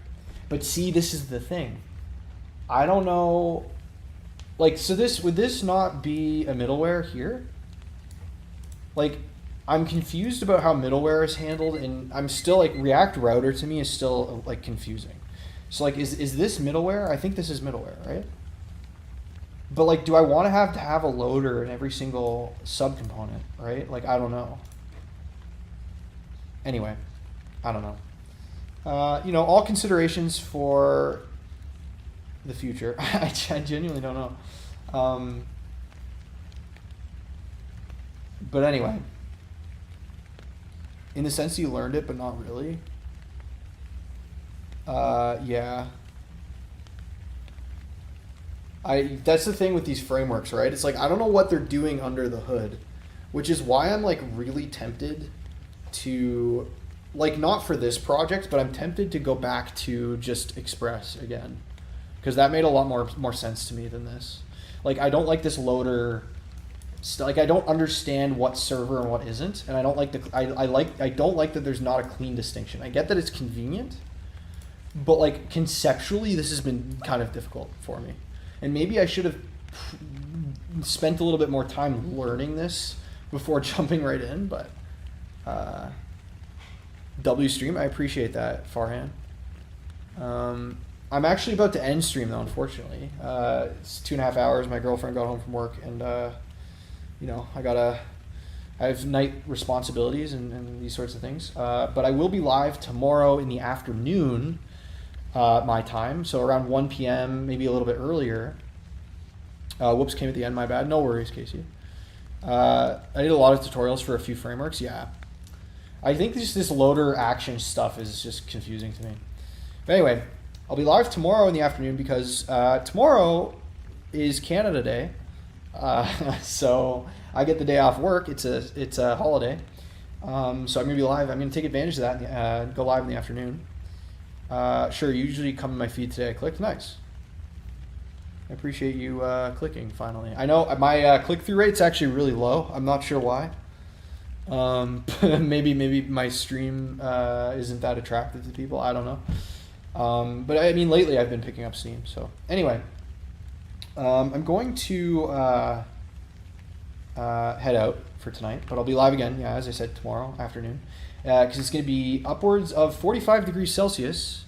but see, this is the thing. I don't know, like, so would this not be a middleware here? Like, I'm confused about how middleware is handled, and I'm still like, React Router to me is still like confusing. So like, is this middleware? I think this is middleware, right? But like, do I want to have a loader in every single subcomponent, right? Like, I don't know. Anyway, I don't know. You know, all considerations for the future. I genuinely don't know. But anyway, in the sense you learned it, but not really. Yeah. That's the thing with these frameworks, right? It's like I don't know what they're doing under the hood, which is why I'm like really tempted to, like, not for this project, but I'm tempted to go back to just Express again, because that made a lot more sense to me than this. Like, I don't like this loader. Like, I don't understand what's server and what isn't, and I don't like I don't like that there's not a clean distinction. I get that it's convenient, but like conceptually, this has been kind of difficult for me, and maybe I should have spent a little bit more time learning this before jumping right in. But W stream, I appreciate that, Farhan. I'm actually about to end stream though, unfortunately. It's 2.5 hours. My girlfriend got home from work, and you know, I have night responsibilities and these sorts of things. But I will be live tomorrow in the afternoon, my time, so around 1 p.m., maybe a little bit earlier. Whoops, came at the end, my bad. No worries, Casey. I did a lot of tutorials for a few frameworks, yeah. I think this loader action stuff is just confusing to me. But anyway, I'll be live tomorrow in the afternoon because tomorrow is Canada Day. So I get the day off work. It's a holiday. So I'm gonna be live. I'm gonna take advantage of that and go live in the afternoon. Sure, you usually come in my feed today. I clicked. Nice. I appreciate you clicking finally. I know my click-through rate's actually really low. I'm not sure why. Maybe my stream isn't that attractive to people. I don't know. But I mean, lately I've been picking up steam. So anyway, I'm going to head out for tonight, but I'll be live again, yeah, as I said, tomorrow afternoon, because it's going to be upwards of 45 degrees Celsius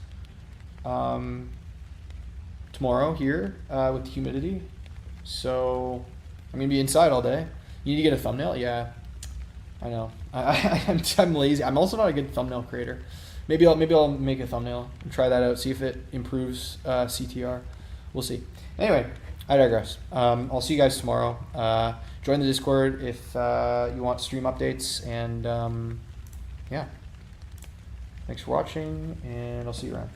tomorrow here with the humidity. So I'm going to be inside all day. You need to get a thumbnail? Yeah, I know. I'm lazy. I'm also not a good thumbnail creator. Maybe I'll make a thumbnail and try that out, see if it improves CTR. We'll see. Anyway, I digress. I'll see you guys tomorrow. Join the Discord if you want stream updates, and yeah. Thanks for watching, and I'll see you around.